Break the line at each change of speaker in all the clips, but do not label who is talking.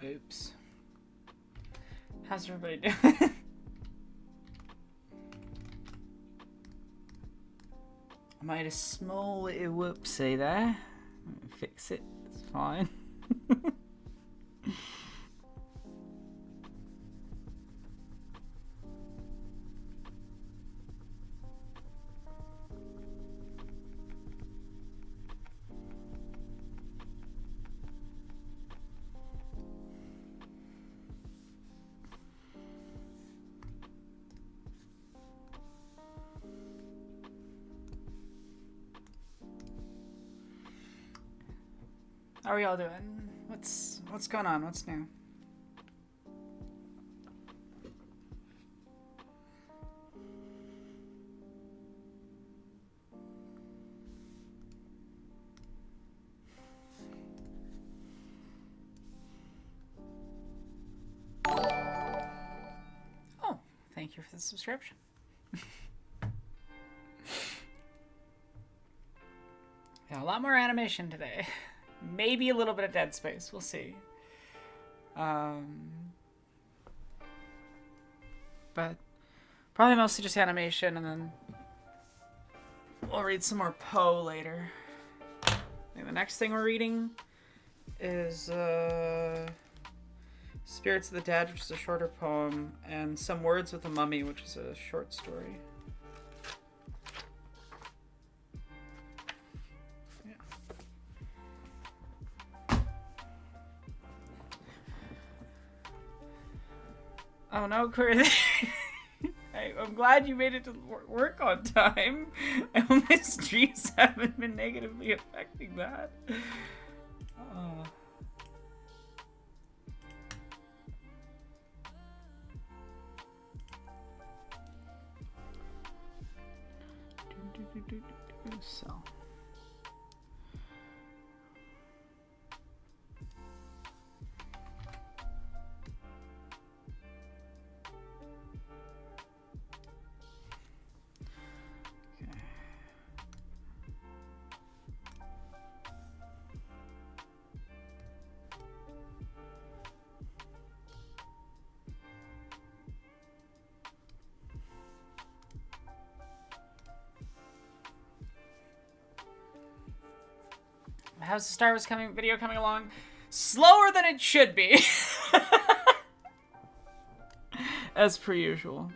Oops. How's everybody doing? I made a small little whoopsie there. Fix it. It's fine. How are y'all doing? What's going on? What's new? Oh, thank you for the subscription. Yeah, a lot more animation today. Maybe a little bit of Dead Space. We'll see. But probably mostly just animation, and then we'll read some more Poe later. I think the next thing we're reading is Spirits of the Dead, which is a shorter poem, and Some Words with a Mummy, which is a short story. Oh no, Chris. I'm glad you made it to work on time. I hope my streams haven't been negatively affecting that. So. How's the Star Wars video coming along? Slower than it should be. As per usual.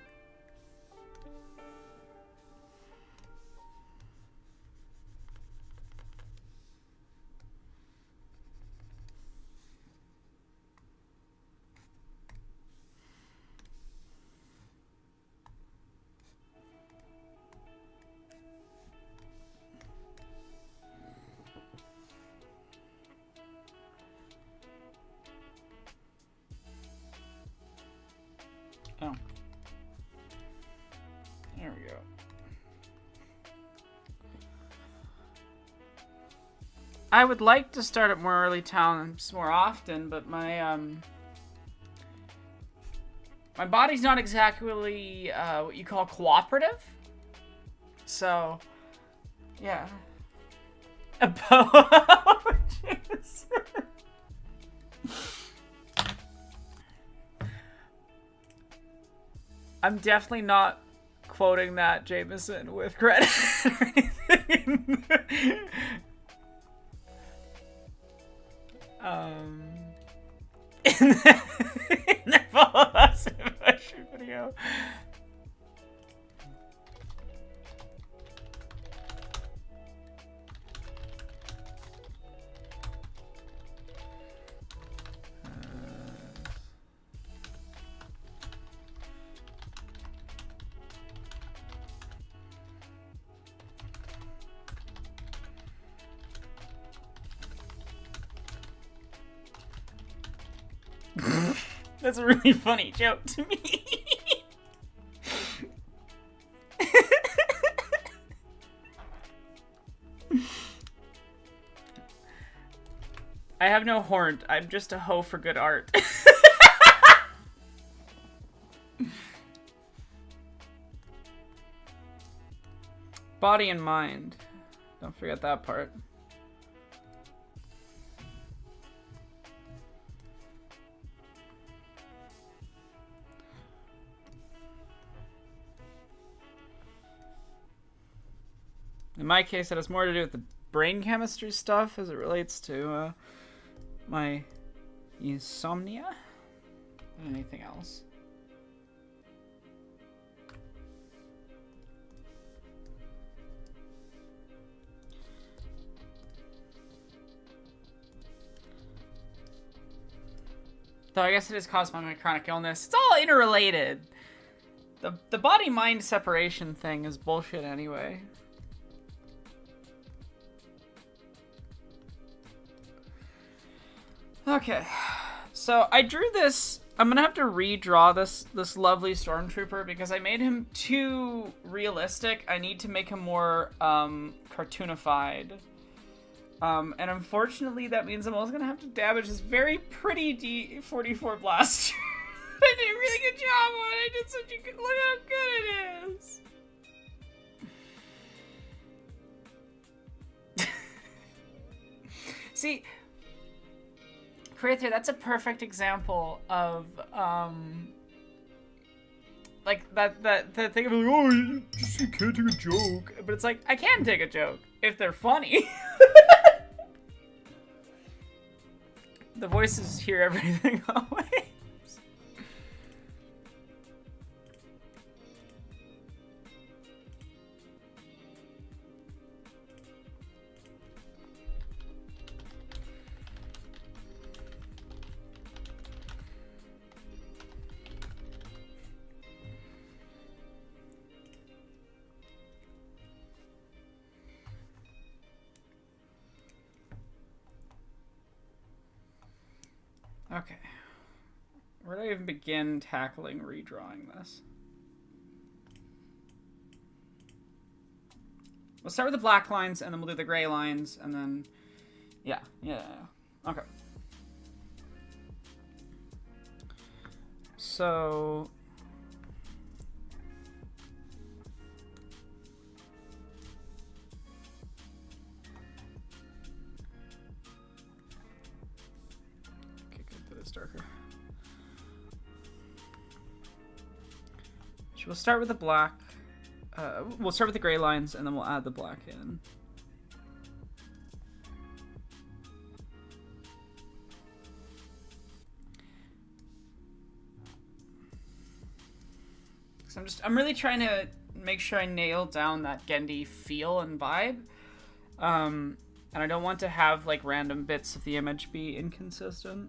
Oh. There we go. I would like to start at more early times more often, but my my body's not exactly what you call cooperative. So, yeah. Apologies. I'm definitely not quoting that Jameson with credit or anything. In the follow us video. That's a really funny joke to me. I have no horn. I'm just a hoe for good art. Body and mind. Don't forget that part. my case, it has more to do with the brain chemistry stuff as it relates to my insomnia than anything else. Though I guess it is caused by my chronic illness. It's all interrelated. The body-mind separation thing is bullshit anyway. Okay. So I drew this. I'm gonna have to redraw this lovely stormtrooper because I made him too realistic. I need to make him more cartoonified. And unfortunately, that means I'm also gonna have to damage this very pretty D44 blaster. I did a really good job on it. I did such a good. Look how good it is. See, Prather, that's a perfect example of like that thing of like, oh, you can't take a joke, but it's like I can take a joke if they're funny. The voices hear everything always. Okay. Where do I even begin tackling redrawing this? We'll start with the black lines, and then we'll do the gray lines, and then... Yeah. Okay. So... darker. So we'll start with the black. We'll start with the gray lines, and then we'll add the black in. So I'm really trying to make sure I nail down that Gendy feel and vibe. And I don't want to have like random bits of the image be inconsistent.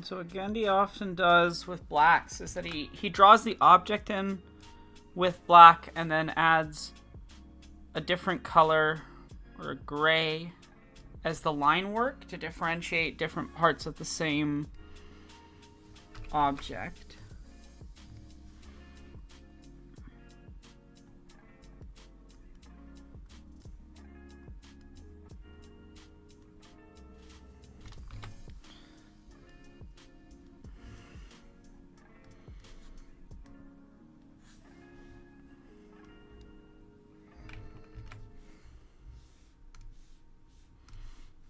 So what Gendy often does with blacks is that he draws the object in with black and then adds a different color or a gray as the line work to differentiate different parts of the same object.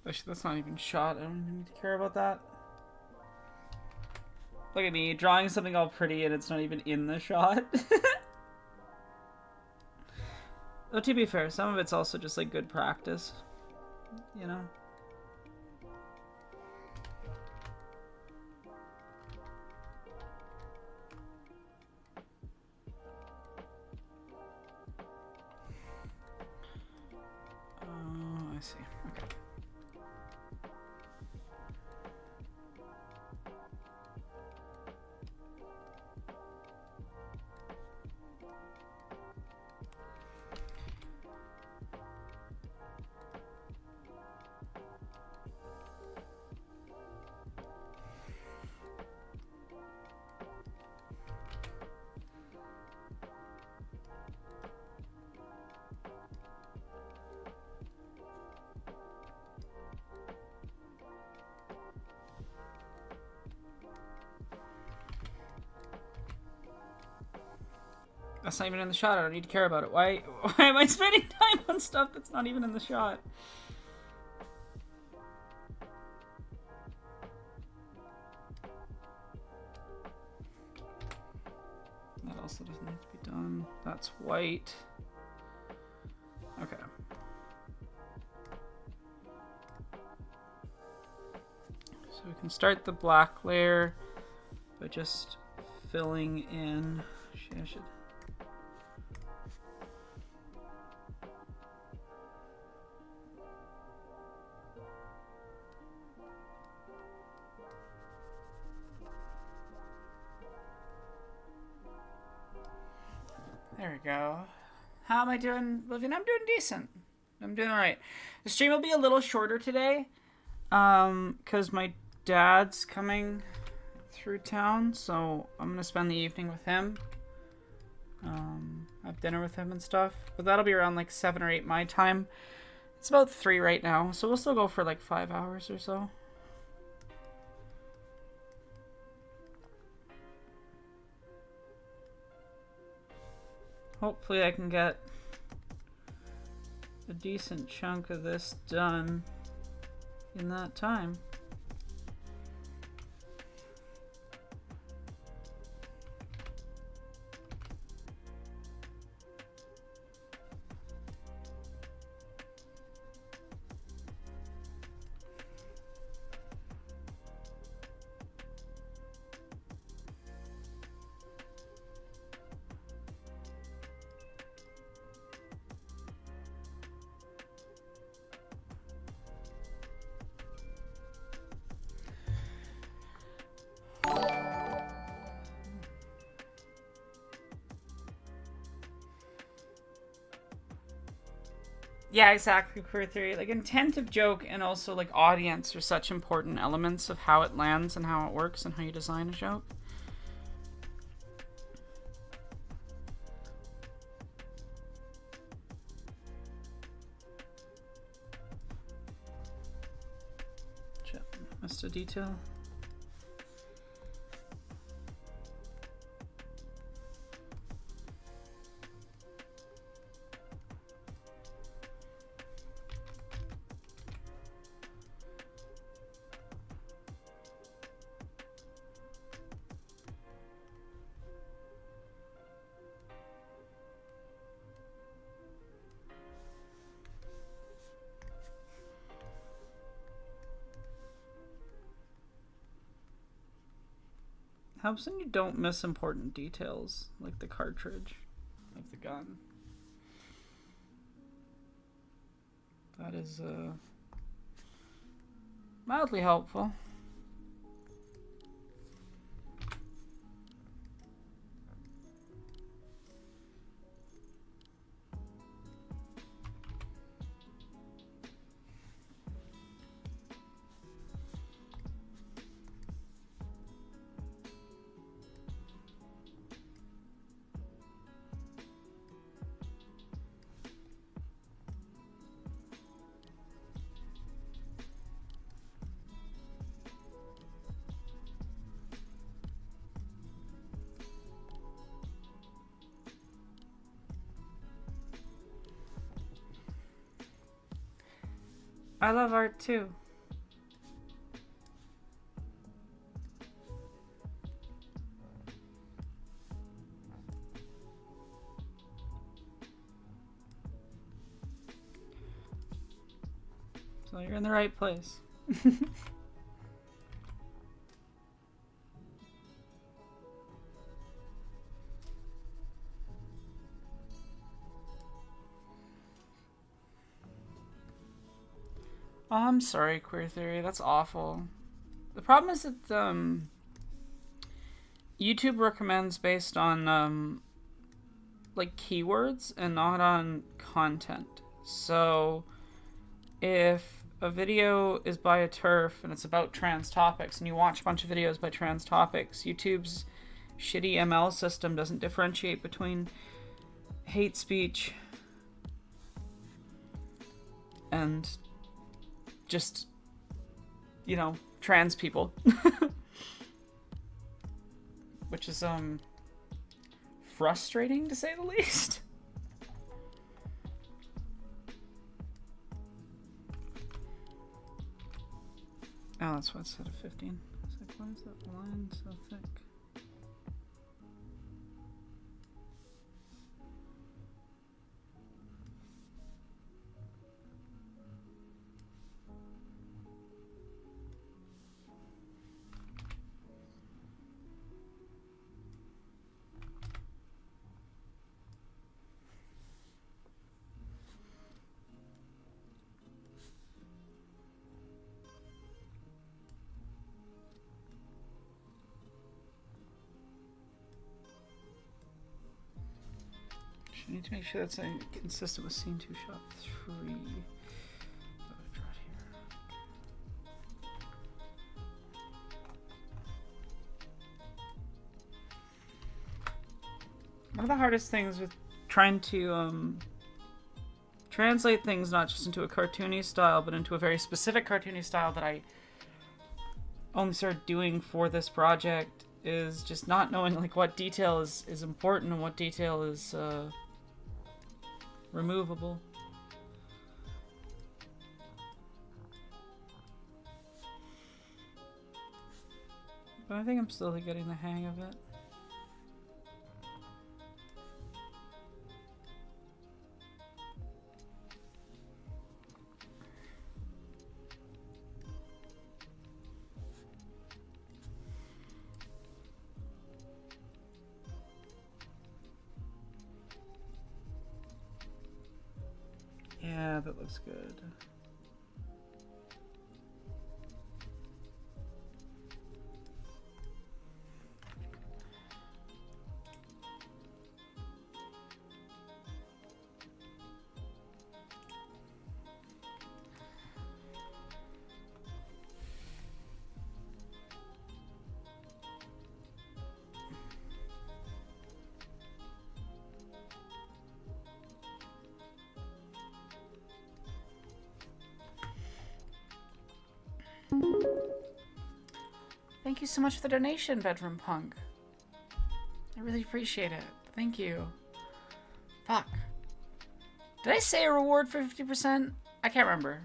Actually, that's not even shot. I don't even need to care about that. Look at me, drawing something all pretty and it's not even in the shot. Though, to be fair, some of it's also just like good practice, you know? Oh, I see. Okay. That's not even in the shot. I don't need to care about it. Why am I spending time on stuff that's not even in the shot? That also doesn't need to be done. That's white. Okay. So we can start the black layer by just filling in. I should. There we go. How am I doing, Vivian? I'm doing decent. I'm doing alright. The stream will be a little shorter today, because my dad's coming through town, so I'm gonna spend the evening with him. Have dinner with him and stuff. But that'll be around like 7 or 8 my time. It's about 3 right now, so we'll still go for like 5 hours or so. Hopefully I can get a decent chunk of this done in that time. Yeah, exactly. Queer theory, like intent of joke and also like audience are such important elements of how it lands and how it works and how you design a joke. Shit, missed a detail. Helps when you don't miss important details, like the cartridge of the gun. That is mildly helpful. I love art too. So you're in the right place. Oh, I'm sorry, Queer Theory. That's awful. The problem is that YouTube recommends based on like keywords and not on content. So if a video is by a TERF and it's about trans topics and you watch a bunch of videos by trans topics, YouTube's shitty ML system doesn't differentiate between hate speech and just, you know, trans people. Which is frustrating to say the least. Oh, that's why it said a 15. I was like, why is that line so thick? I need to make sure that's consistent with scene 2, shot 3. One of the hardest things with trying to translate things not just into a cartoony style, but into a very specific cartoony style that I only started doing for this project is just not knowing like what detail is important and what detail is removable. But I think I'm slowly getting the hang of it. Yeah, that looks good. Thank you so much for the donation, Bedroom Punk. I really appreciate it. Thank you. Fuck. Did I say a reward for 50%? I can't remember.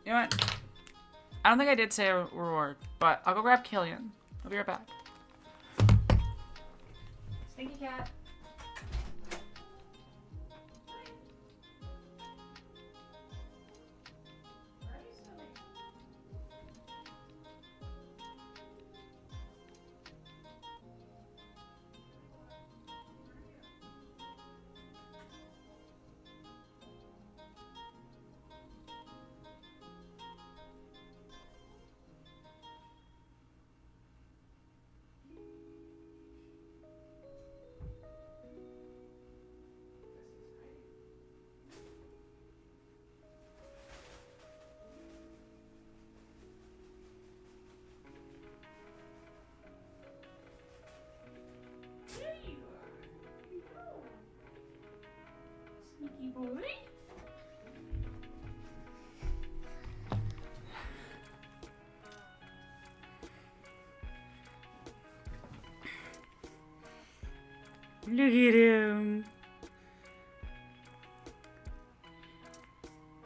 You know what? I don't think I did say a reward, but I'll go grab Killian. I'll be right back. Stinky cat. Sneaky boy. Look at him.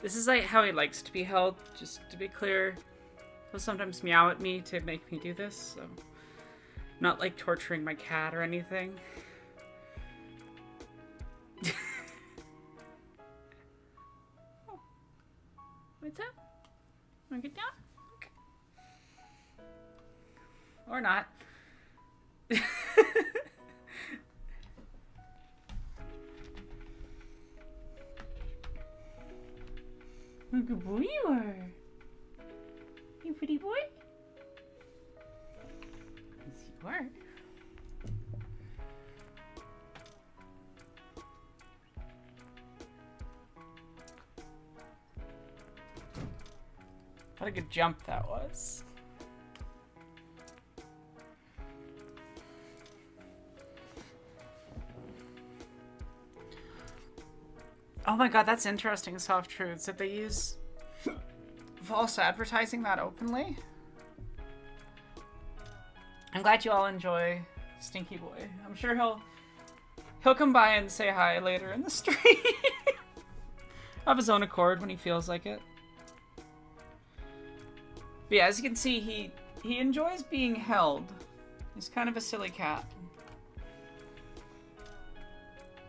This is like how he likes to be held, just to be clear. He'll sometimes meow at me to make me do this, so not like torturing my cat or anything. Oh. What's up? Wanna get down? Okay. Or not. What a good boy you are. You pretty boy? Yes, you are. What a good jump that was. Oh my god, that's interesting, Soft Truths, that they use false advertising that openly. I'm glad you all enjoy Stinky Boy. I'm sure he'll He'll come by and say hi later in the stream. Of his own accord when he feels like it. But yeah, as you can see, he enjoys being held. He's kind of a silly cat.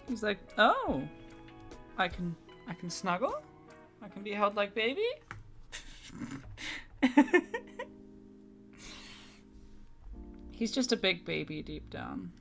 He's like, oh, I can snuggle? I can be held like baby? He's just a big baby deep down.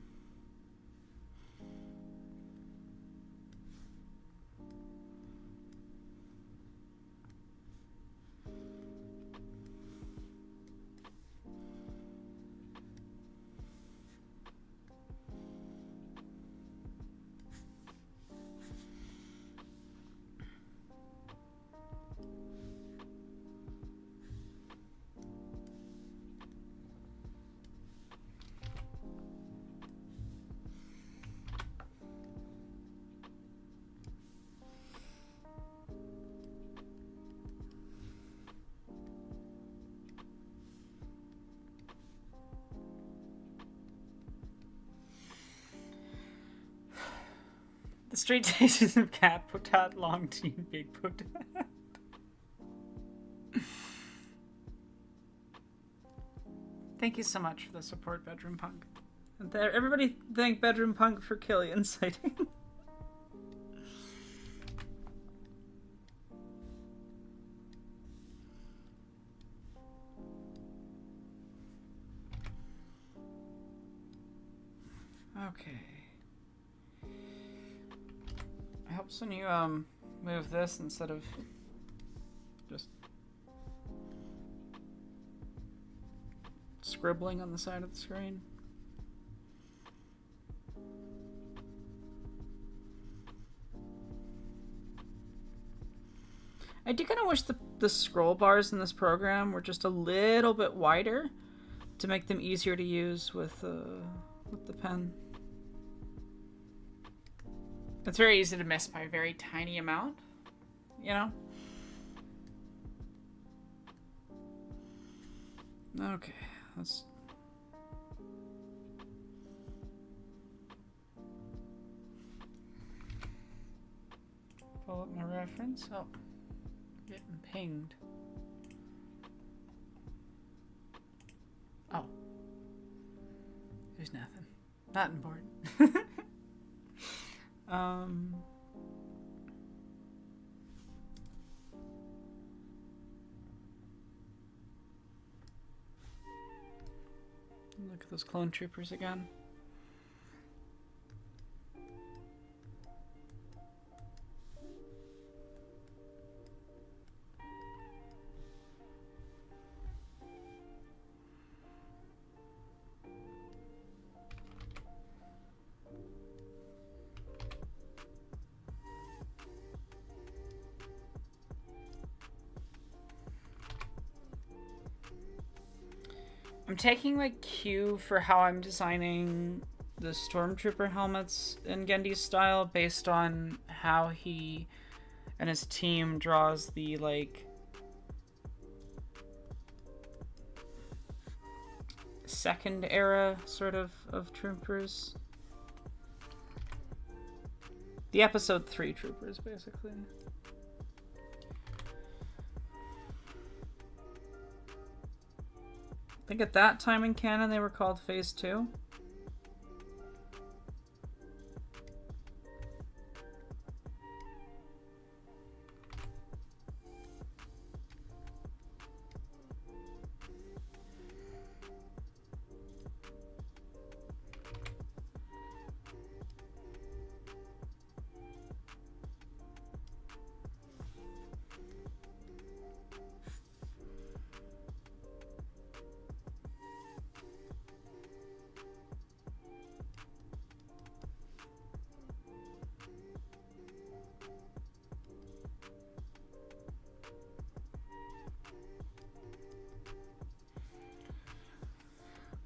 The straight tastes of cat, potat, long teen, big potat. Thank you so much for the support, Bedroom Punk. And there, everybody thank Bedroom Punk for Killian sighting. Okay. It helps when you move this instead of just scribbling on the side of the screen. I do kind of wish the scroll bars in this program were just a little bit wider to make them easier to use with the pen. It's very easy to miss by a very tiny amount, you know? Okay, let's... pull up my reference. Oh, getting pinged. Oh. There's nothing. Not important. Look at those clone troopers again. I'm taking like cue for how I'm designing the Stormtrooper helmets in Gendy's style based on how he and his team draws the like second era sort of troopers. The episode 3 troopers, basically. I think at that time in canon they were called Phase 2.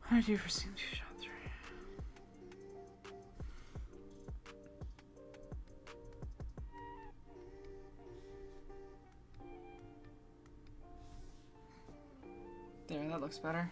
What did I do for scene 2, shot 3? There, that looks better.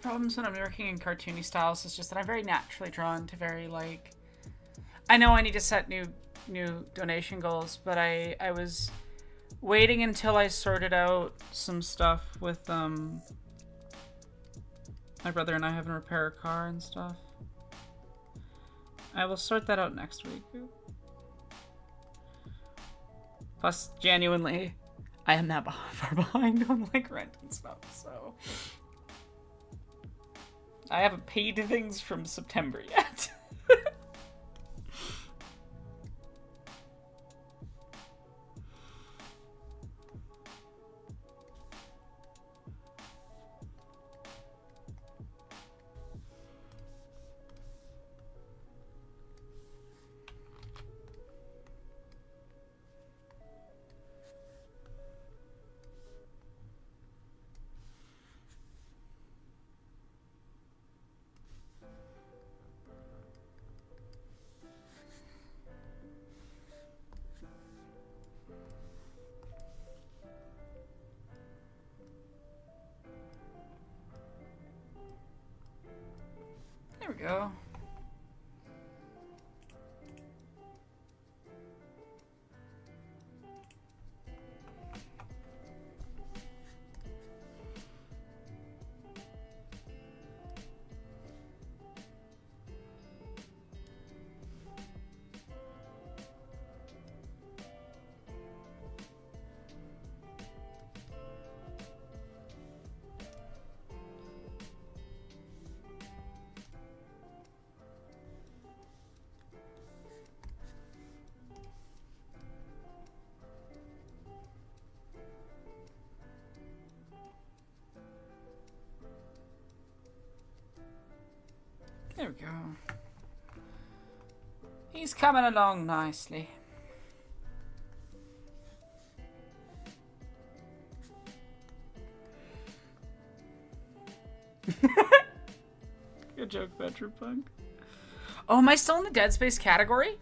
problems when I'm working in cartoony styles is just that I'm very naturally drawn to very, like... I know I need to set new donation goals, but I was waiting until I sorted out some stuff with, my brother and I having to repair a car and stuff. I will sort that out next week. Plus, genuinely, I am that far behind on, like, rent and stuff, so... I haven't paid things from September yet. There we go. There we go. He's coming along nicely. Good joke, Vetrapunk. Oh, am I still in the Dead Space category?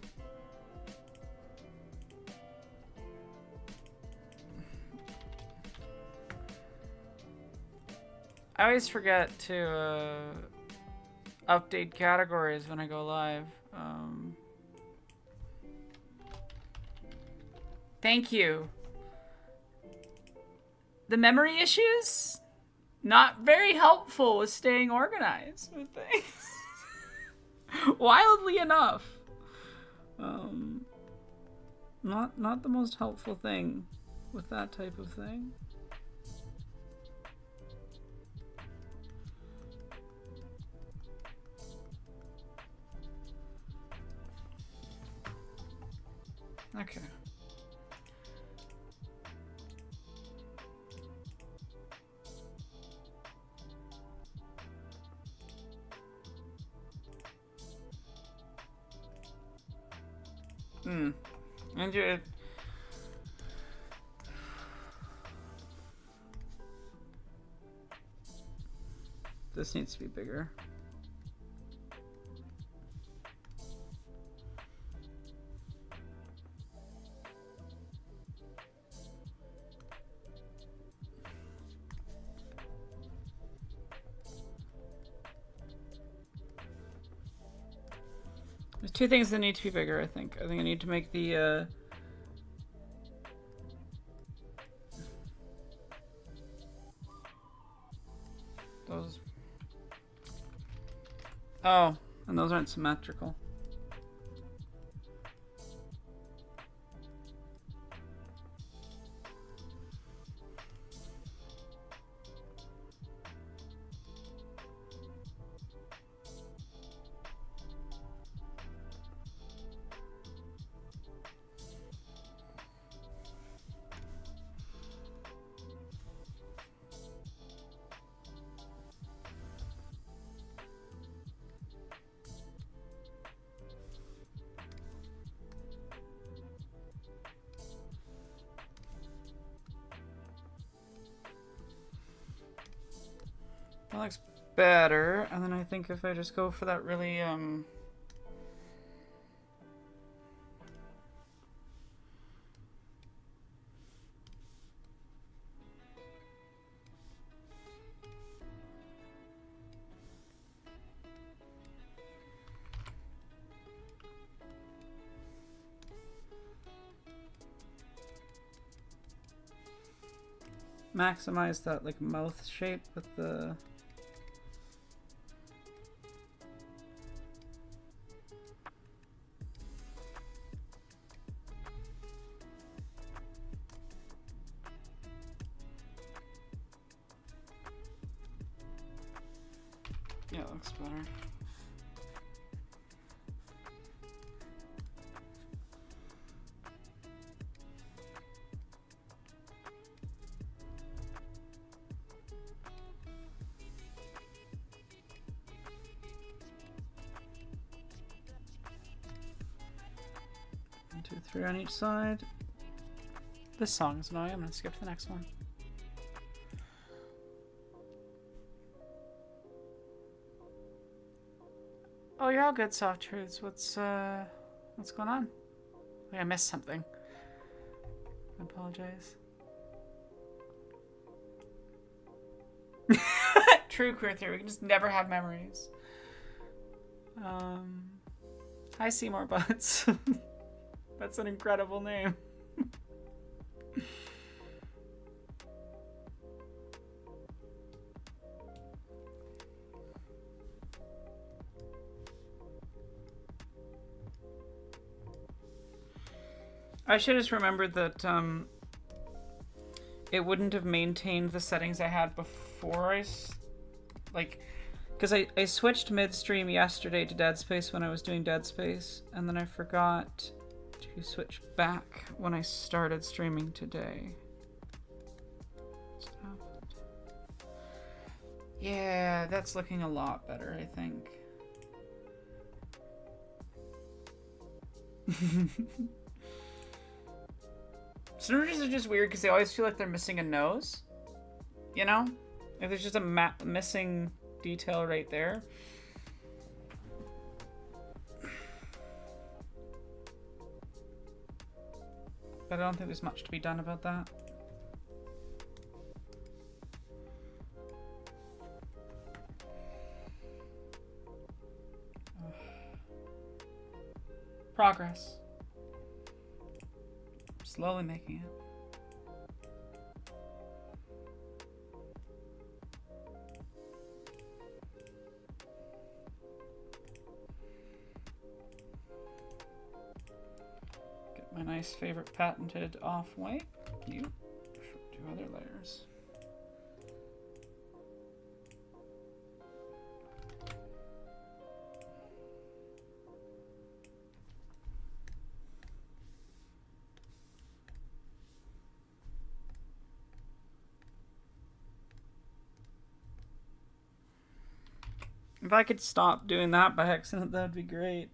I always forget to update categories when I go live. Thank you. The memory issues? Not very helpful with staying organized with things. Wildly enough. Not the most helpful thing with that type of thing. Okay. And you... This needs to be bigger. There's two things that need to be bigger, I think. I think I need to make the, those... Oh, and those aren't symmetrical. That looks better, and then I think if I just go for that really, maximize that like mouth shape with the... Yeah, it looks better. One, two, three on each side. This song is annoying. I'm gonna skip to the next one. Oh, you're all good, Soft Truths. What's going on? Wait, I missed something. I apologize. True, Queer Theory. We can just never have memories. Hi, Seymour Butts. That's an incredible name. I should have just remembered that it wouldn't have maintained the settings I had before because I switched midstream yesterday to Dead Space when I was doing Dead Space, and then I forgot to switch back when I started streaming today. Yeah, that's looking a lot better, I think. Synergies are just weird because they always feel like they're missing a nose. You know? If there's just a missing detail right there. But I don't think there's much to be done about that. Progress. Slowly making it. Get my nice favorite patented off-white. You. 2 other layers. If I could stop doing that by accident, that'd be great.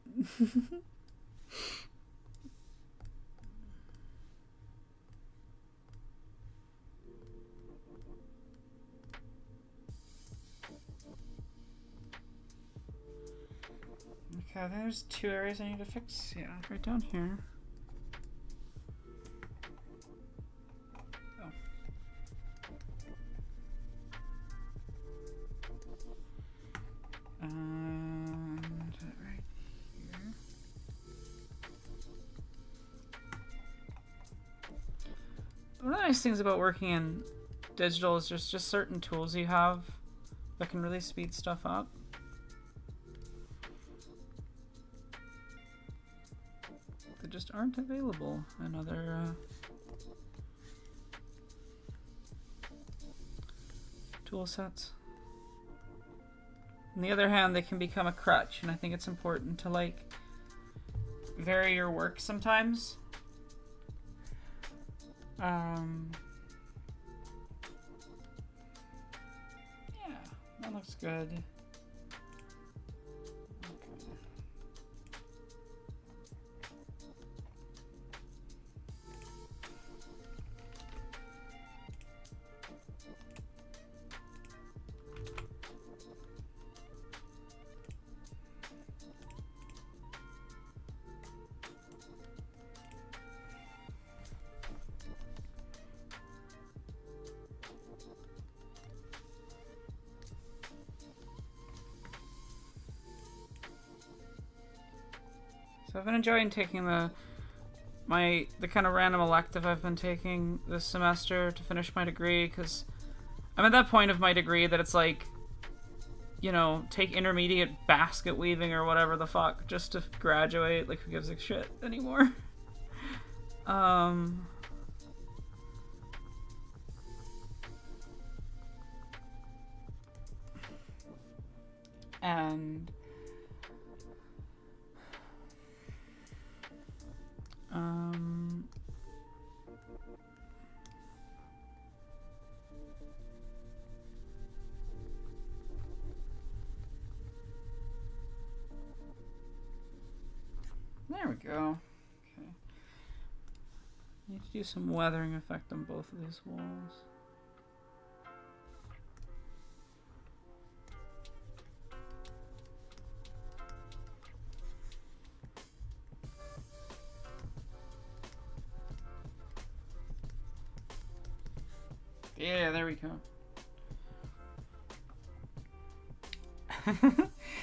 Okay, there's 2 areas I need to fix. Yeah, right down here. And right here. One of the nice things about working in digital is there's just certain tools you have that can really speed stuff up. That just aren't available in other tool sets. On the other hand, they can become a crutch, and I think it's important to like vary your work sometimes. Yeah, that looks good. So I've been enjoying taking the the kind of random elective I've been taking this semester to finish my degree, because I'm at that point of my degree that it's like, you know, take intermediate basket weaving or whatever the fuck just to graduate. Like, who gives a shit anymore? And there we go. Okay. Need to do some weathering effect on both of these walls. Yeah, there we go.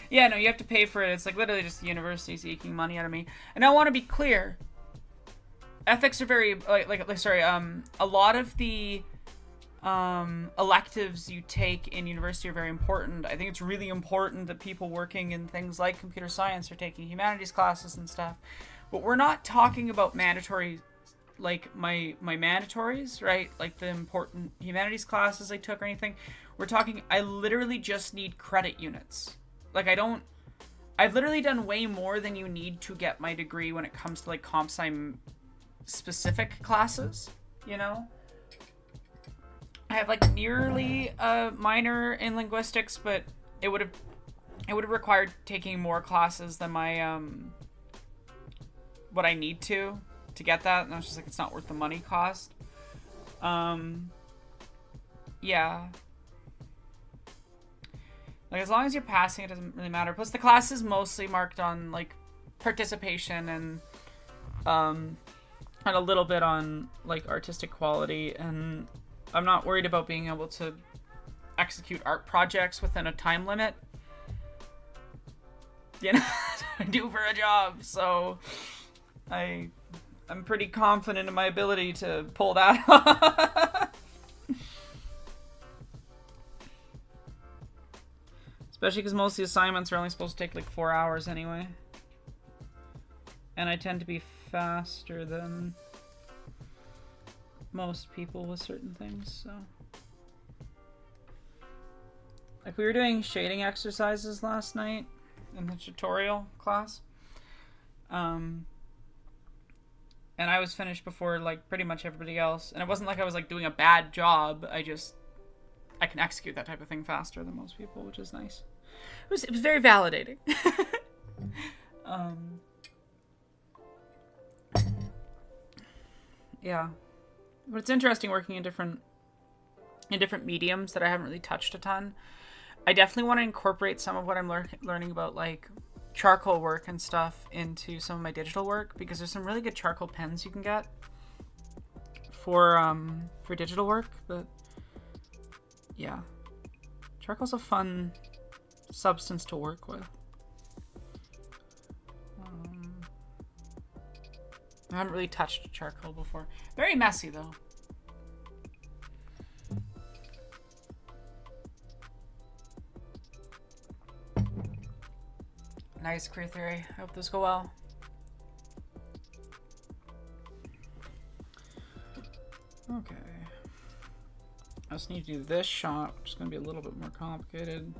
Yeah, no, you have to pay for it. It's like literally just the university's eking money out of me. And I want to be clear. Ethics are very a lot of the electives you take in university are very important. I think it's really important that people working in things like computer science are taking humanities classes and stuff. But we're not talking about mandatory, like my mandatories, right? Like the important humanities classes I took or anything. We're talking, I literally just need credit units. Like I've literally done way more than you need to get my degree when it comes to like comp sci specific classes, you know? I have like nearly a minor in linguistics, but it would have required taking more classes than my what I need to get that, and I was just like, it's not worth the money cost. Yeah. Like, as long as you're passing, it doesn't really matter. Plus, the class is mostly marked on, like, participation and a little bit on, like, artistic quality. And I'm not worried about being able to execute art projects within a time limit. You know, I do for a job. So, I'm pretty confident in my ability to pull that off. Especially because most of the assignments are only supposed to take like 4 hours anyway. And I tend to be faster than most people with certain things, so. Like, we were doing shading exercises last night in the tutorial class. And I was finished before, like, pretty much everybody else. And it wasn't like I was, like, doing a bad job. I can execute that type of thing faster than most people, which is nice. It was very validating. Yeah. But it's interesting working in different mediums that I haven't really touched a ton. I definitely want to incorporate some of what I'm learning about, like, charcoal work and stuff into some of my digital work, because there's some really good charcoal pens you can get for digital work. But yeah, charcoal's a fun substance to work with. I haven't really touched charcoal before. Very messy though. Nice, queer theory. I hope those go well. Okay. I just need to do this shot, which is going to be a little bit more complicated.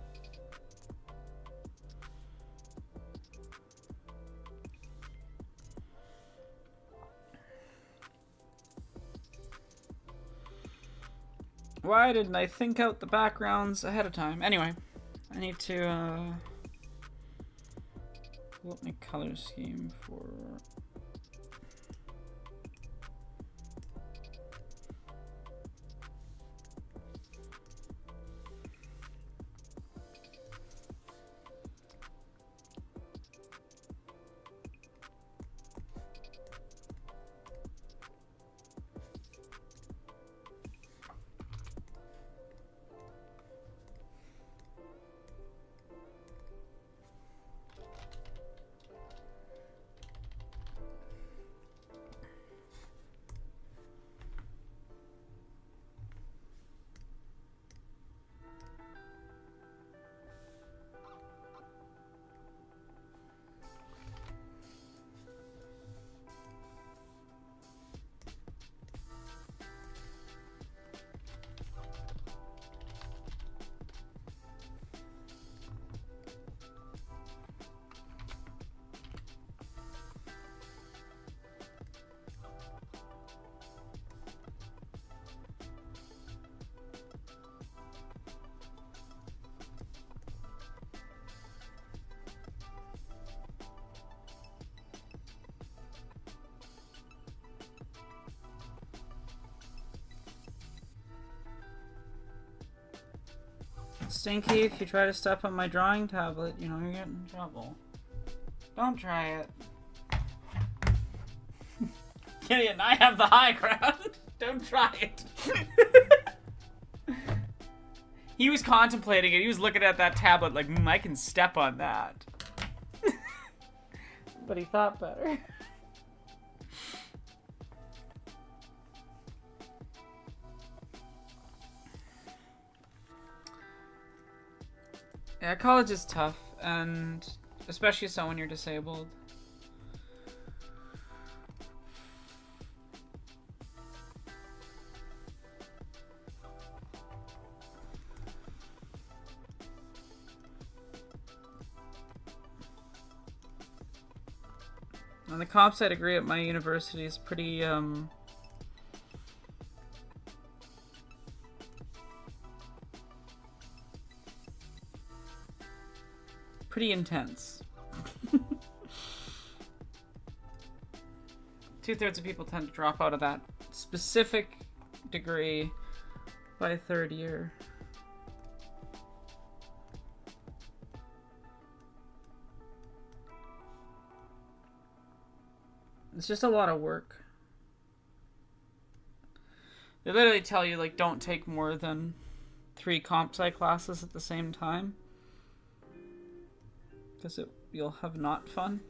Why didn't I think out the backgrounds ahead of time? Anyway, I need to pull up my color scheme for... Stinky, if you try to step on my drawing tablet, you know you're getting in trouble. Don't try it. Gideon, I have the high ground. Don't try it. He was contemplating it. He was looking at that tablet like, I can step on that. But he thought better. Yeah, college is tough, and especially so when you're disabled. And the comp sci degree at my university is pretty, pretty intense. 2/3 of people tend to drop out of that specific degree by third year. It's just a lot of work. They literally tell you, like, don't take more than 3 comp sci classes at the same time. Because you'll have not fun.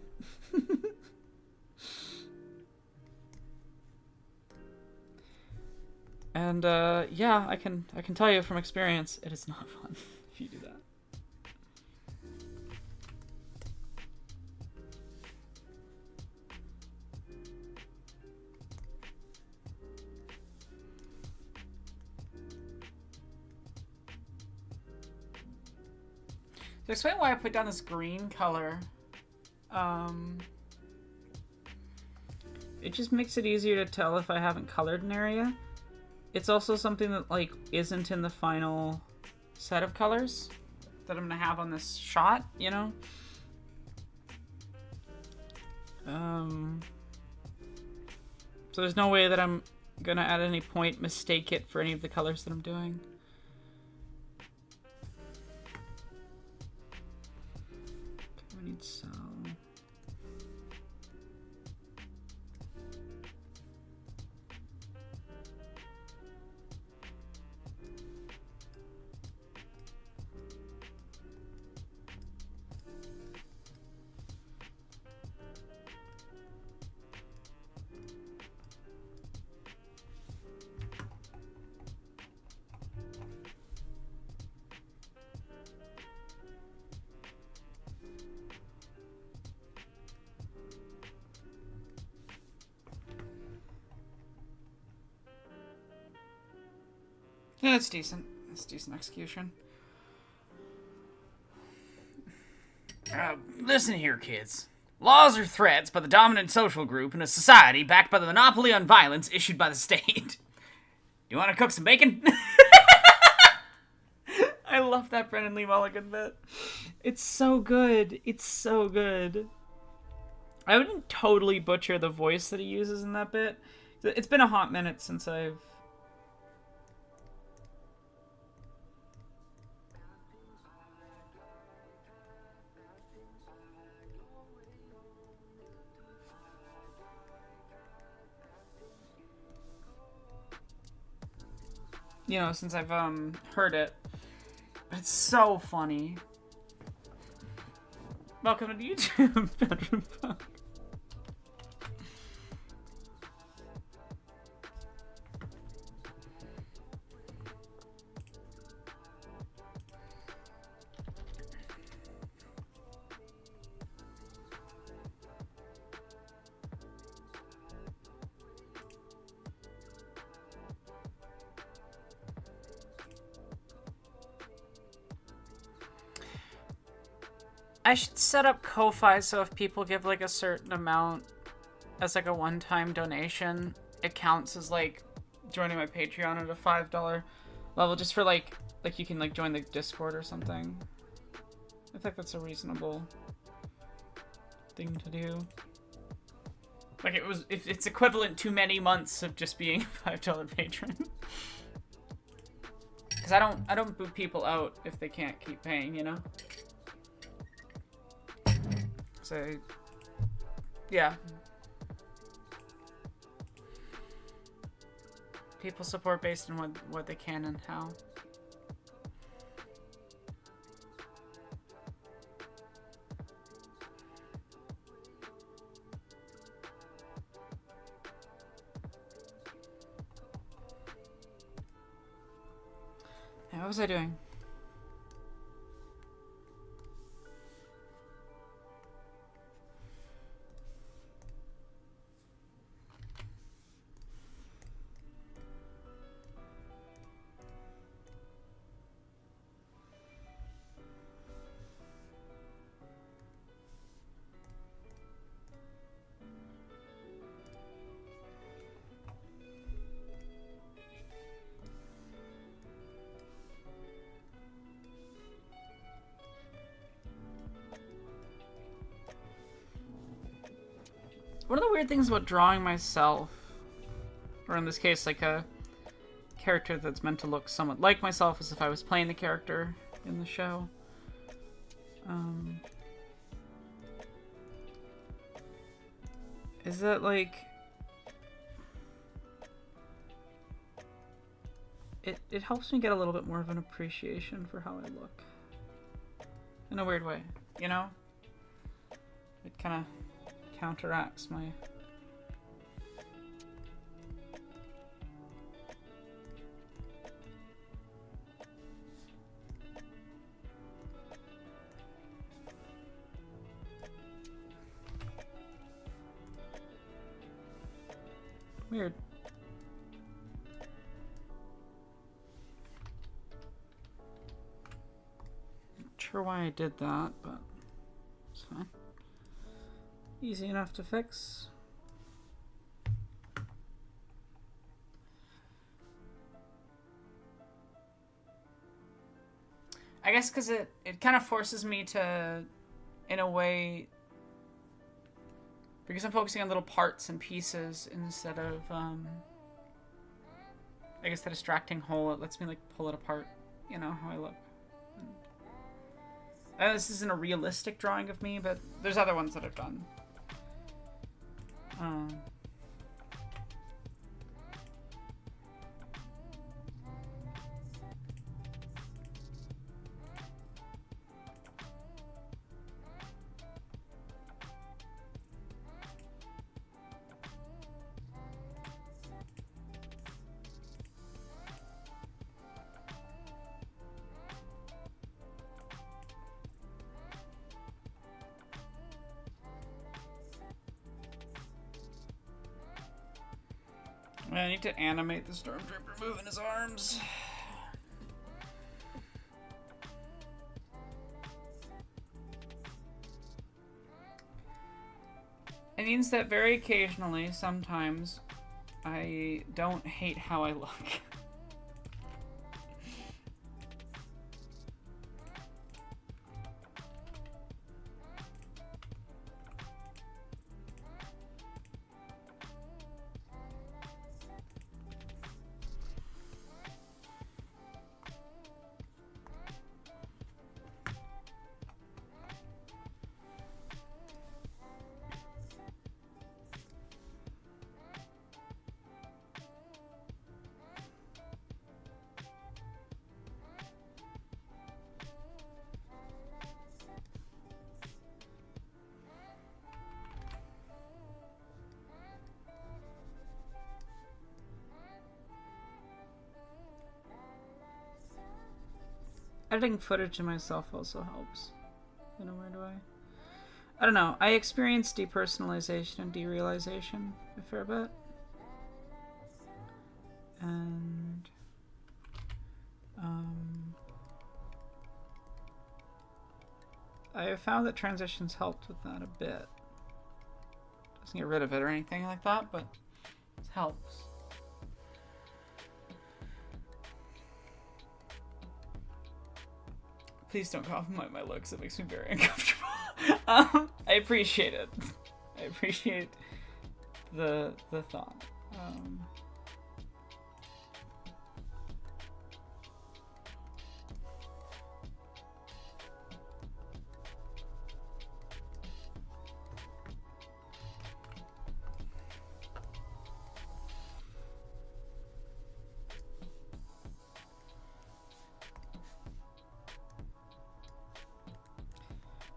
And, yeah, I can tell you from experience, it is not fun if you do that. To explain why I put down this green color, it just makes it easier to tell if I haven't colored an area. It's also something that, like, isn't in the final set of colors that I'm gonna have on this shot, you know? So there's no way that I'm gonna at any point mistake it for any of the colors that I'm doing. I need so. Yeah, it's decent. It's decent execution. Listen here, kids. Laws are threats by the dominant social group in a society backed by the monopoly on violence issued by the state. You want to cook some bacon? I love that Brendan Lee Mulligan bit. It's so good. It's so good. I wouldn't totally butcher the voice that he uses in that bit. It's been a hot minute since I've... you know, since I've heard it. But it's so funny. Welcome to YouTube, Bedroom Punk. I should set up Ko-Fi so if people give like a certain amount as like a one-time donation, it counts as like joining my Patreon at a $5 level, just for like you can like join the Discord or something. I think that's a reasonable thing to do. Like if it's equivalent to many months of just being a $5 patron. Because I don't boot people out if they can't keep paying, you know? So, yeah. People support based on what they can and how. Hey, what was I doing? One of the weird things about drawing myself, or in this case, like a character that's meant to look somewhat like myself as if I was playing the character in the show. Is that like... It helps me get a little bit more of an appreciation for how I look. In a weird way, you know? It kind of counteracts my... Weird. Not sure why I did that, but it's fine. Easy enough to fix. I guess because it kind of forces me to, in a way, because I'm focusing on little parts and pieces instead of, I guess the distracting whole, it lets me like pull it apart, you know, how I look. This isn't a realistic drawing of me, but there's other ones that I've done. I need to animate the Stormtrooper moving his arms. It means that very occasionally, sometimes, I don't hate how I look. Editing footage of myself also helps in a weird way. I don't know. I experience depersonalization and derealization a fair bit. And I have found that transitions helped with that a bit. Doesn't get rid of it or anything like that, but it helps. Please don't compliment my looks. It makes me very uncomfortable. I appreciate it. I appreciate the thought.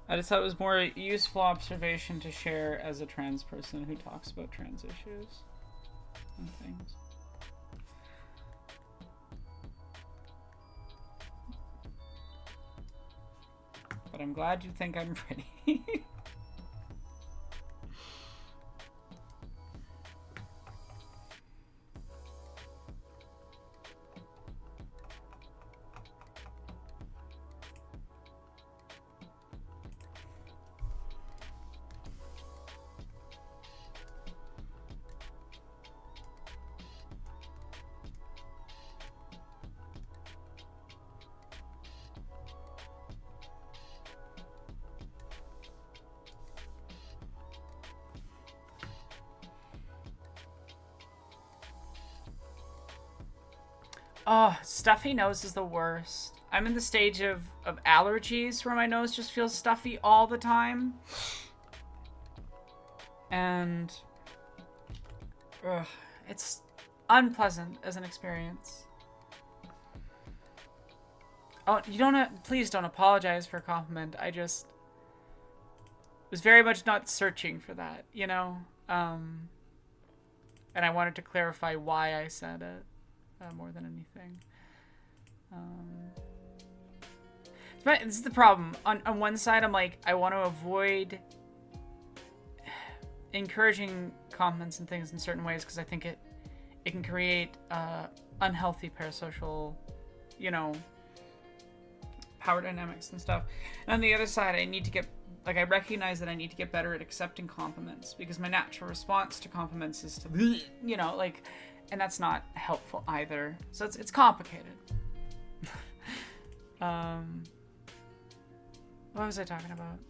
I just thought it was more useful observation to share as a trans person who talks about trans issues and things. But I'm glad you think I'm pretty. Oh, stuffy nose is the worst. I'm in the stage of allergies where my nose just feels stuffy all the time. And it's unpleasant as an experience. Oh, you don't please don't apologize for a compliment. I just was very much not searching for that, you know? And I wanted to clarify why I said it. More than anything. But this is the problem. On one side, I'm like, I want to avoid encouraging compliments and things in certain ways because I think it can create unhealthy parasocial, you know, power dynamics and stuff. And on the other side, I need to get, like, I recognize that I need to get better at accepting compliments because my natural response to compliments is to, you know, like, and that's not helpful either. So it's complicated. What was I talking about?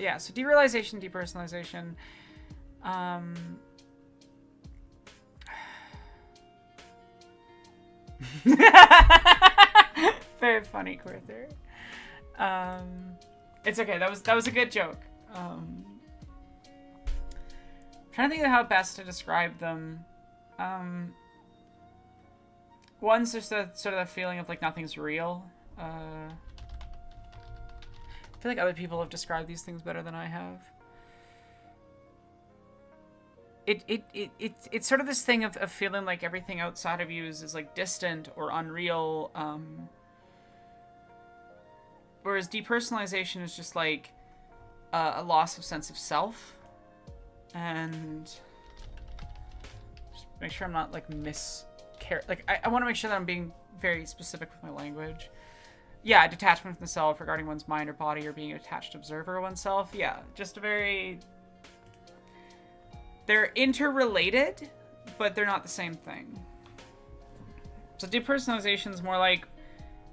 Yeah, so derealization, depersonalization. Very funny, Quirther. It's okay. That was a good joke. Trying to think of how best to describe them. One's just a sort of a feeling of like nothing's real. I feel like other people have described these things better than I have. It's sort of this thing of feeling like everything outside of you is like distant or unreal. Whereas depersonalization is just like a loss of sense of self. And just make sure I'm not like like I want to make sure that I'm being very specific with my language. Yeah, detachment from the self regarding one's mind or body or being an attached observer of oneself. Yeah, just a very... They're interrelated, but they're not the same thing. So depersonalization is more like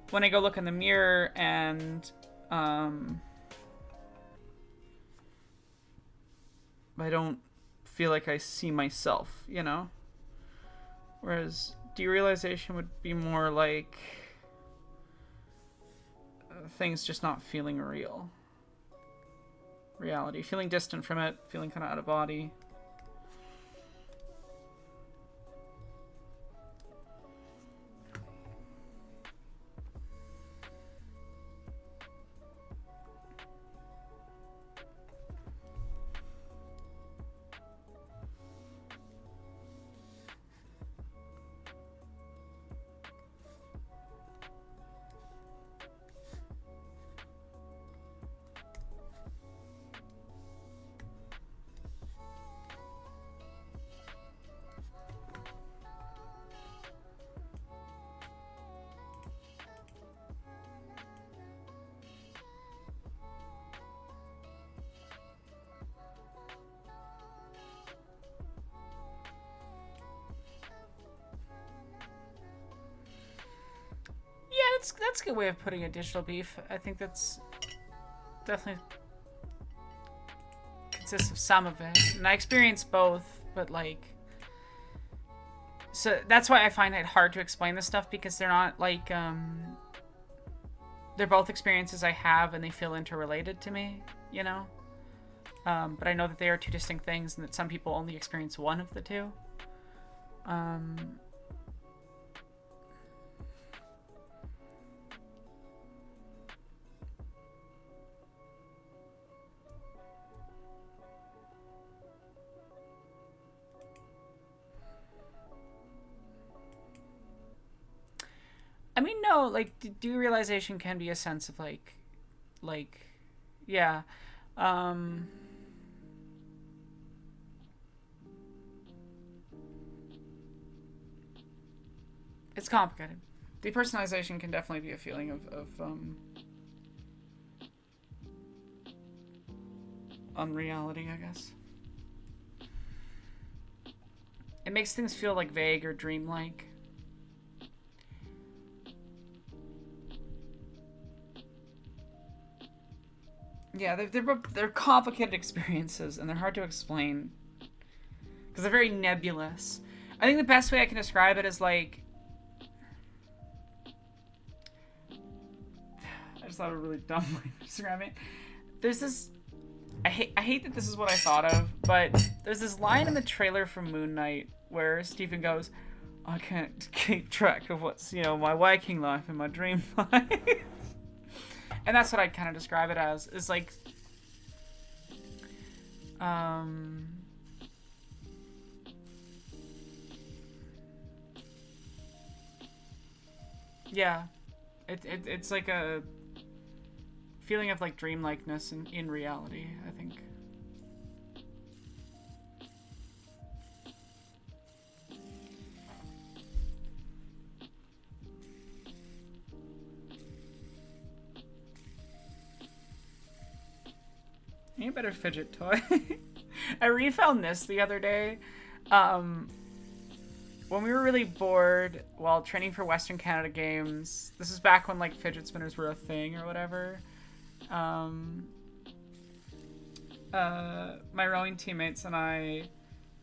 when I go look in the mirror and I don't feel like I see myself, you know? Whereas derealization would be more like things just not feeling real. Reality. Feeling distant from it, feeling kind of out of body. That's a good way of putting a digital beef. I think that's definitely consists of some of it. And I experience both, but like... So that's why I find it hard to explain this stuff, because they're not like... They're both experiences I have and they feel interrelated to me, you know? But I know that they are two distinct things and that some people only experience one of the two. I mean, no, like, derealization can be a sense of, like, yeah. Um, it's complicated. Depersonalization can definitely be a feeling of unreality, I guess. It makes things feel, like, vague or dreamlike. Yeah, they're complicated experiences, and they're hard to explain because they're very nebulous. I think the best way I can describe it is like, I just thought of a really dumb way to describe it. There's this. I hate that this is what I thought of, but there's this line in the trailer for Moon Knight where Stephen goes, "I can't keep track of what's my waking life and my dream life," and that's what I'd kind of describe it as. Is like, yeah, it's like a feeling of like dreamlikeness in reality, I think. Need a better fidget toy. I refound this the other day. When we were really bored while training for Western Canada Games, this is back when like fidget spinners were a thing or whatever. My rowing teammates and I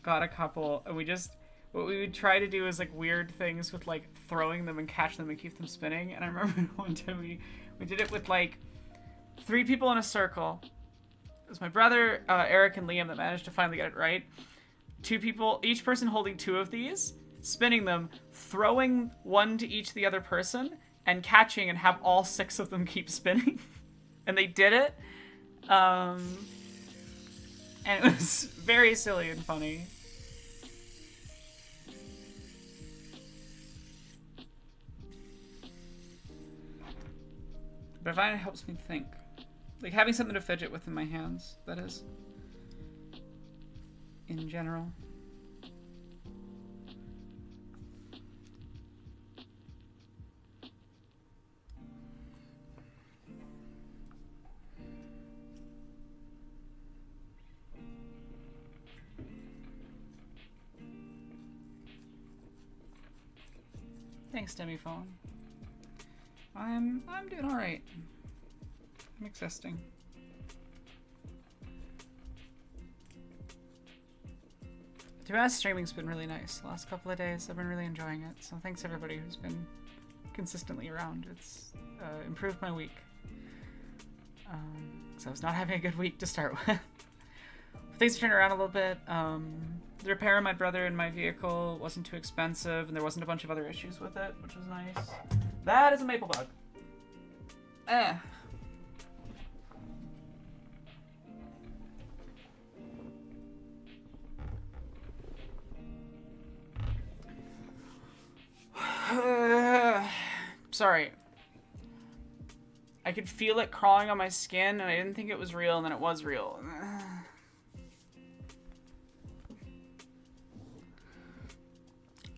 got a couple, and what we would try to do is like weird things with like throwing them and catch them and keep them spinning. And I remember one time we did it with like 3 people in a circle. It was my brother, Eric, and Liam that managed to finally get it right. 2 people, each person holding 2 of these, spinning them, throwing one to each the other person, and catching and have all 6 of them keep spinning. And they did it. And it was very silly and funny. But I find it helps me think. Like having something to fidget with in my hands, that is. In general. Thanks, Demiphone. I'm doing all right. I'm existing. To be honest, streaming's been really nice. The last couple of days, I've been really enjoying it. So thanks everybody who's been consistently around. It's improved my week. Because I was not having a good week to start with. Things turned around a little bit. The repair of my brother and my vehicle wasn't too expensive, and there wasn't a bunch of other issues with it, which was nice. That is a maple bug. Sorry. I could feel it crawling on my skin, and I didn't think it was real, and then it was real.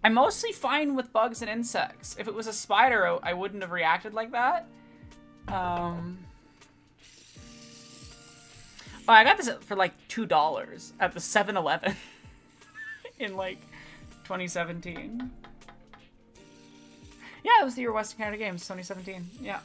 I'm mostly fine with bugs and insects. If it was a spider, I wouldn't have reacted like that. Oh, I got this for like $2 at the 7-Eleven in like 2017. Yeah, it was the year Western Canada Games, 2017. Yeah.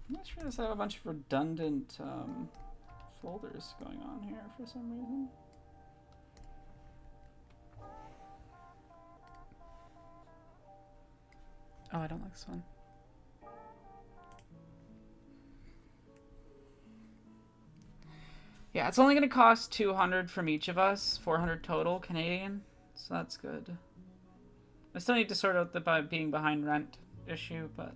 I'm not sure I have a bunch of redundant folders going on here for some reason. Oh, I don't like this one. Yeah, it's only going to cost 200 from each of us, 400 total Canadian, so that's good. I still need to sort out the being behind rent issue, but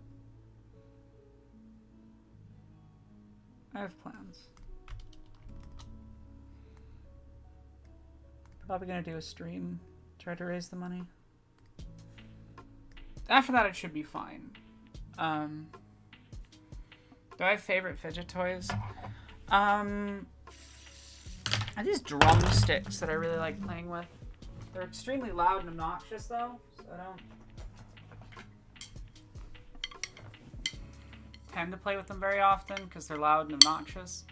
I have plans. Probably going to do a stream, try to raise the money. After that, it should be fine. Do I have favorite fidget toys? I have these drumsticks that I really like playing with. They're extremely loud and obnoxious, though, so I don't tend to play with them very often because they're loud and obnoxious.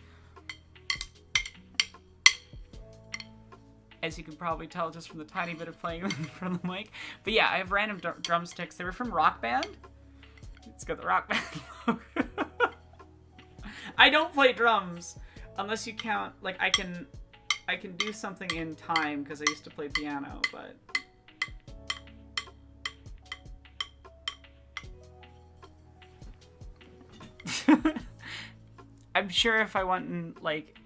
As you can probably tell just from the tiny bit of playing from the mic. But yeah, I have random drumsticks. They were from Rock Band. It's got the Rock Band logo. I don't play drums unless you count, like, I can do something in time because I used to play piano, but I'm sure if I went and, like,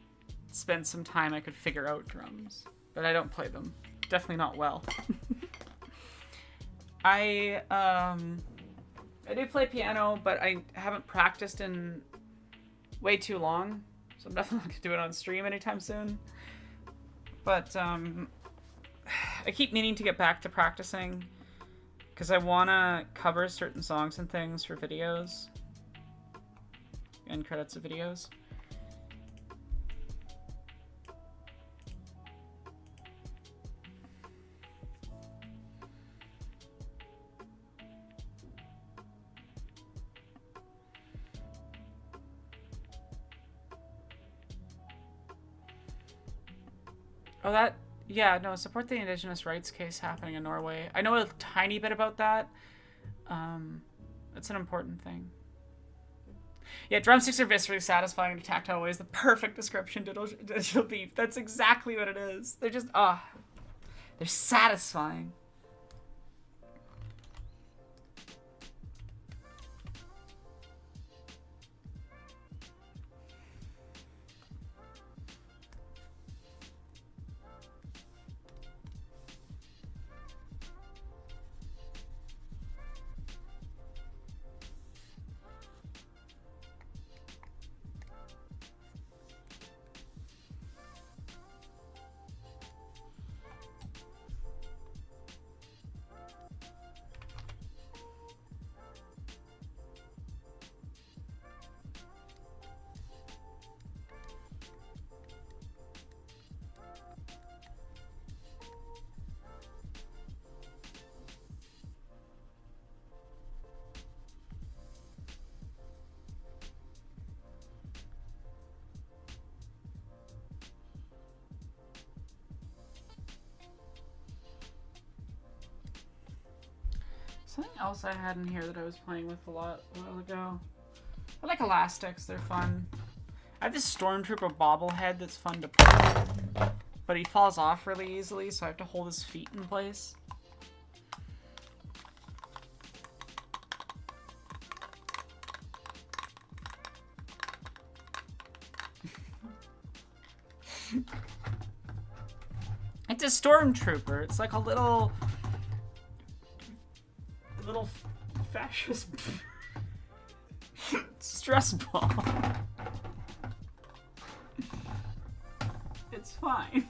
spent some time I could figure out drums, but I don't play them. Definitely not well. I do play piano, but I haven't practiced in way too long, so I'm definitely not gonna do it on stream anytime soon. But I keep meaning to get back to practicing because I want to cover certain songs and things for videos and credits of videos. Oh, that, yeah, no, support the Indigenous rights case happening in Norway. I know a tiny bit about that. It's an important thing. Yeah, drumsticks are viscerally satisfying in tactile ways. The perfect description, digital beef. That's exactly what it is. They're just, they're satisfying. Something else I had in here that I was playing with a while ago. I like elastics, they're fun. I have this Stormtrooper bobblehead that's fun to play, but he falls off really easily, so I have to hold his feet in place. It's a Stormtrooper. It's like a little fascist stress ball. It's fine.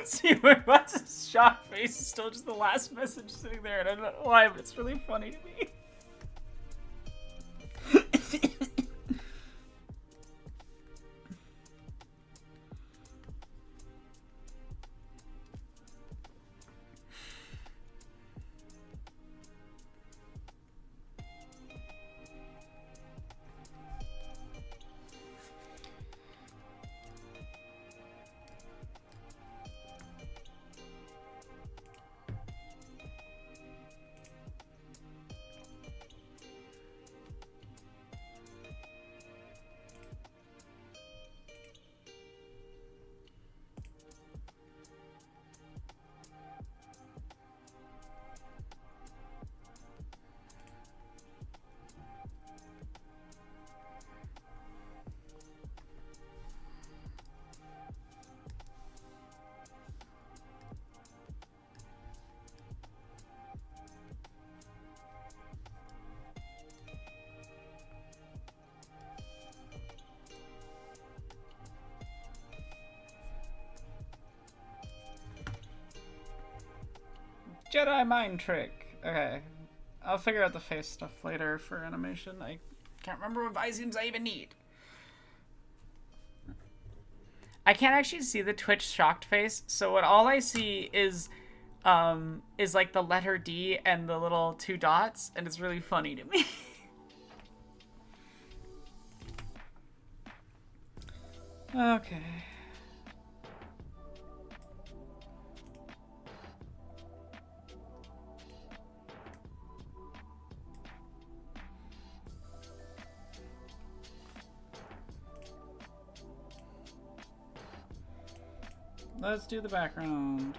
See, my butt's shock face is still just the last message sitting there, and I don't know why, but it's really funny to me. Jedi mind trick. Okay. I'll figure out the face stuff later for animation. I can't remember what Visines I even need. I can't actually see the Twitch shocked face, so what all I see is like the letter D and the little 2 dots, and it's really funny to me. Okay. Let's do the background.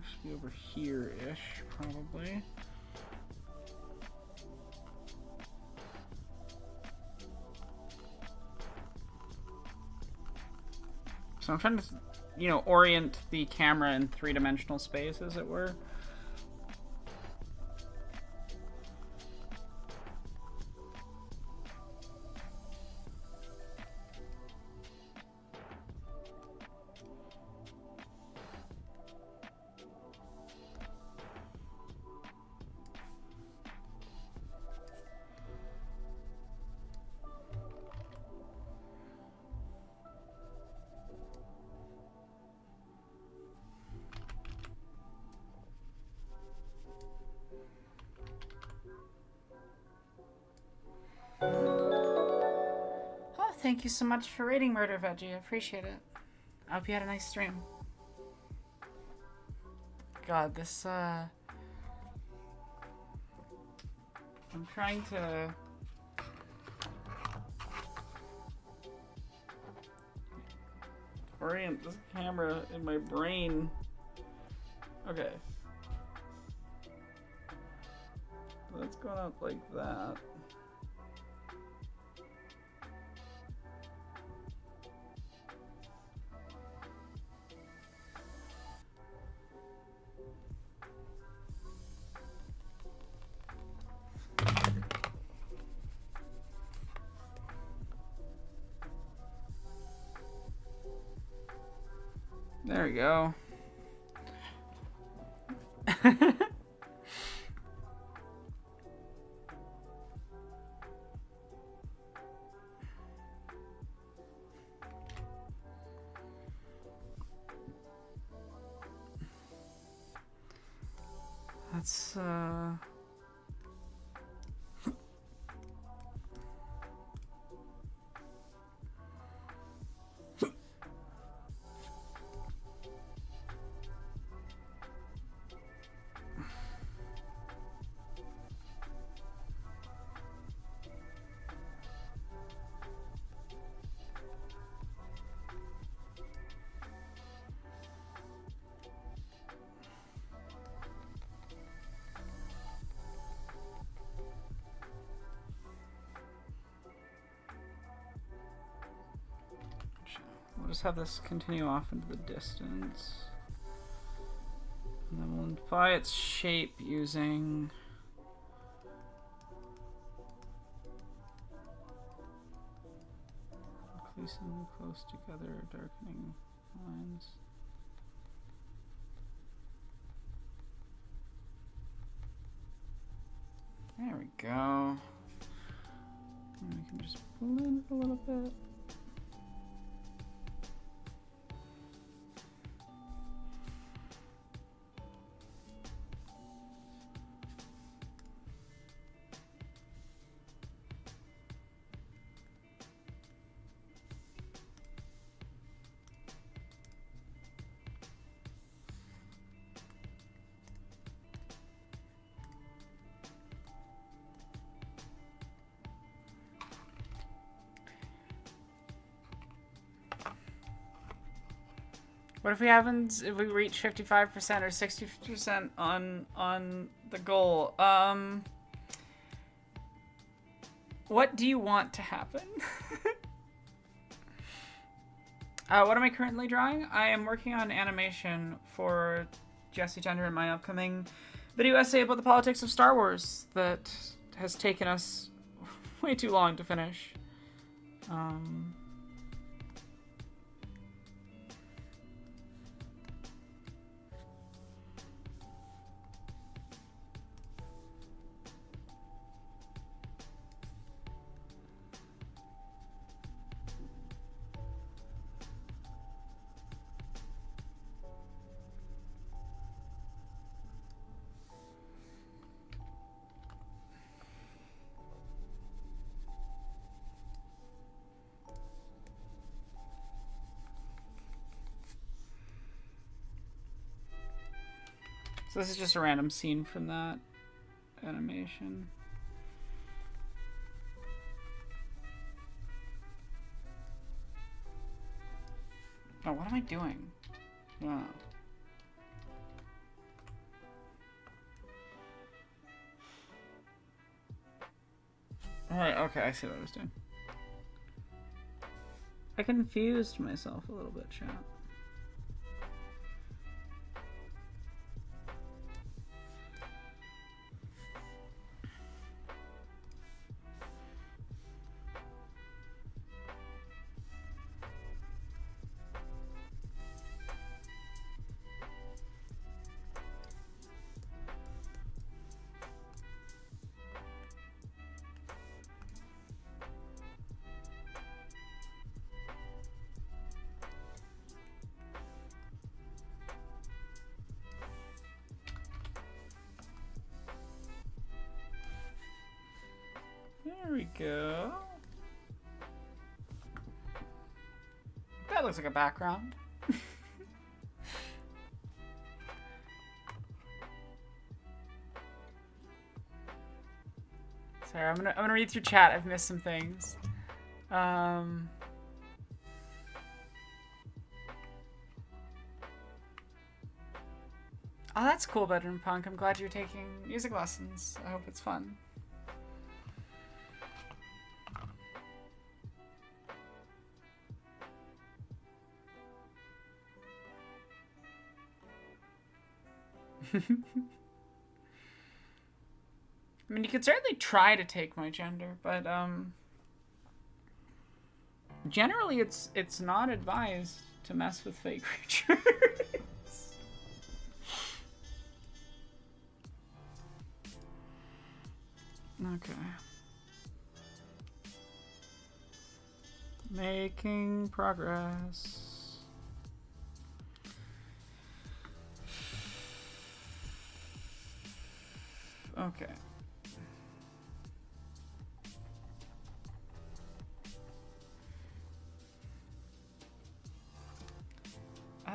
Should be over here-ish, probably. So I'm trying to, you know, orient the camera in 3-dimensional space, as it were. Thank you so much for raiding Murder Veggie. I appreciate it. I hope you had a nice stream. God, this, I'm trying to... orient this camera in my brain. Okay. So that's going up like that. There we go. let's we'll just have this continue off into the distance. And then we'll imply its shape using increasingly close together, darkening lines. There we go. And we can just blend it a little bit. What if we reach 55% or 60% on the goal? What do you want to happen? What am I currently drawing? I am working on animation for Jesse Gender in my upcoming video essay about the politics of Star Wars that has taken us way too long to finish. So this is just a random scene from that animation. Oh, what am I doing? Wow. Alright, okay, I see what I was doing. I confused myself a little bit, chat. There we go. That looks like a background. Sorry, I'm gonna read through chat. I've missed some things. Oh, that's cool, Bedroom Punk. I'm glad you're taking music lessons. I hope it's fun. I mean, you could certainly try to take my gender, but generally it's not advised to mess with fake creatures. Okay. Making progress. Okay.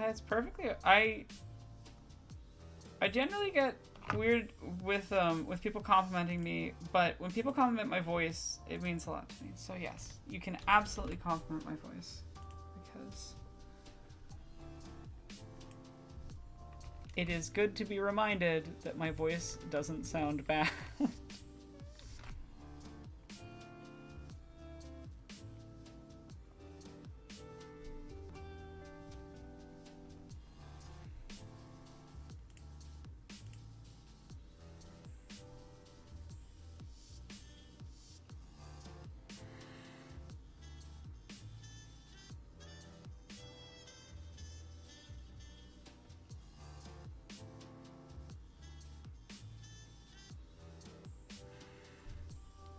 It's perfectly. I generally get weird with people complimenting me, but when people compliment my voice, it means a lot to me. So yes, you can absolutely compliment my voice because it is good to be reminded that my voice doesn't sound bad.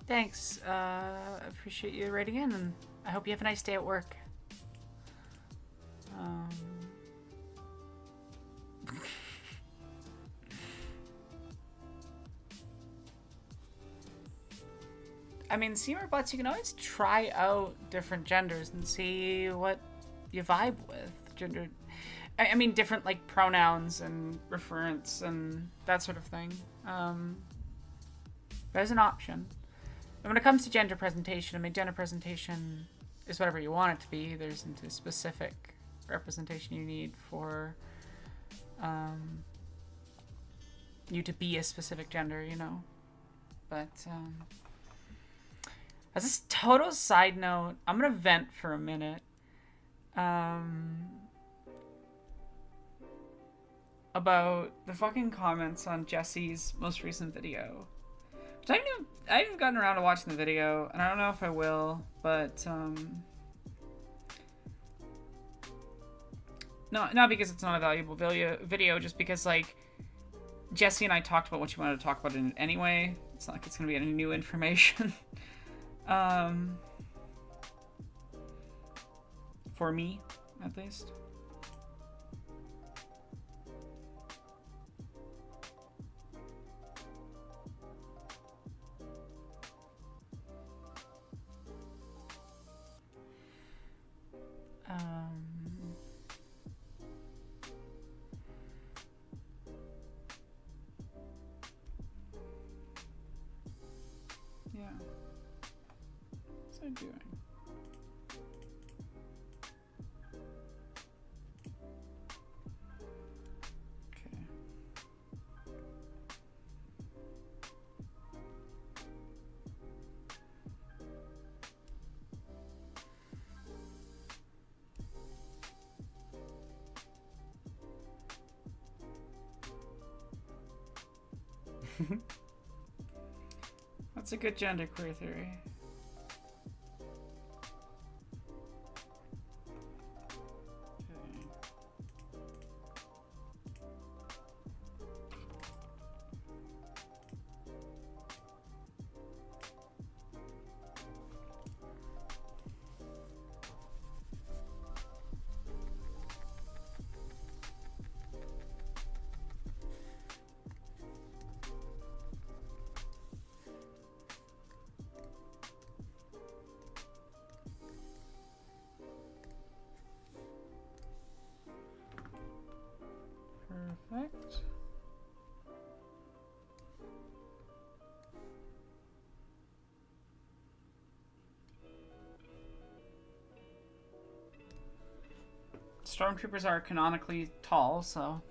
Thanks. I appreciate you writing in, and I hope you have a nice day at work. I mean, Seymour Butts, you can always try out different genders and see what you vibe with. Gender, I mean, different like pronouns and reference and that sort of thing. There's an option. And when it comes to gender presentation, I mean, gender presentation is whatever you want it to be. There isn't a specific representation you need for you to be a specific gender, you know. But as a total side note, I'm gonna vent for a minute about the fucking comments on Jesse's most recent video. Which I haven't gotten around to watching the video, and I don't know if I will, but not because it's not a valuable video, just because like Jesse and I talked about what she wanted to talk about in it anyway. It's not like it's gonna be any new information. For me, at least. Yeah. What's I doing? Okay. That's a good genderqueer theory. Perfect. Stormtroopers are canonically tall, so...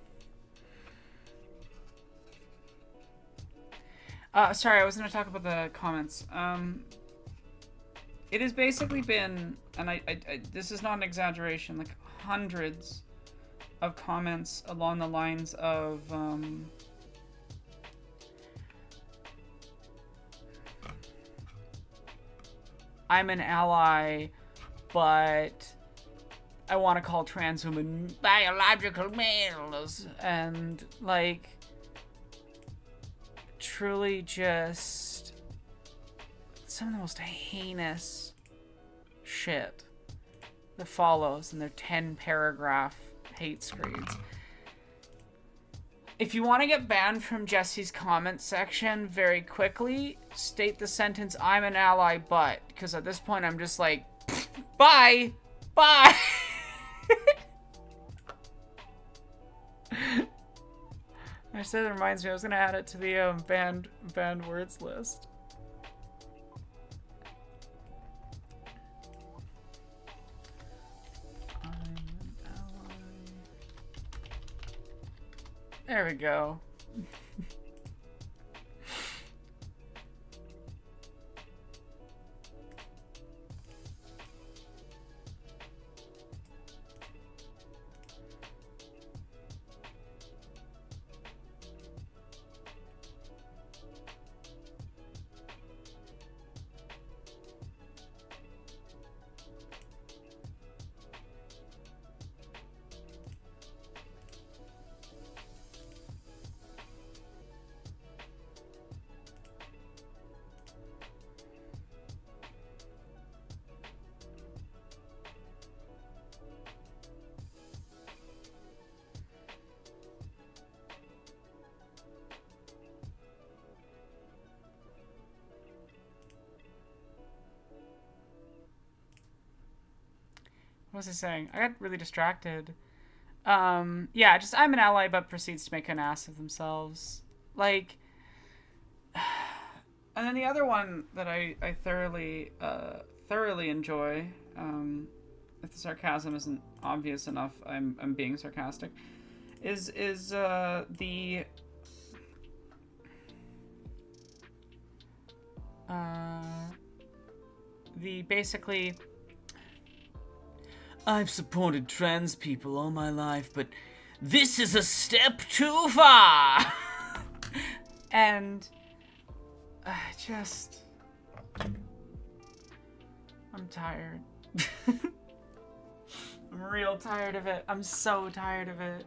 sorry, I was going to talk about the comments. It has basically been, and I this is not an exaggeration, like hundreds of comments along the lines of, I'm an ally, but I want to call trans women biological males, and like truly just some of the most heinous shit that follows in their 10 paragraph hate screeds. If you want to get banned from Jesse's comment section very quickly, state the sentence, "I'm an ally, but," because at this point I'm just like, bye! Bye! I said it reminds me, I was going to add it to the banned words list. I'm an ally. There we go. What was I saying? I got really distracted. Yeah, just I'm an ally, but proceeds to make an ass of themselves. Like, and then the other one that I thoroughly enjoy, if the sarcasm isn't obvious enough, I'm being sarcastic, is the basically, "I've supported trans people all my life, but this is a step too far." And I'm tired. I'm real tired of it. I'm so tired of it.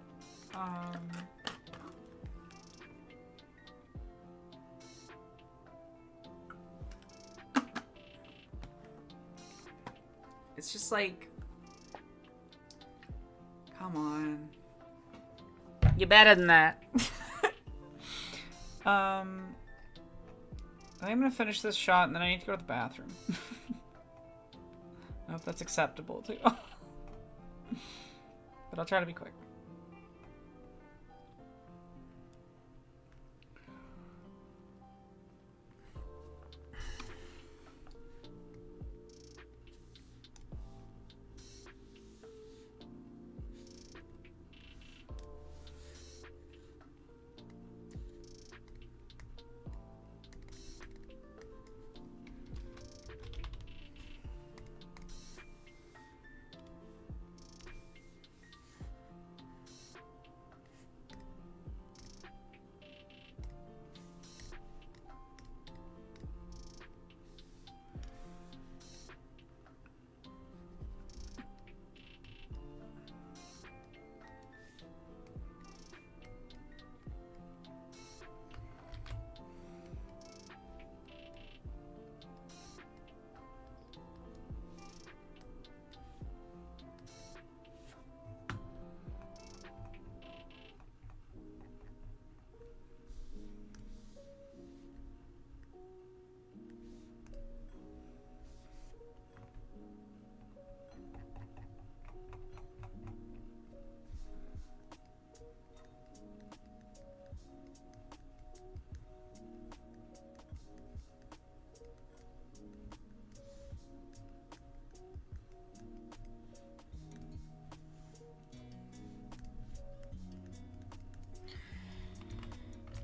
It's just like, come on. You're better than that. I'm gonna finish this shot and then I need to go to the bathroom. I hope that's acceptable too. But I'll try to be quick.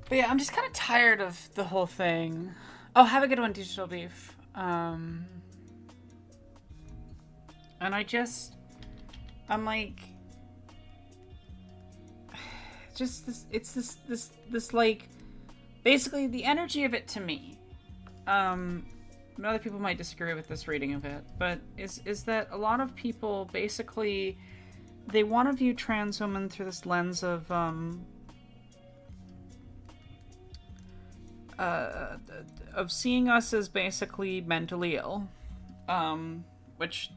But yeah, I'm just kind of tired of the whole thing. Oh, have a good one, Digital Beef. And I'm like, just this, it's this like, basically the energy of it to me. Other people might disagree with this reading of it, but is that a lot of people basically, they want to view trans women through this lens of seeing us as basically mentally ill, which,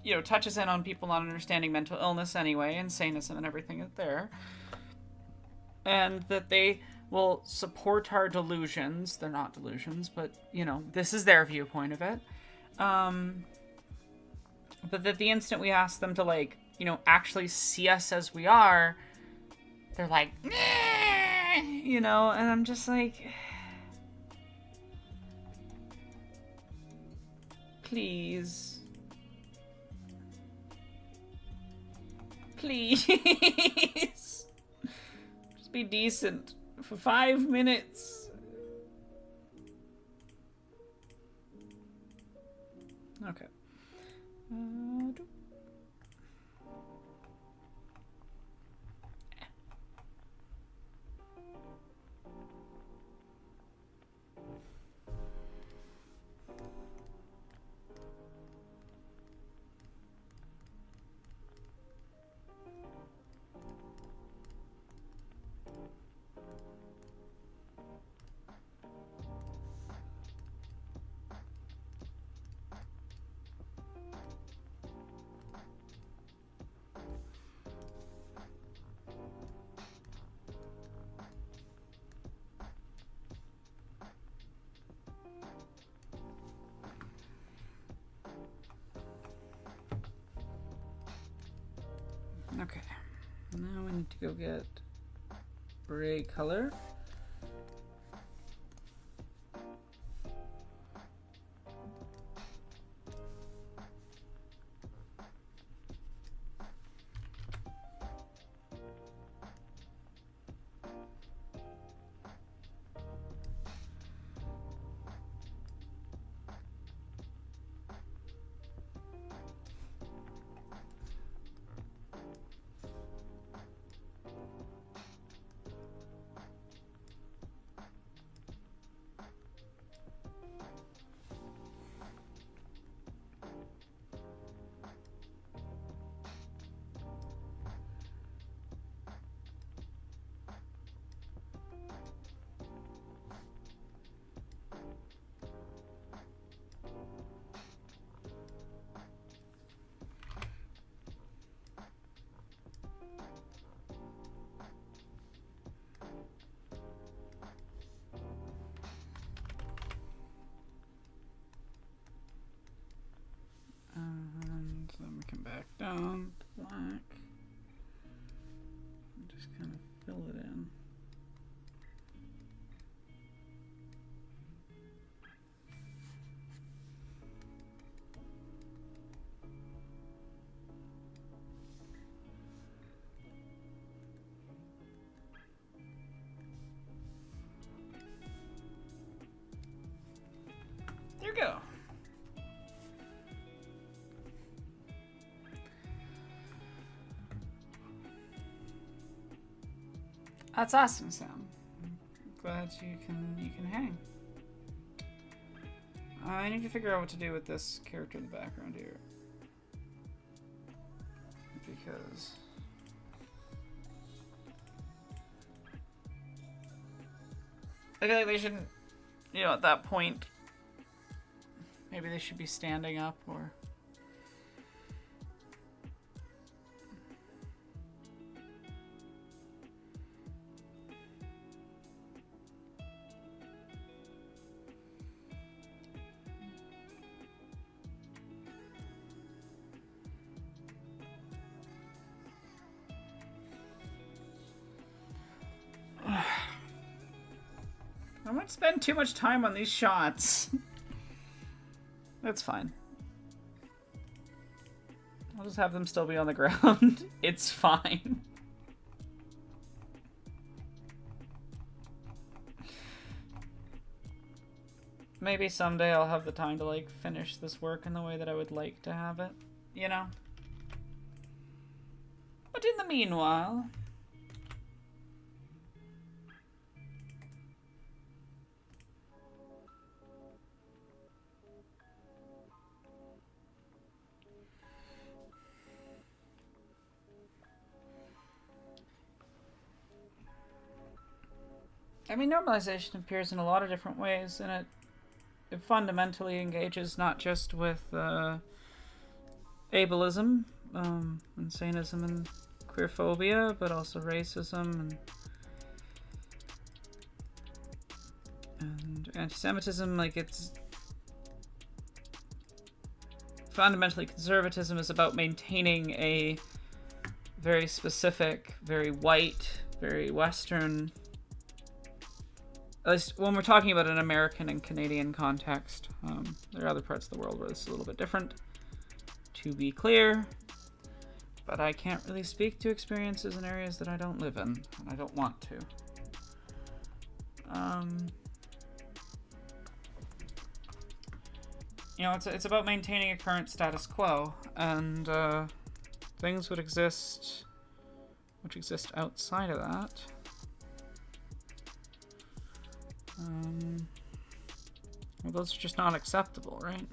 you know, touches in on people not understanding mental illness anyway, and sanism and everything is there. and that they will support our delusions. They're not delusions, but, you know, this is their viewpoint of it. But that the instant we ask them to, like, you know, actually see us as we are, they're like, nah! You know, and I'm just like, please. Please. Just be decent for 5 minutes. Okay. Okay, now we need to go get gray color. And then we come back down to black and just kind of fill it in. There you go. That's awesome, Sam. Glad you can hang. I need to figure out what to do with this character in the background here. Because I feel like they shouldn't, you know, at that point, maybe they should be standing up or... I might spend too much time on these shots. That's fine. I'll just have them still be on the ground. It's fine. Maybe someday I'll have the time to, like, finish this work in the way that I would like to have it, you know? But in the meanwhile... I mean, normalization appears in a lot of different ways, and it fundamentally engages not just with ableism, insanism, and queerphobia, but also racism and Anti-Semitism, like, it's fundamentally conservatism is about maintaining a very specific, very white, very Western, at least when we're talking about an American and Canadian context. There are other parts of the world where this is a little bit different, to be clear, but I can't really speak to experiences in areas that I don't live in, and I don't want to. You know, it's about maintaining a current status quo, and things which exist outside of that. Well, those are just not acceptable, right?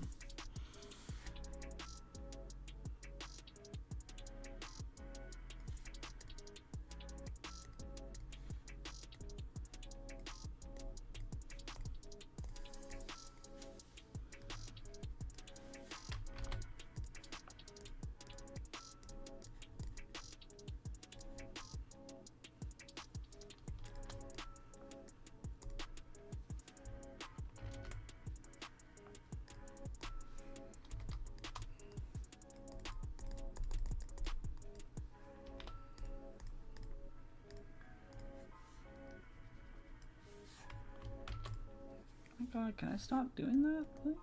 God, can I stop doing that, please?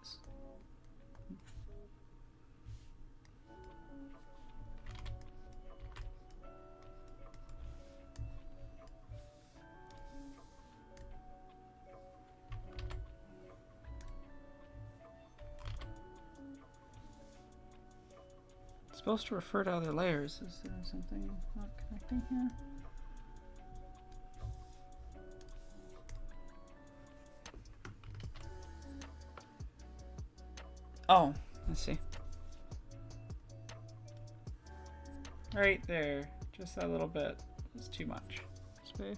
It's supposed to refer to other layers. Is there something not connecting here? Oh, I see. Right there. Just that little bit. It's too much space.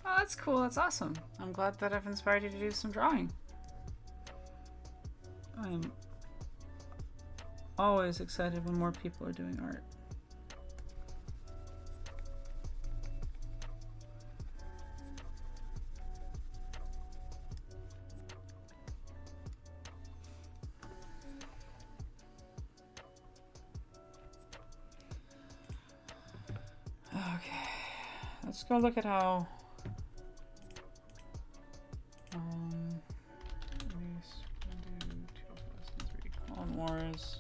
Oh, that's cool. That's awesome. I'm glad that I've inspired you to do some drawing. I'm always excited when more people are doing art. Okay, let's go look at how Wars.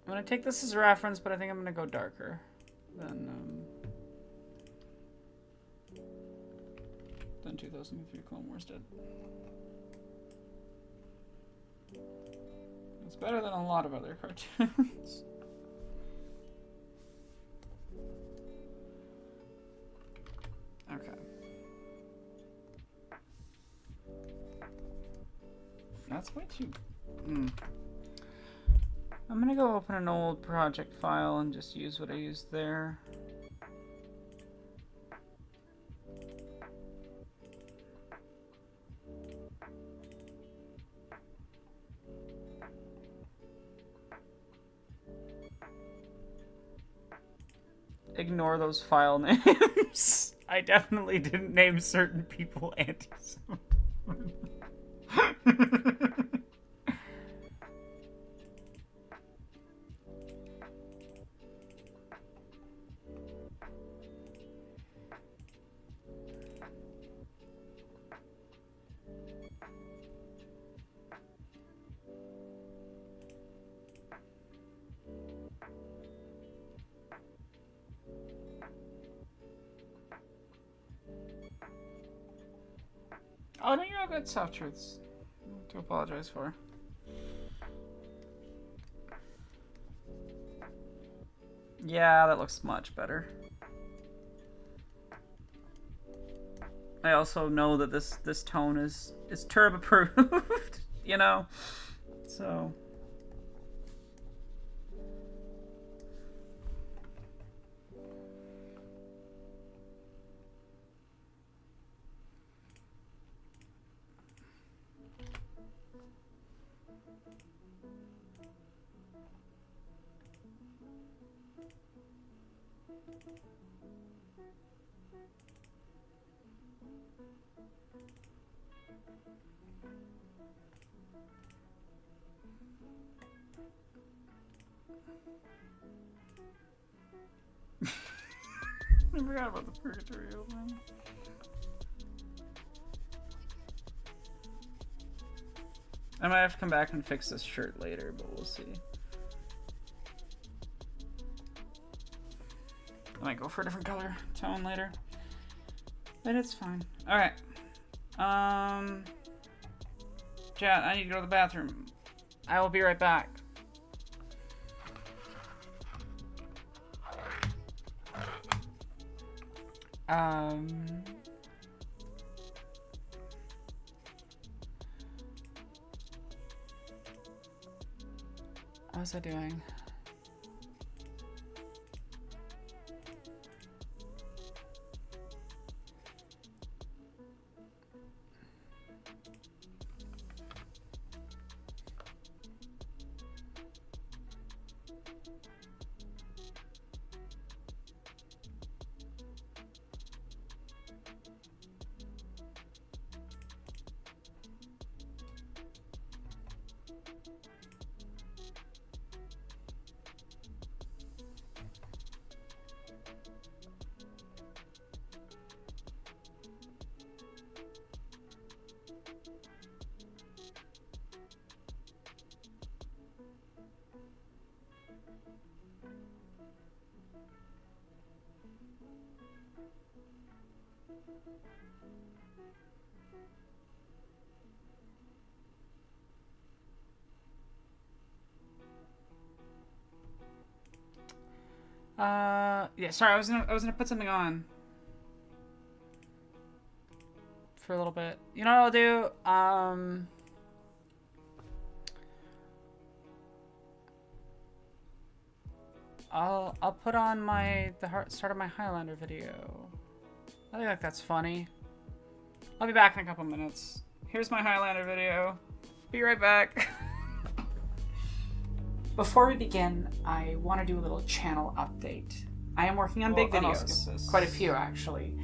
I'm gonna take this as a reference, but I think I'm gonna go darker than 2003 Clone Wars did. It's better than a lot of other cartoons. Okay. That's way too... I'm gonna go open an old project file and just use what I used there. Ignore those file names. I definitely didn't name certain people anti-Semitic. Oh, no, you're all good. Soft truths. To apologize for. Yeah, that looks much better. I also know that this tone is turb approved, you know? So... I forgot about the purgatory opening. I might have to come back and fix this shirt later, but we'll see. I might go for a different color tone later. But it's fine. Alright. Chat, I need to go to the bathroom. I will be right back. How's that doing? Yeah, sorry, I was gonna put something on for a little bit. You know what I'll do? I'll put on the start of my Highlander video. I think that's funny. I'll be back in a couple minutes. Here's my Highlander video. Be right back. Before we begin, I want to do a little channel update. I am working on big videos. Quite a few, actually.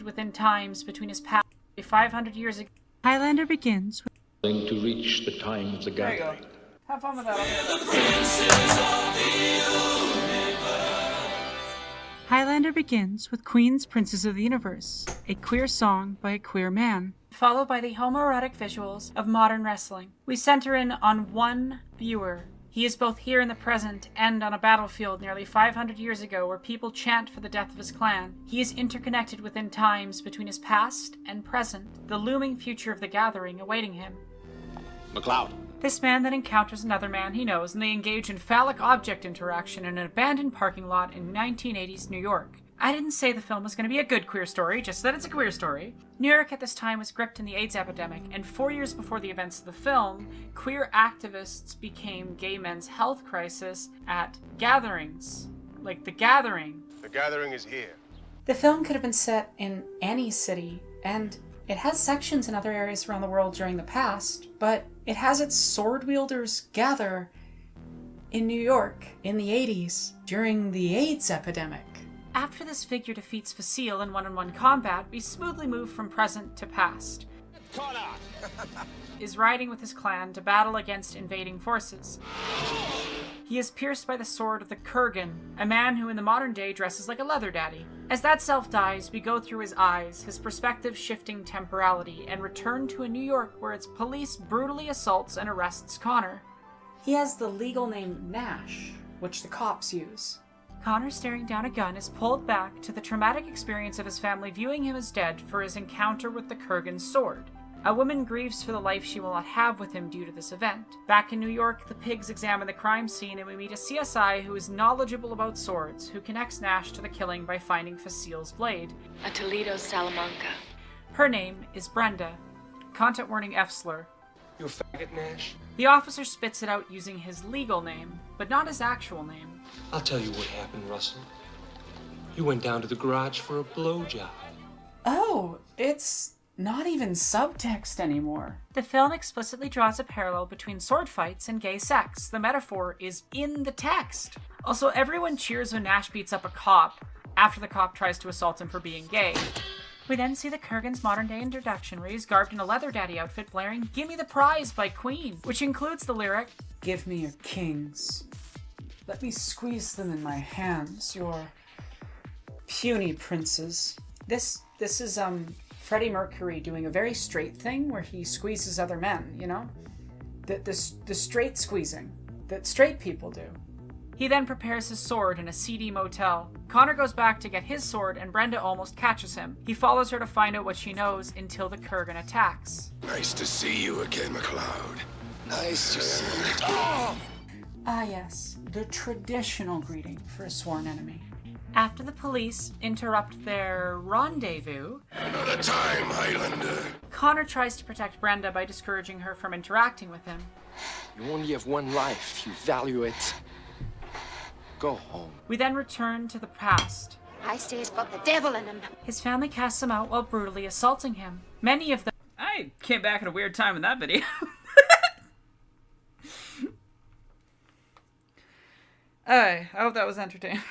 Within times between his past 500 years ago. Highlander begins with...
To reach the time of the gathering.
There you go. Have fun with that.
Highlander begins with Queen's Princes of the Universe, a queer song by a queer man.
Followed by the homoerotic visuals of modern wrestling. We center in on one viewer. He is both here in the present and on a battlefield nearly 500 years ago where people chant for the death of his clan. He is interconnected within times between his past and present, the looming future of the gathering awaiting him.
McLeod.
This man then encounters another man he knows, and they engage in phallic object interaction in an abandoned parking lot in 1980s New York. I didn't say the film was going to be a good queer story, just that it's a queer story. New York at this time was gripped in the AIDS epidemic, and 4 years before the events of the film, queer activists became gay men's health crisis at gatherings. Like The Gathering.
The Gathering is here.
The film could have been set in any city, and it has sections in other areas around the world during the past, but it has its sword wielders gather in New York in the 80s during the AIDS epidemic. After this figure defeats Facile in one-on-one combat, we smoothly move from present to past. Is riding with his clan to battle against invading forces. He is pierced by the sword of the Kurgan, a man who in the modern day dresses like a leather daddy. As that self dies, we go through his eyes, his perspective shifting temporality, and return to a New York where its police brutally assaults and arrests Connor. He has the legal name Nash, which the cops use.
Connor, staring down a gun, is pulled back to the traumatic experience of his family viewing him as dead for his encounter with the Kurgan's sword. A woman grieves for the life she will not have with him due to this event. Back in New York, the pigs examine the crime scene and we meet a CSI who is knowledgeable about swords, who connects Nash to the killing by finding Facile's blade.
A Toledo Salamanca.
Her name is Brenda. Content warning F slur.
You a faggot, Nash?
The officer spits it out using his legal name, but not his actual name.
I'll tell you what happened, Russell. You went down to the garage for a blowjob.
Oh, it's not even subtext anymore.
The film explicitly draws a parallel between sword fights and gay sex. The metaphor is in the text. Also, everyone cheers when Nash beats up a cop after the cop tries to assault him for being gay. We then see the Kurgan's modern-day introduction, where he's garbed in a leather daddy outfit blaring "Gimme the Prize" by Queen, which includes the lyric,
"Give me your kings. Let me squeeze them in my hands, your puny princes." This is Freddie Mercury doing a very straight thing where he squeezes other men, you know? The straight squeezing that straight people do.
He then prepares his sword in a seedy motel. Connor goes back to get his sword and Brenda almost catches him. He follows her to find out what she knows until the Kurgan attacks.
Nice to see you again, McLeod.
Nice to see you.
Ah yes, the traditional greeting for a sworn enemy.
After the police interrupt their rendezvous,
Another time, Highlander.
Connor tries to protect Brenda by discouraging her from interacting with him.
You only have one life. You value it. Go home.
We then return to the past.
I say he's got the devil in him.
His family casts him out while brutally assaulting him. Many of them...
I came back at a weird time in that video. I hope that was entertaining.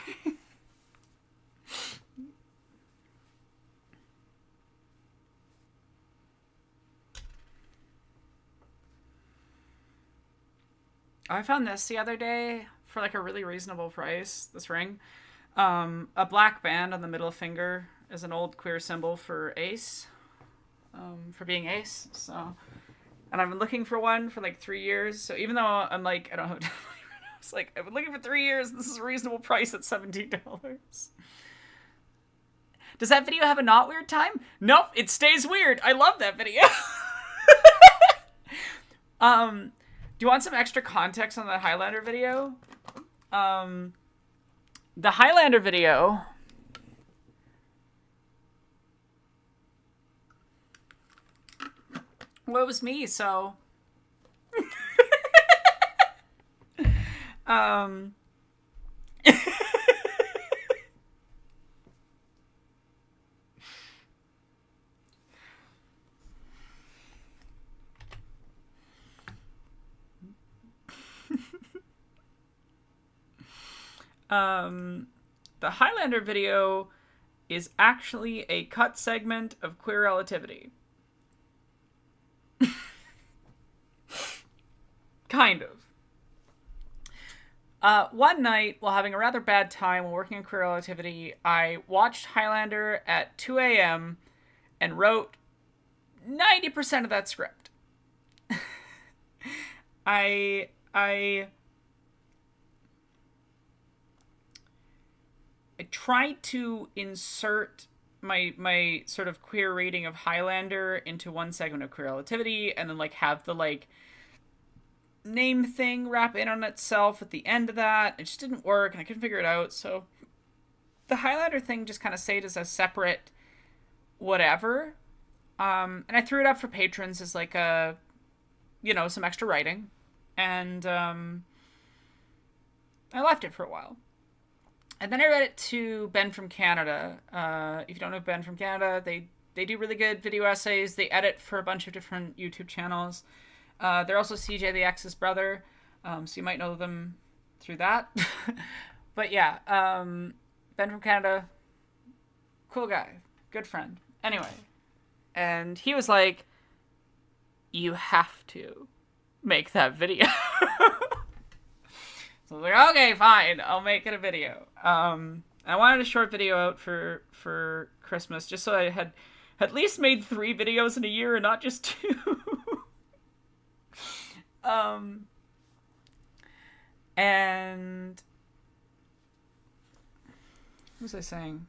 I found this the other day for like a really reasonable price, this ring. A black band on the middle finger is an old queer symbol for ace, for being ace. So, and I've been looking for one for like 3 years. So even though I'm like, I don't have time right now, it's like, I've been looking for 3 years. This is a reasonable price at $17. Does that video have a not weird time? Nope, it stays weird. I love that video. Do you want some extra context on the Highlander video? The Highlander video... Well, it was me, so... The Highlander video is actually a cut segment of Queer Relativity. Kind of. One night, while having a rather bad time while working on Queer Relativity, I watched Highlander at 2 a.m. and wrote 90% of that script. I tried to insert my sort of queer rating of Highlander into one segment of Queer Relativity, and then like have the like name thing wrap in on itself at the end of that. It just didn't work, and I couldn't figure it out. So the Highlander thing just kind of stayed as a separate whatever. And I threw it up for patrons as like a, you know, some extra writing, and I left it for a while. And then I read it to Ben from Canada. If you don't know Ben from Canada, they do really good video essays. They edit for a bunch of different YouTube channels. They're also CJ the X's brother, so you might know them through that. But yeah, Ben from Canada, cool guy, good friend. Anyway, and he was like, "You have to make that video." So I was like, okay, fine, I'll make it a video. I wanted a short video out for Christmas, just so I had at least made 3 videos in a year and not just 2. And What was I saying?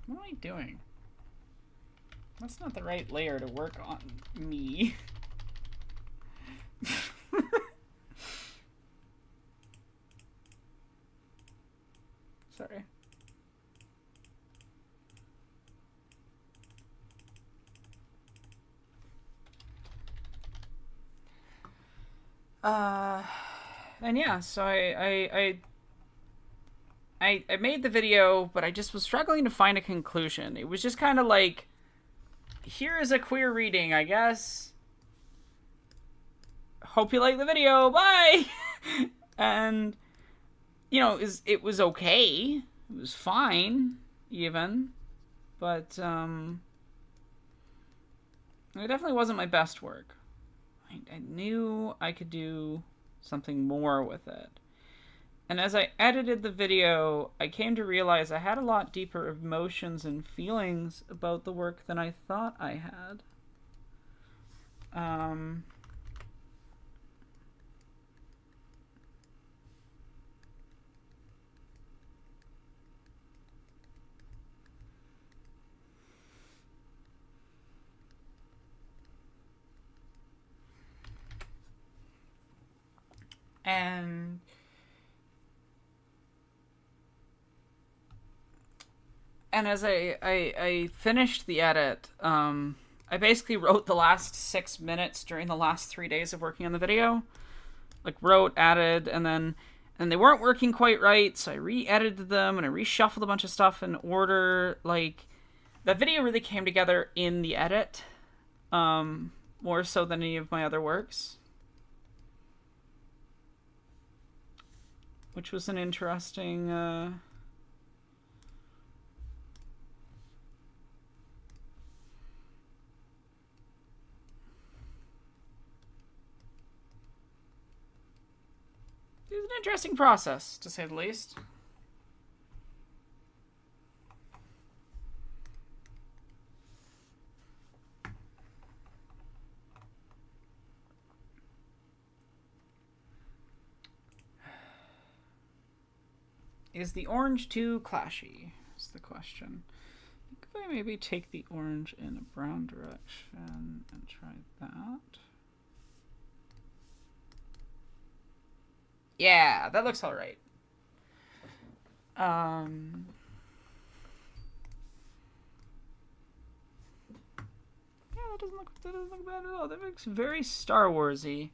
What am I doing? That's not the right layer to work on me. Sorry. And yeah, so I made the video, but I just was struggling to find a conclusion. It was just kind of like, here is a queer reading, I guess. Hope you like the video. Bye! And, you know, it was okay. It was fine, even. But, it definitely wasn't my best work. I knew I could do something more with it. And as I edited the video, I came to realize I had a lot deeper emotions and feelings about the work than I thought I had. And as I finished the edit, I basically wrote the last 6 minutes during the last 3 days of working on the video. Like, wrote, added, and they weren't working quite right, so I re-edited them, and I reshuffled a bunch of stuff in order. Like, that video really came together in the edit, more so than any of my other works. Which was an interesting, it was an interesting process, to say the least. Is the orange too clashy? Is the question. I think if I maybe take the orange in a brown direction and try that. Yeah, that looks all right. Yeah, that doesn't look bad at all. That looks very Star Warsy.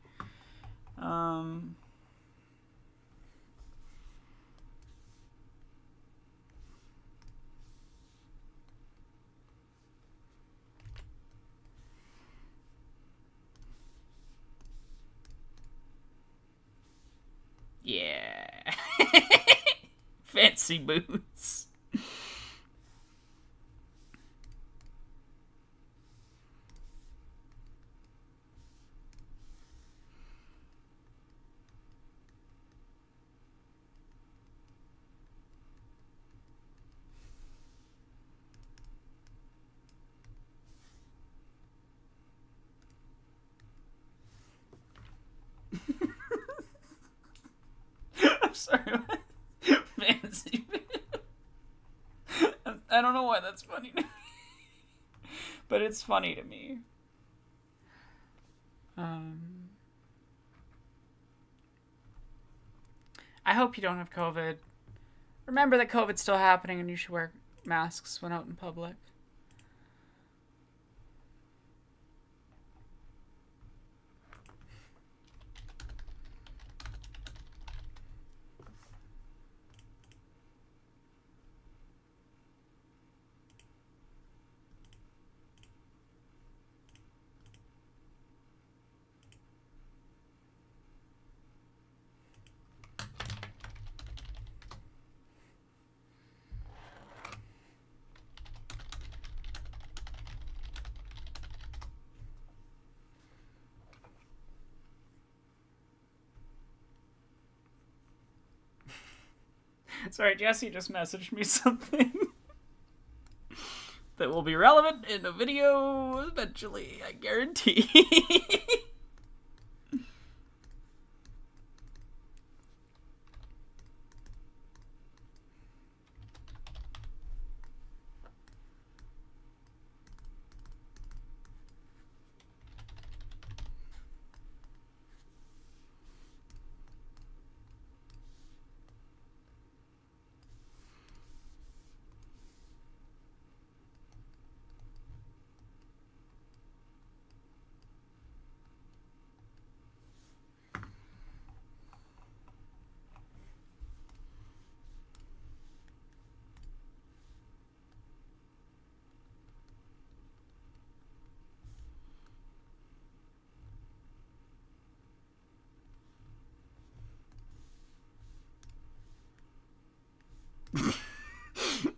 Yeah. Fancy boots. I'm sorry. Fancy. I don't know why that's funny to me. But it's funny to me. I hope you don't have COVID. Remember that COVID's still happening and you should wear masks when out in public. Sorry, Jesse just messaged me something that will be relevant in a video eventually, I guarantee.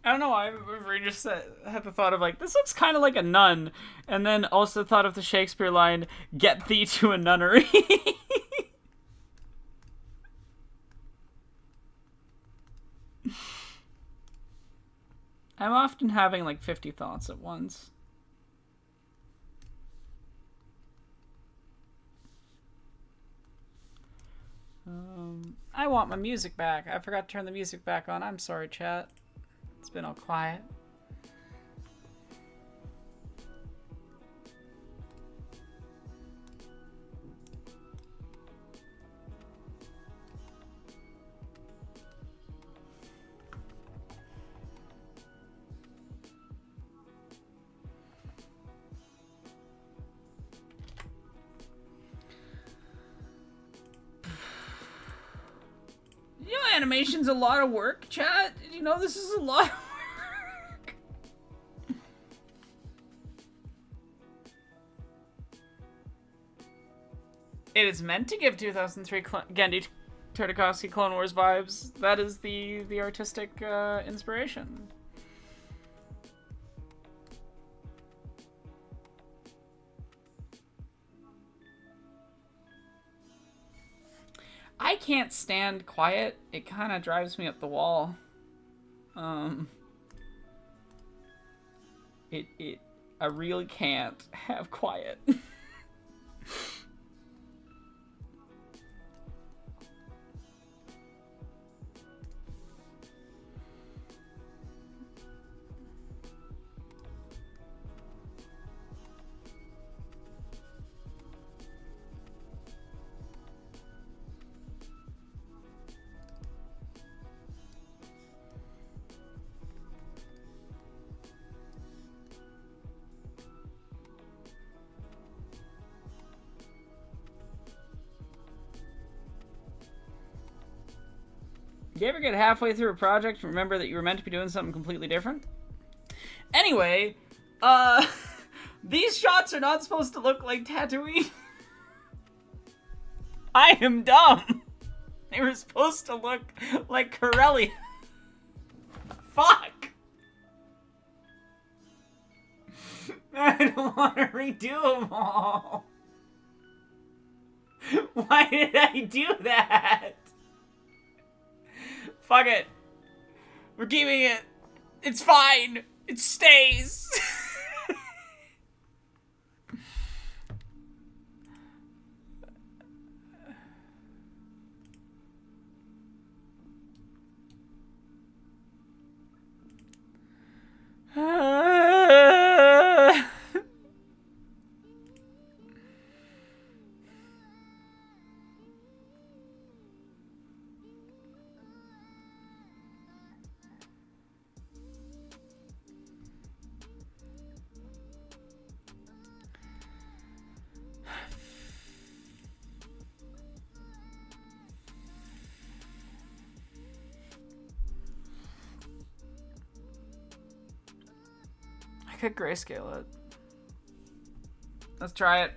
I don't know why I just had the thought of like, this looks kind of like a nun, and then also thought of the Shakespeare line, "Get thee to a nunnery." I'm often having like 50 thoughts at once. I want my music back. I forgot to turn the music back on. I'm sorry, chat. It's been all quiet. You know, animation's a lot of work, chat. You know, this is a lot of work. It is meant to give 2003 Genndy Tartakovsky Clone Wars vibes. That is the artistic inspiration. I can't stand quiet. It kind of drives me up the wall. I really can't have quiet. Do you ever get halfway through a project and remember that you were meant to be doing something completely different? Anyway, these shots are not supposed to look like Tatooine. I am dumb. They were supposed to look like Corellia. Fuck. I don't want to redo them all. Why did I do that? Fuck it. We're keeping it. It's fine. It stays. I could grayscale it. Let's try it.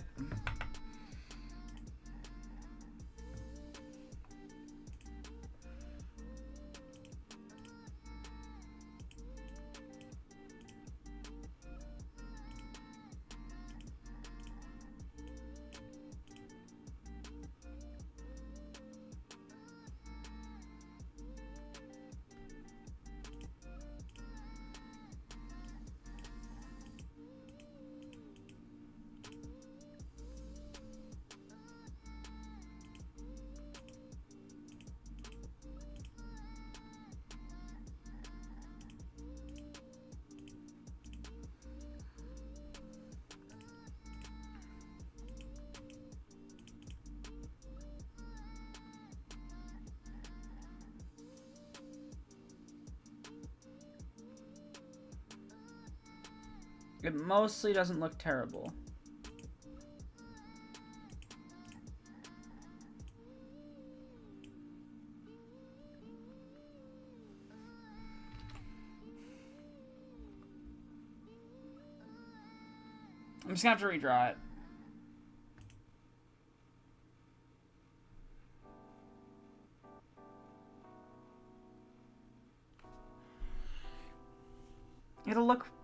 It mostly doesn't look terrible. I'm just gonna have to redraw it.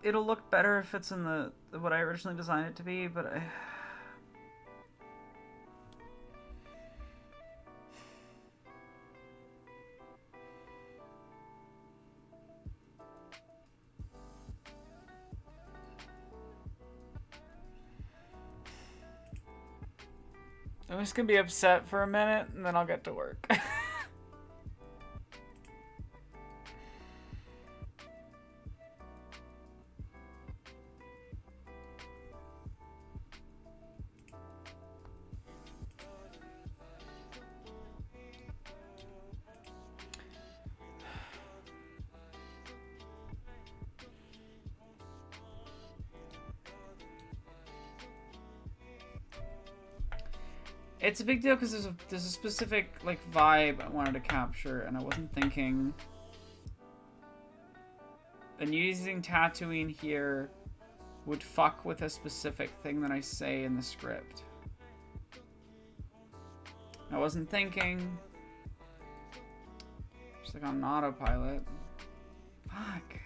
It'll look better if it's in the what I originally designed it to be, but I'm just gonna be upset for a minute and then I'll get to work. It's a big deal because there's a specific like vibe I wanted to capture, and I wasn't thinking. And using tattooing here would fuck with a specific thing that I say in the script. I wasn't thinking. Just like on autopilot. Fuck.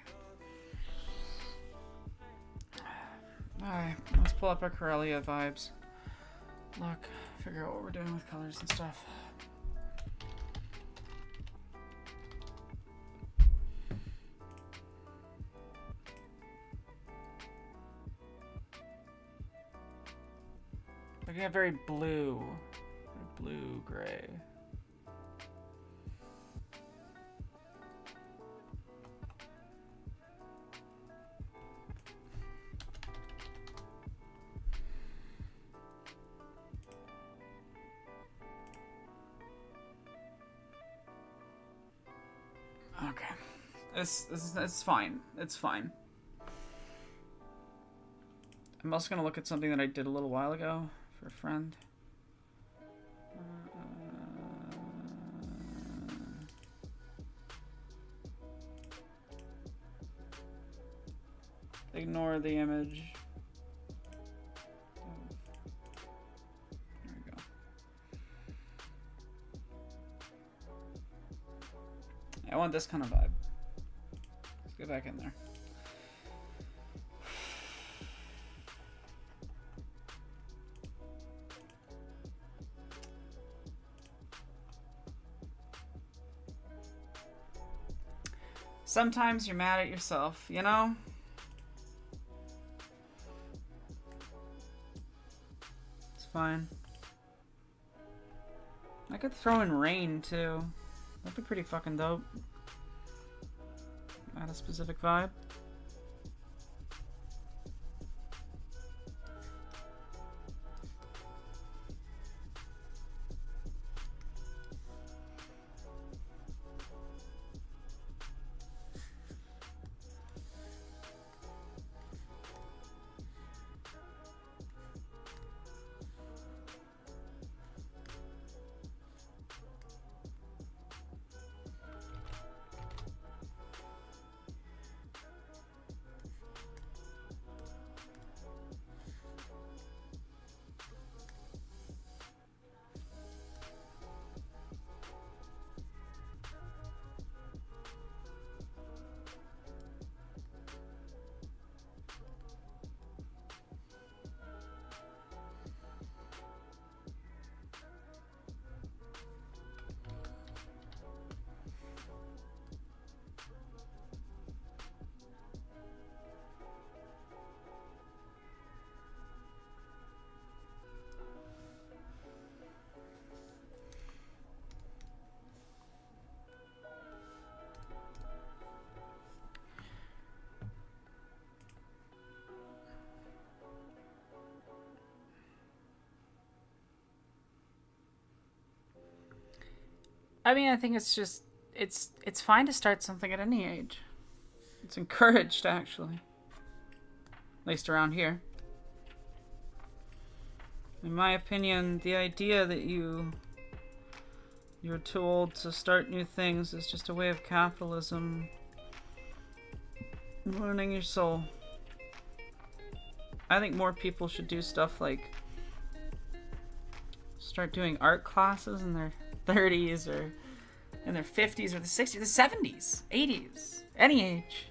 Alright, let's pull up our Corellia vibes. Look. Figure out what we're doing with colors and stuff. We're gonna have very blue. Blue, gray. Okay. It's fine. It's fine. I'm also gonna look at something that I did a little while ago for a friend. Ignore the image. There we go. I want this kind of vibe. Let's get back in there. Sometimes you're mad at yourself, you know? It's fine. I could throw in rain too. That'd be pretty fucking dope. Add a specific vibe. I mean, I think it's just it's fine to start something at any age. It's encouraged, actually. At least around here. In my opinion, the idea that you're too old to start new things is just a way of capitalism ruining your soul. I think more people should do stuff like start doing art classes in their 30s or in their 50s or the 60s, the 70s, 80s, any age.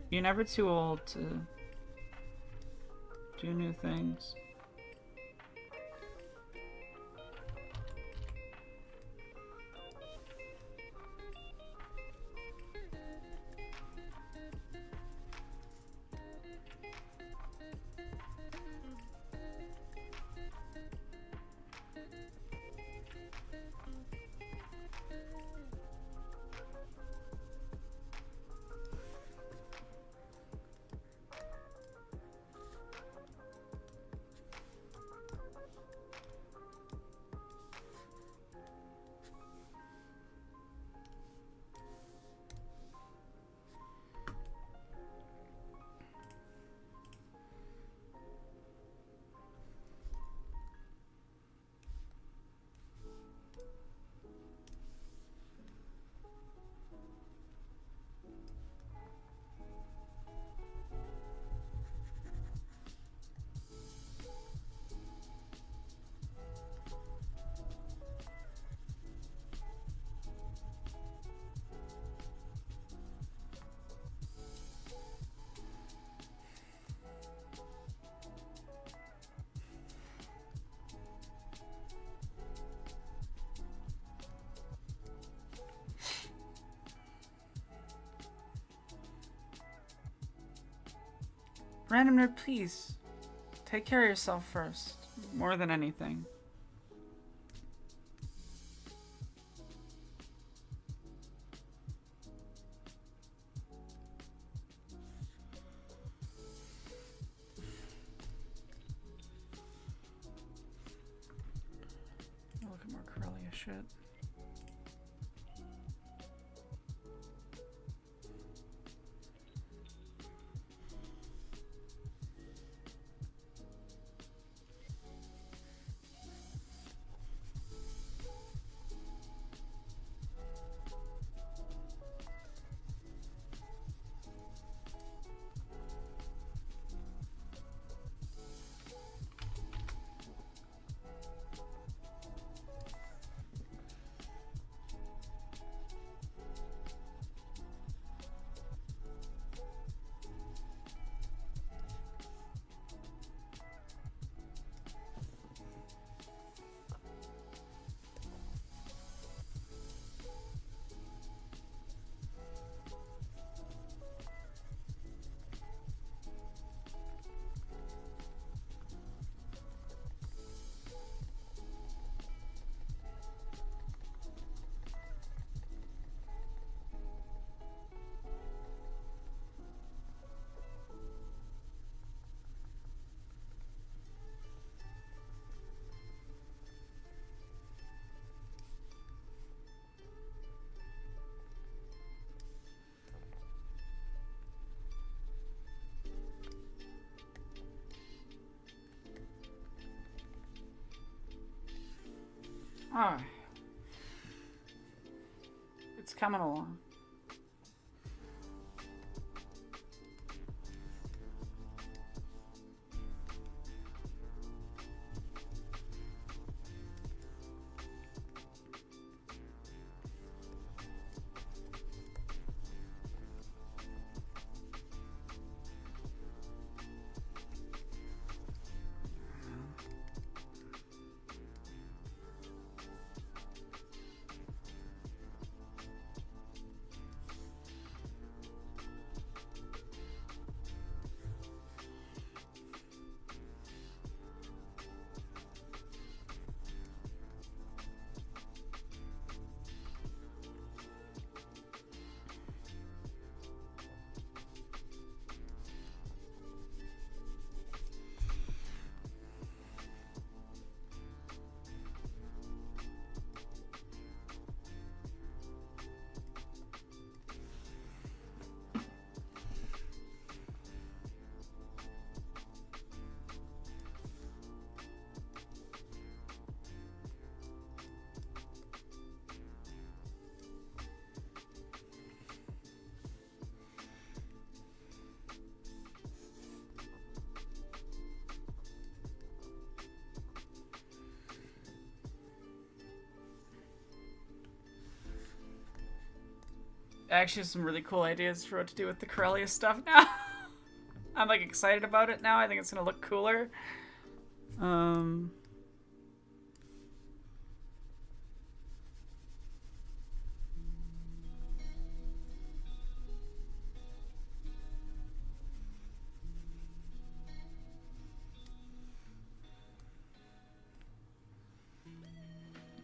You're never too old to do new things. Random nerd, please. Take care of yourself first. More than anything. Look at more curly as shit. Oh. It's coming along. actually have some really cool ideas for what to do with the Corellia stuff now. I'm like excited about it now. I think it's gonna look cooler.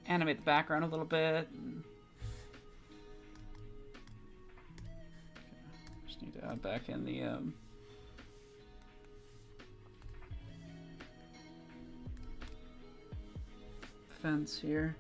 Animate the background a little bit. Just need to add back in the fence here.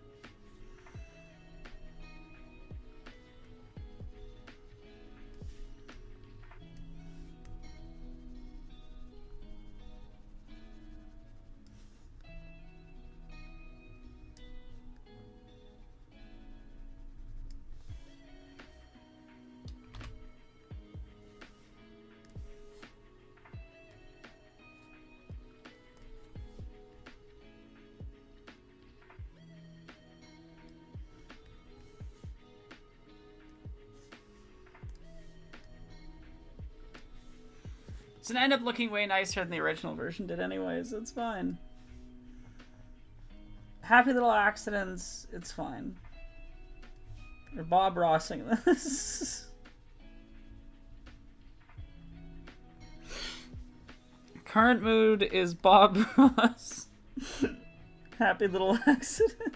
It's gonna end up looking way nicer than the original version did anyways. It's fine. Happy little accidents, it's fine. Or Bob Rossing this. Current mood is Bob Ross. Happy little accidents.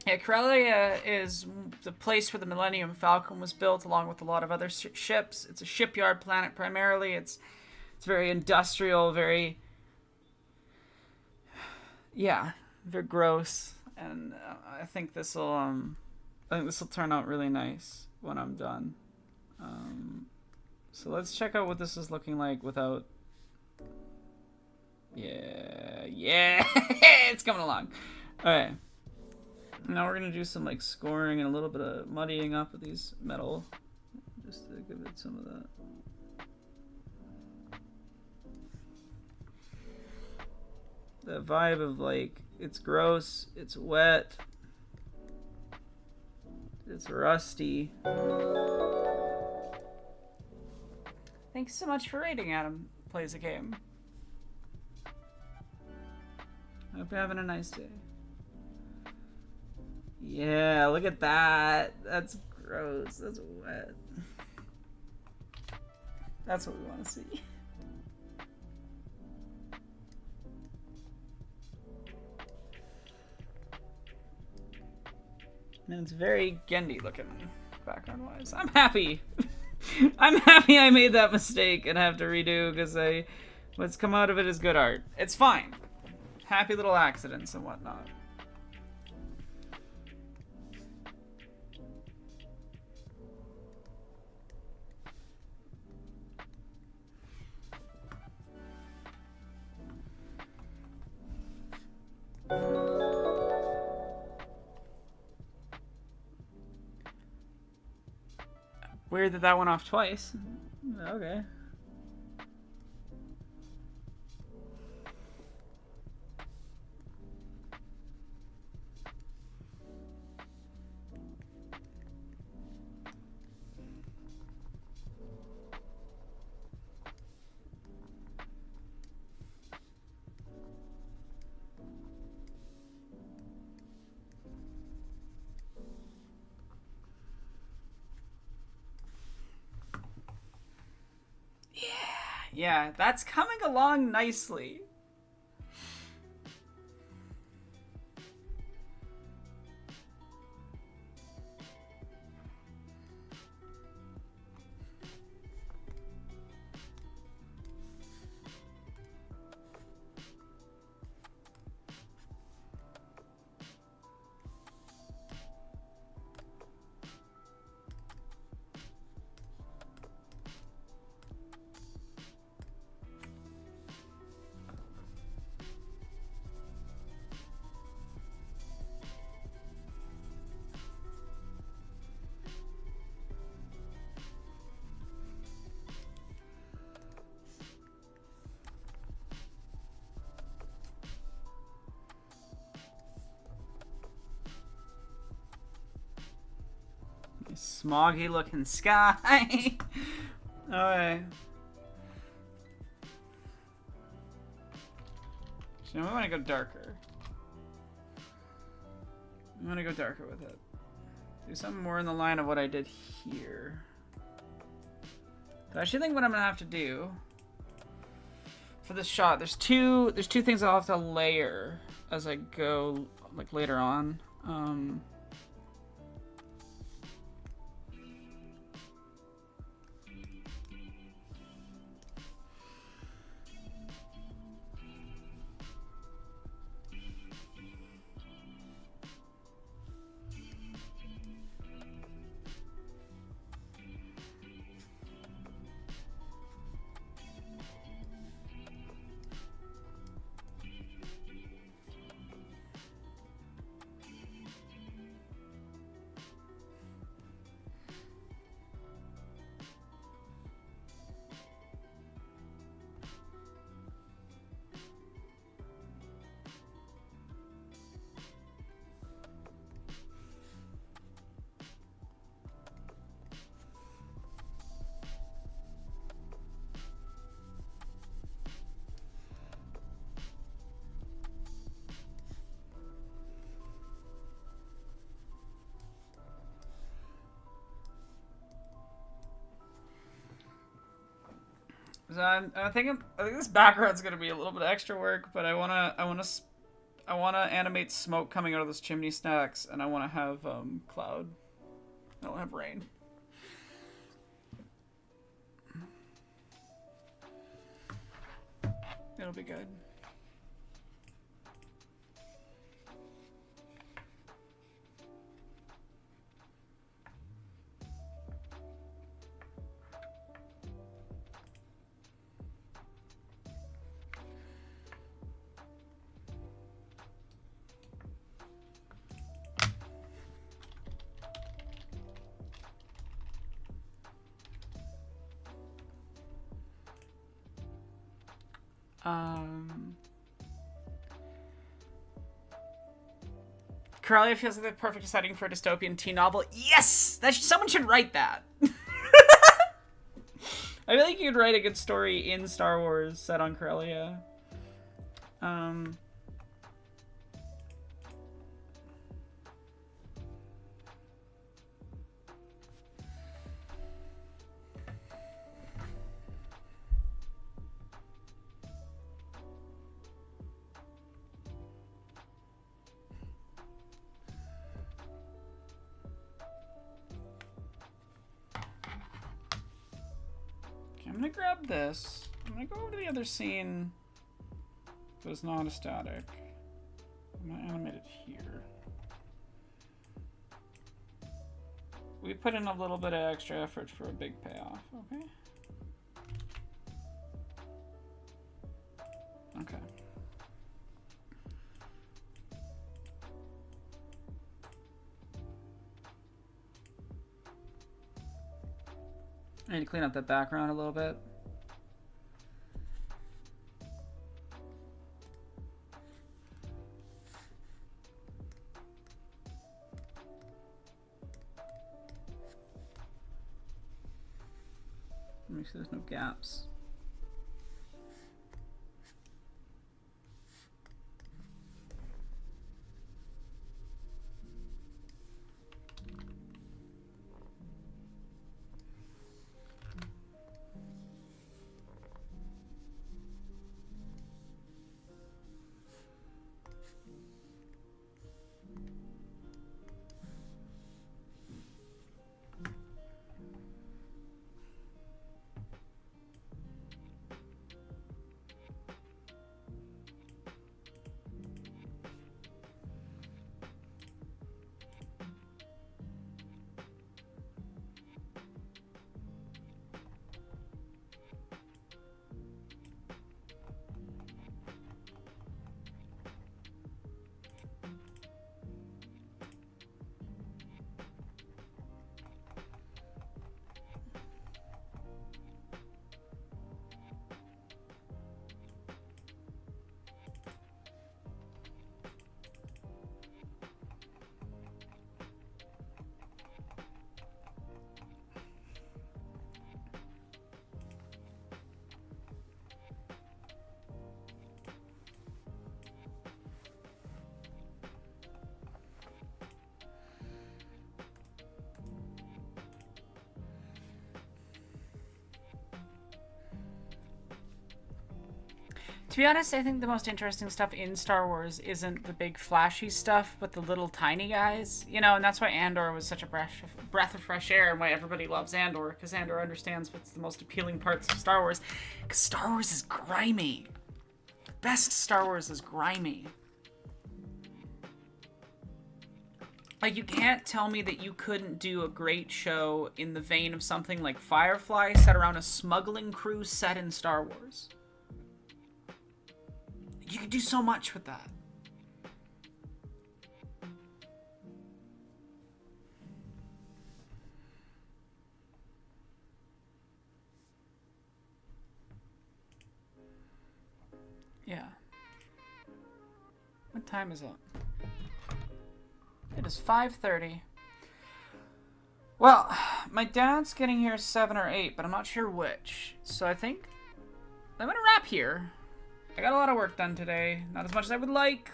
Yeah, Corellia is the place where the Millennium Falcon was built, along with a lot of other ships. It's a shipyard planet primarily. It's very industrial, very very gross. And I think this will turn out really nice when I'm done. So let's check out what this is looking like without. Yeah, it's coming along. All right. Now we're gonna do some like scoring and a little bit of muddying up of these metal, just to give it some of that. The vibe of like, it's gross, it's wet, it's rusty. Thanks so much for rating Adam Plays a Game. I hope you're having a nice day. Yeah, look at that. That's gross. That's wet. That's what we want to see. And it's very Gendy looking background-wise. I'm happy. I'm happy I made that mistake and have to redo because what's come out of it is good art. It's fine. Happy little accidents and whatnot. Weird that that went off twice. Okay. Yeah, that's coming along nicely. Smoggy looking sky. Alright. So we want to go darker. We want to go darker with it. Do something more in the line of what I did here. So I actually think what I'm gonna have to do for this shot, there's two things I'll have to layer as I go, like, later on. So I think this background's gonna be a little bit of extra work, but I wanna animate smoke coming out of those chimney stacks, and I wanna have cloud. I don't have rain. It'll be good. Corellia feels like the perfect setting for a dystopian teen novel. Yes! Someone should write that. I feel like you could write a good story in Star Wars set on Corellia. I'm gonna grab this. I'm gonna go over to the other scene that is not a static. I'm gonna animate it here. We put in a little bit of extra effort for a big payoff, okay? Okay. I need to clean up that background a little bit. Make sure there's no gaps.
To be honest, I think the most interesting stuff in Star Wars isn't the big flashy stuff, but the little tiny guys. You know, and that's why Andor was such a breath of fresh air, and why everybody loves Andor, because Andor understands what's the most appealing parts of Star Wars. Because Star Wars is grimy. The best Star Wars is grimy. Like, you can't tell me that you couldn't do a great show in the vein of something like Firefly set around a smuggling crew set in Star Wars. You could do so much with that. Yeah. What time is it? It is 5:30. Well, my dad's getting here 7 or 8, but I'm not sure which. So I think I'm gonna wrap here. I got a lot of work done today. Not as much as I would like,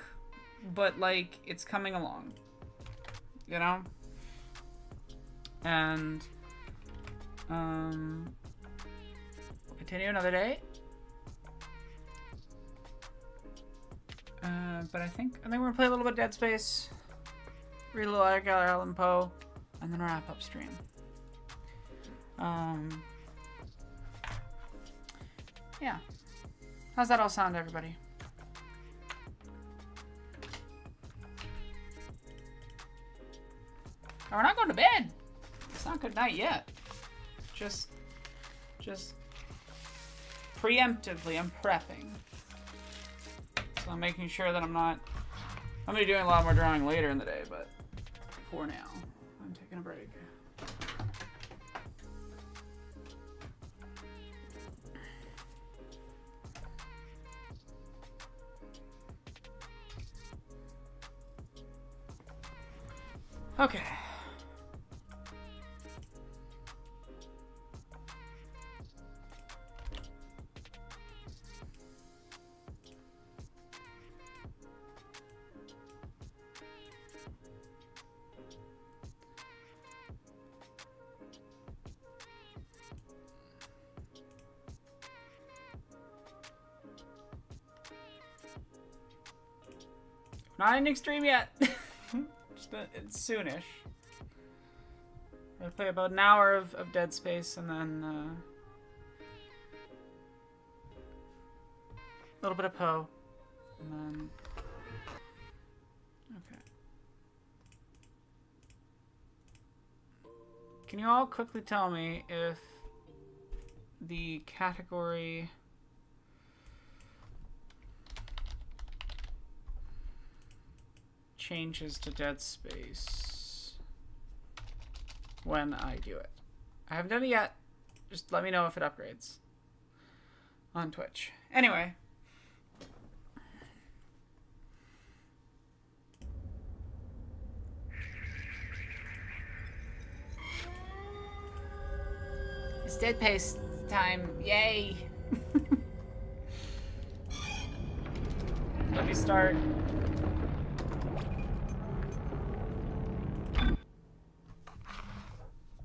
but, like, it's coming along. You know? And, we'll continue another day. But I think we're gonna play a little bit of Dead Space, read a little Edgar Allan Poe, and then wrap up stream. Yeah. How's that all sound, everybody? Oh, we're not going to bed. It's not good night yet. Just preemptively, I'm prepping. So I'm making sure that I'm gonna be doing a lot more drawing later in the day, but for now, I'm taking a break. Okay. Not in extreme yet. It's soonish. I'll play about an hour of Dead Space and then a little bit of Poe. And then... Okay. Can you all quickly tell me if the category... changes to Dead Space when I do it? I haven't done it yet. Just let me know if it upgrades on Twitch. Anyway. It's Dead Space time. Yay. Let me start.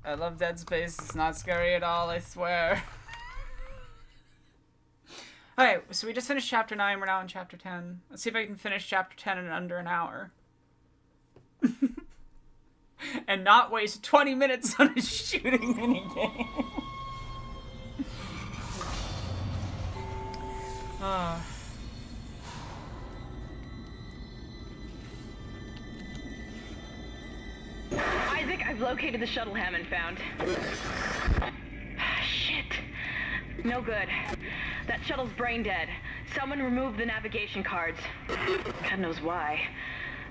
I love Dead Space. It's not scary at all, I swear. Okay, so we just finished chapter 9. We're now in chapter 10. Let's see if I can finish chapter 10 in under an hour. And not waste 20 minutes on a shooting minigame.
Isaac, I've located the shuttle Hammond found. Shit. No good. That shuttle's brain dead. Someone removed the navigation cards. God knows why.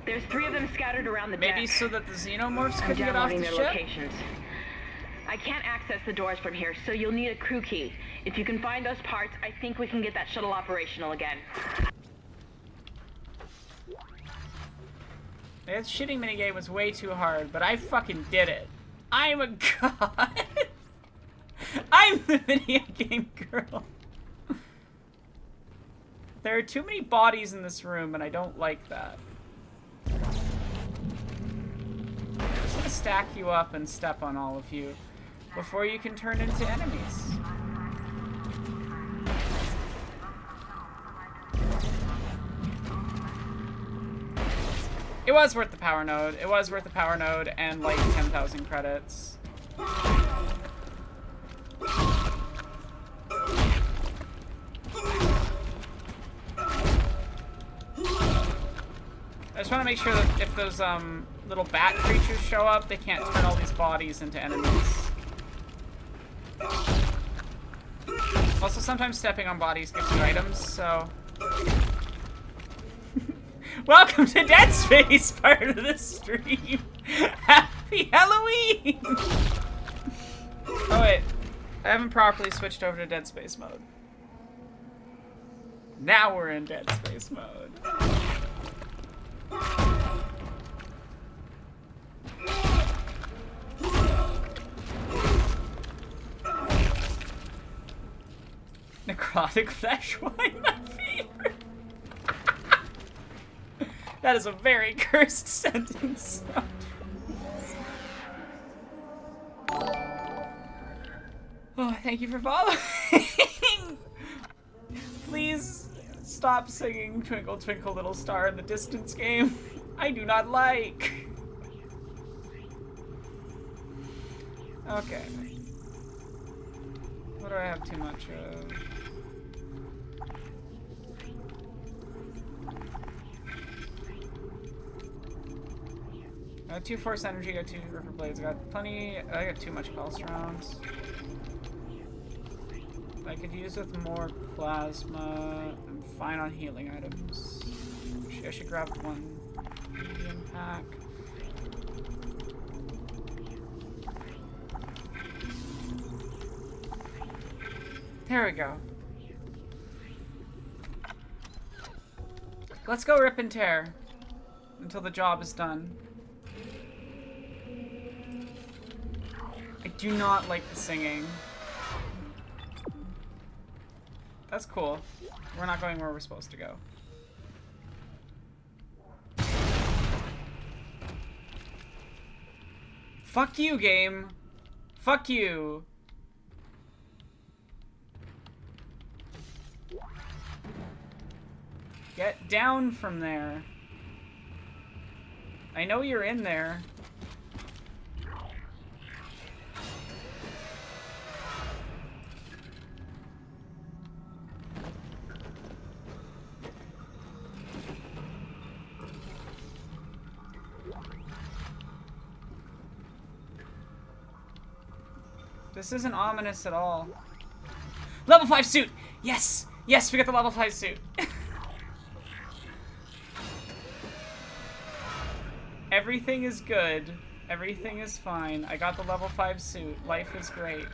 There's 3 of them scattered around the deck.
Maybe so that the xenomorphs
I'm
could get off
downloading
the
their
ship?
locations. I can't access the doors from here, so you'll need a crew key. If you can find those parts, I think we can get that shuttle operational again.
That shitting minigame was way too hard, but I fucking did it. I'm a god. I'm the video game girl. There are too many bodies in this room, and I don't like that. I'm just gonna stack you up and step on all of you before you can turn into enemies. It was worth the power node. It was worth the power node and like 10,000 credits. I just want to make sure that if those little bat creatures show up, they can't turn all these bodies into enemies. Also, sometimes stepping on bodies gives you items, so... Welcome to Dead Space, part of the stream! Happy Halloween! Oh wait, I haven't properly switched over to Dead Space mode. Now we're in Dead Space mode. Necrotic flesh wine, my favorite. That is a very cursed sentence. Oh, thank you for following. Please stop singing Twinkle Twinkle Little Star in the Distance game. I do not like. Okay. What do I have too much of? I got 2 Force Energy, got 2 River Blades, got plenty. I got too much Pulse Rounds. I could use with more Plasma. I'm fine on healing items. I should grab 1 medium pack. There we go. Let's go rip and tear until the job is done. I do not like the singing. That's cool. We're not going where we're supposed to go. Fuck you, game. Fuck you. Get down from there. I know you're in there. This isn't ominous at all. Level 5 suit! Yes! Yes, we got the level 5 suit. Everything is good. Everything is fine. I got the level 5 suit. Life is great.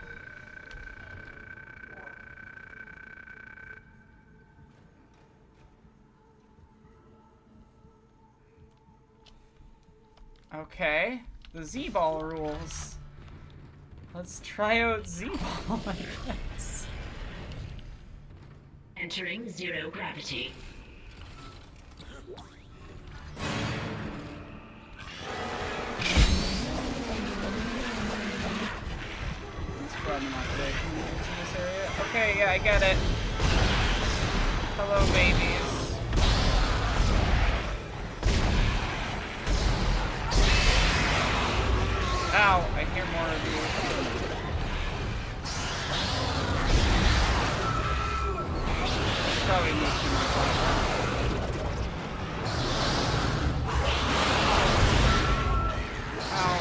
Okay. The Z-ball rules. Let's try out Z-ball, I guess.
Entering 0 gravity.
Okay, yeah, I get it. Hello, babies. Ow, I hear more of you. Probably need too much Ow.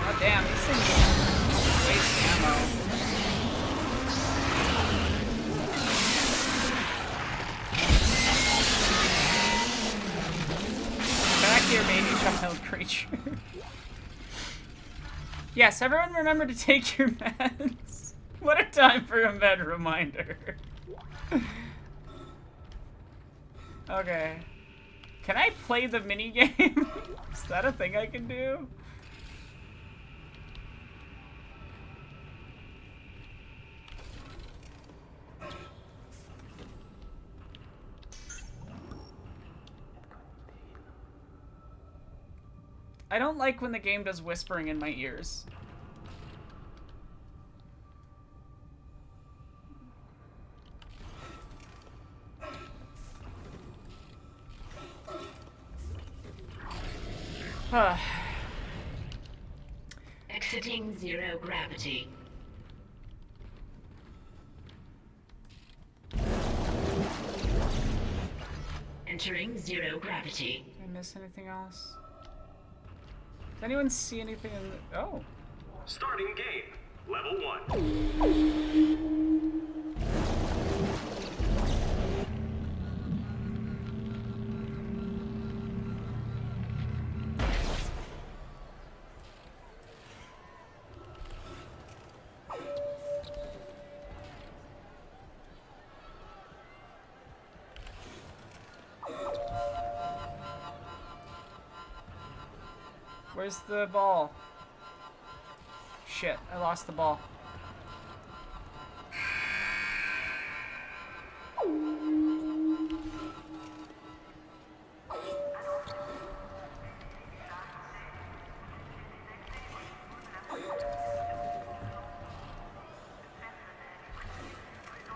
God damn, these things waste ammo. Back here, baby child creature. Yes, everyone remember to take your meds. What a time for a med reminder. Okay. Can I play the minigame? Is that a thing I can do? I don't like when the game does whispering in my ears.
Exiting zero gravity. Entering zero gravity.
Did I miss anything else? Does anyone see anything in the... Oh.
Starting game. Level 1.
Where's the ball? Shit, I lost the ball.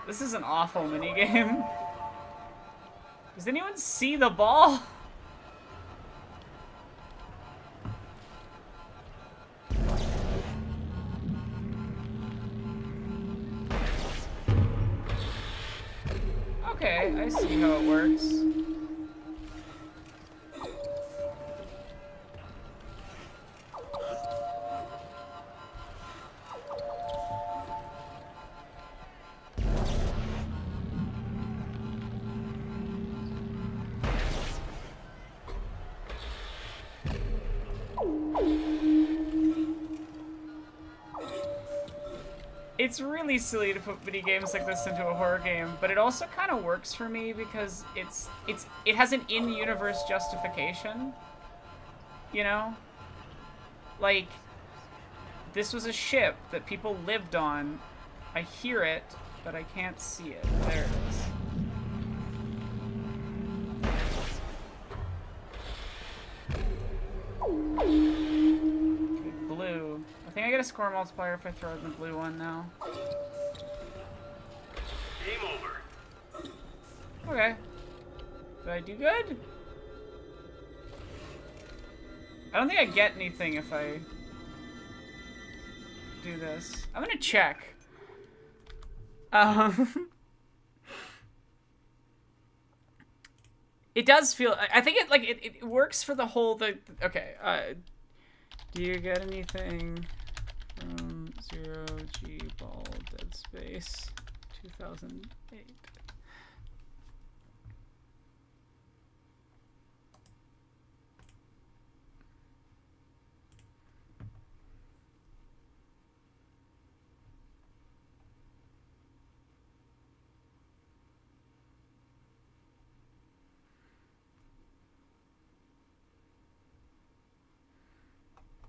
This is an awful minigame. Does anyone see the ball? Okay, I see how it works. It's really silly to put mini games like this into a horror game, but it also kind of works for me because it has an in-universe justification. You know? Like, this was a ship that people lived on. I hear it, but I can't see it. There it is. Okay, blue. I think I get a score multiplier if I throw in the blue one now.
Game over.
Okay. Did I do good? I don't think I get anything if I do this. I'm gonna check. It does feel. I think it like it works for the whole. Okay. Do you get anything from 0G Ball Dead Space 2008?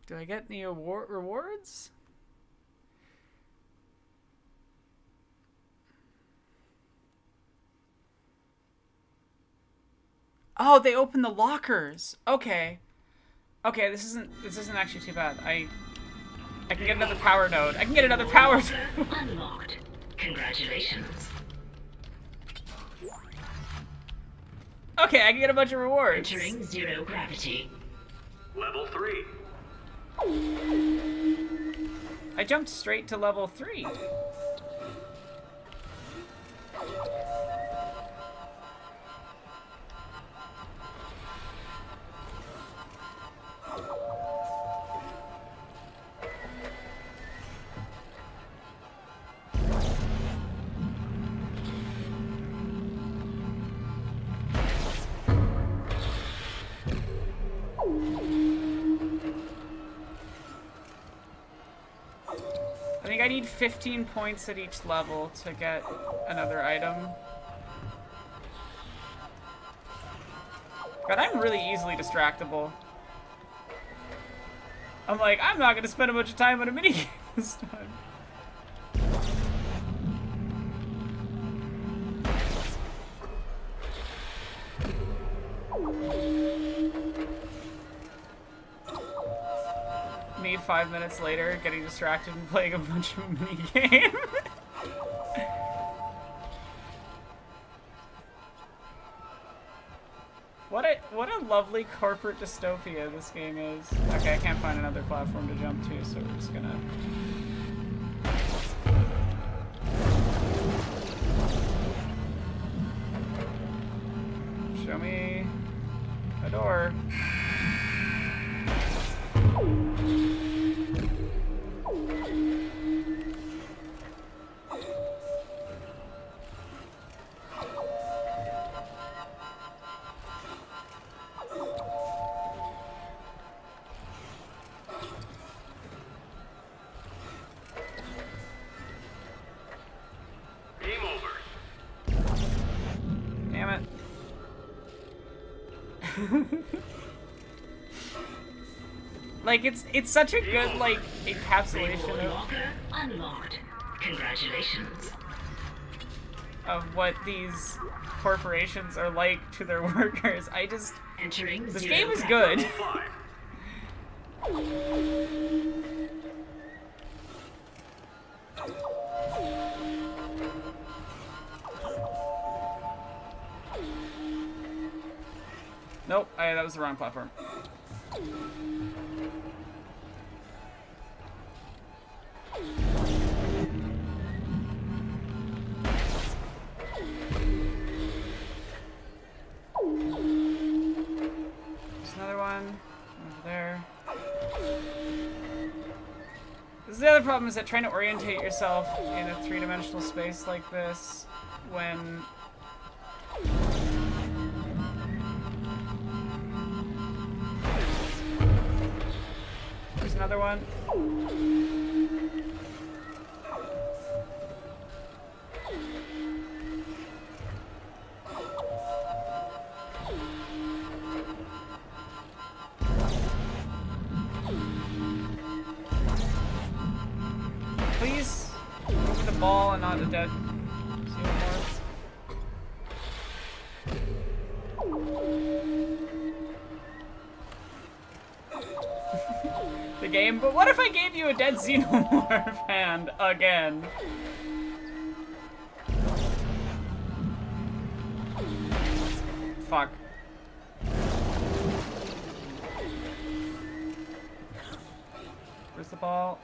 Do I get any rewards? Oh, they open the lockers. Okay. Okay, this isn't actually too bad. I can get another power node. I can get another power node.
Unlocked. Congratulations.
Okay, I can get a bunch of rewards.
Entering zero gravity.
Level 3.
I jumped straight to level 3. I think I need 15 points at each level to get another item. God, I'm really easily distractible. I'm like, I'm not gonna spend a bunch of time on a minigame this time. Me 5 minutes later, getting distracted and playing a bunch of minigame. What a lovely corporate dystopia this game is. Okay, I can't find another platform to jump to, so we're just gonna... Show me a door.
Game over.
Damn it. Like, it's such a good, like, encapsulation
Reward locker unlocked. Congratulations.
of what these corporations are like to their workers.
Entering
This
zero
game is
gravity.
good.
5.
Nope, that was the wrong platform. There's another one over there. This is the other problem, is that trying to orientate yourself in a three-dimensional space like this when there's another one. Please move the ball and not the dead xenomorphs. The game, but what if I gave you a dead xenomorph hand again? Fuck. Where's the ball?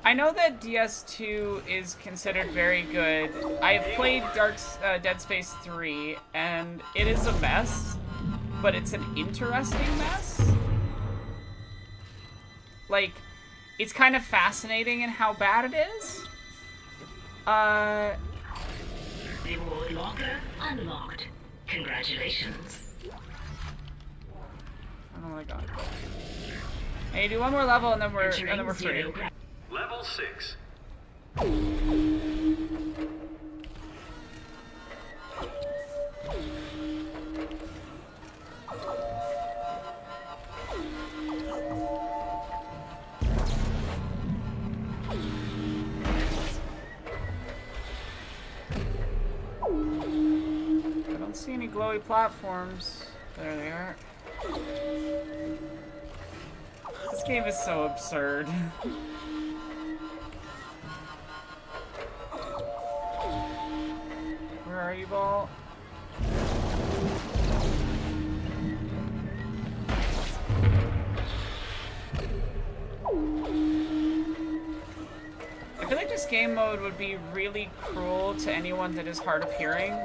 I know that DS2 is considered very good. I've played Dead Space 3, and it is a mess, but it's an interesting mess. Like, it's kind of fascinating in how bad it is.
Reward locker unlocked. Congratulations.
Oh my god. Hey, do one more level and then we're
Entering
through.
zero gravity.
Level 6.
I don't see any glowy platforms. There they are. This game is so absurd. Where are you, ball? I feel like this game mode would be really cruel to anyone that is hard of hearing,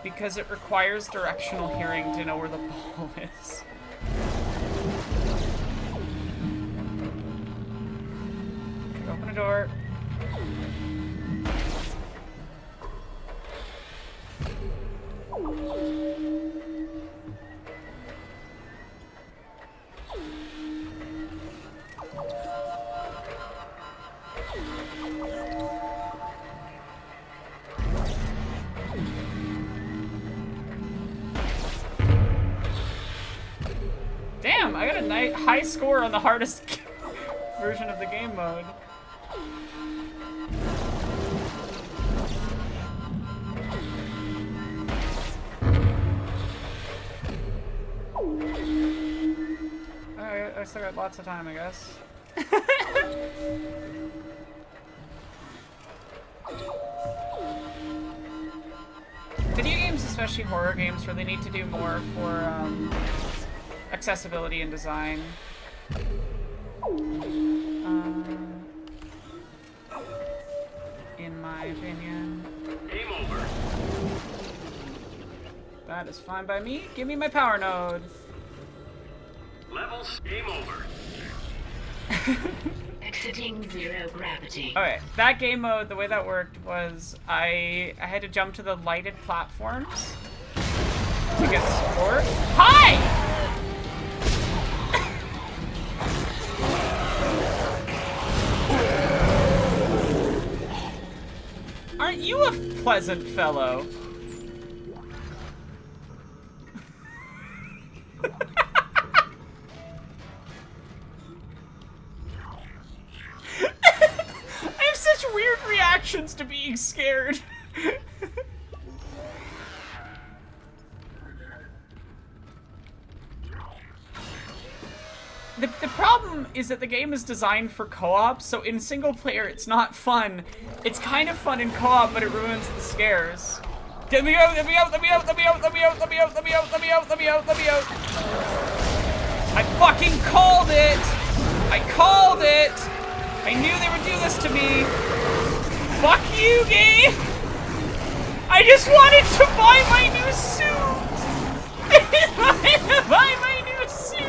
because it requires directional hearing to know where the ball is. Open a door. Damn, I got a high score on the hardest version of the game mode. I still got lots of time, I guess. Video games, especially horror games, really need to do more for accessibility and design. In my opinion.
Game over.
That is fine by me. Give me my power node.
Levels. Game over.
Exiting zero gravity.
Okay, that game mode, the way that worked was I had to jump to the lighted platforms to get support. Hi! Aren't you a pleasant fellow? I have such weird reactions to being scared. The problem is that the game is designed for co-op, so in single player it's not fun. It's kind of fun in co-op, but it ruins the scares. Get me out, let me out, let me out, let me out, let me out, let me out, let me out, let me out, let me out, let me out. I fucking called it! I called it! I knew they would do this to me. Fuck you, game! I just wanted to buy my new suit! I wanted to buy my new suit!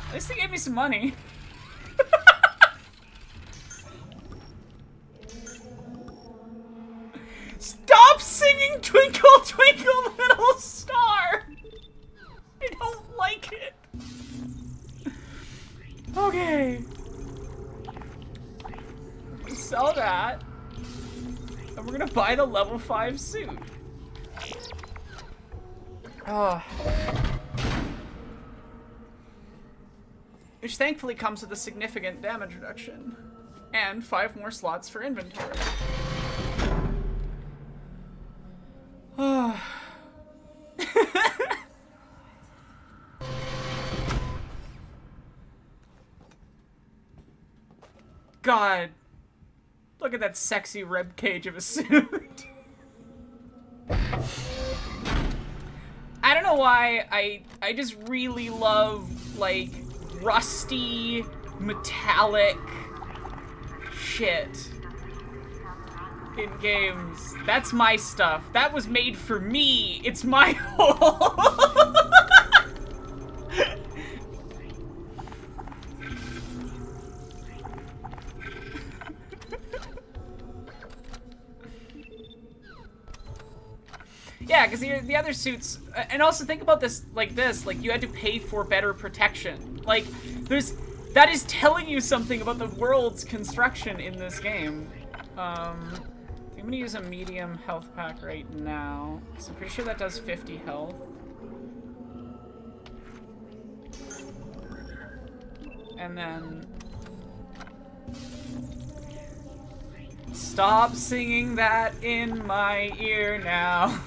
At least they gave me some money. Stop singing Twinkle Twinkle Little Star! I don't like it. Okay. Sell that. And we're gonna buy the level 5 suit. Oh. Which thankfully comes with a significant damage reduction. And 5 more slots for inventory. Oh. God. Look at that sexy rib cage of a suit. I don't know why, I just really love, like, rusty, metallic shit in games. That's my stuff. That was made for me. It's my hole. Yeah, because the other suits, and also think about this, like you had to pay for better protection. Like, that is telling you something about the world's construction in this game. I'm gonna use a medium health pack right now, because I'm pretty sure that does 50 health. And then... Stop singing that in my ear now.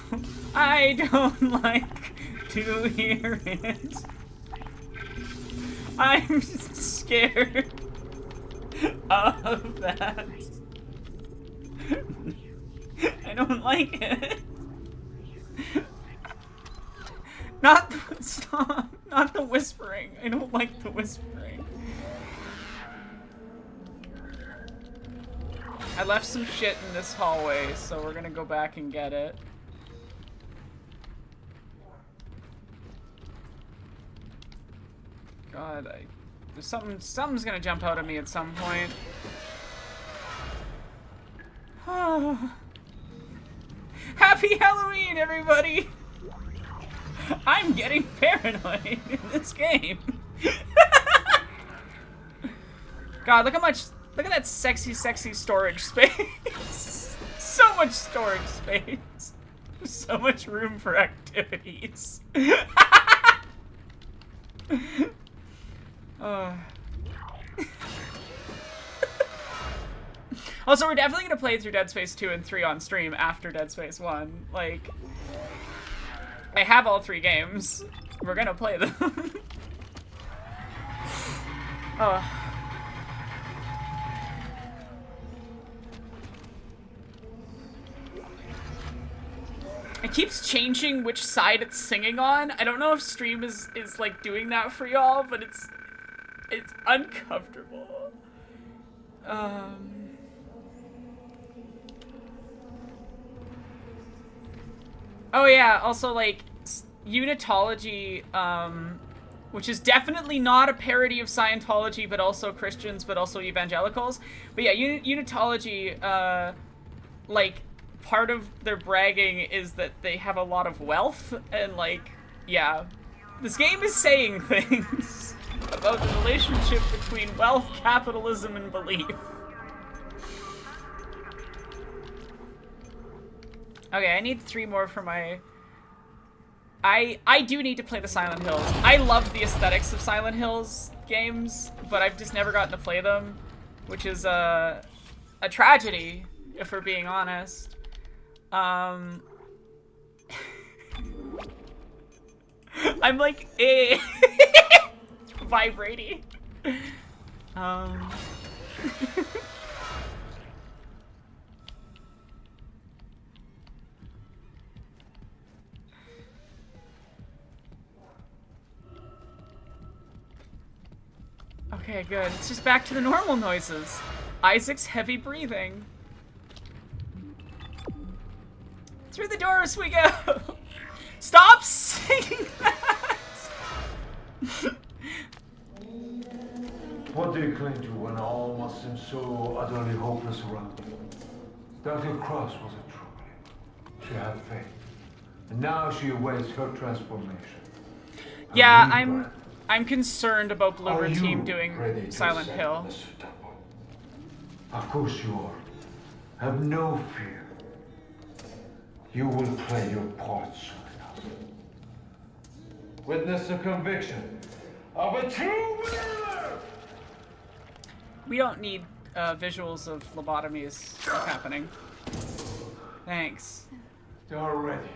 I don't like to hear it. I'm scared of that. I don't like it. Stop. Not the whispering. I don't like the whispering. I left some shit in this hallway, so we're gonna go back and get it. God, there's something's gonna jump out at me at some point. Happy Halloween, everybody! I'm getting paranoid in this game. God, look at that sexy storage space. So much storage space. So much room for activities. Also, we're definitely gonna play through Dead Space 2 and 3 on stream after Dead Space 1. Like, I have all 3 games. We're gonna play them. Oh. It keeps changing which side it's singing on. I don't know if stream is like doing that for y'all, but it's uncomfortable. Oh yeah, also like Unitology, which is definitely not a parody of Scientology, but also Christians, but also evangelicals. But yeah, Unitology, like, part of their bragging is that they have a lot of wealth, and like, yeah. This game is saying things about the relationship between wealth, capitalism, and belief. Okay, I need 3 more for my... I do need to play the Silent Hills. I love the aesthetics of Silent Hills games, but I've just never gotten to play them, which is a tragedy, if we're being honest. I'm like, vibrating. Okay, good. It's just back to the normal noises. Isaac's heavy breathing. Through the doors we go! Stop singing that!
What do you cling to when all must seem so utterly hopeless around you? Dr. Cross was a true. She had faith. And now she awaits her transformation.
Yeah, I'm concerned about Bloober Team doing Silent Hill.
Of course you are. Have no fear. You will play your part soon enough. Witness the conviction of a true believer!
We don't need visuals of lobotomies happening. Thanks.
They are ready.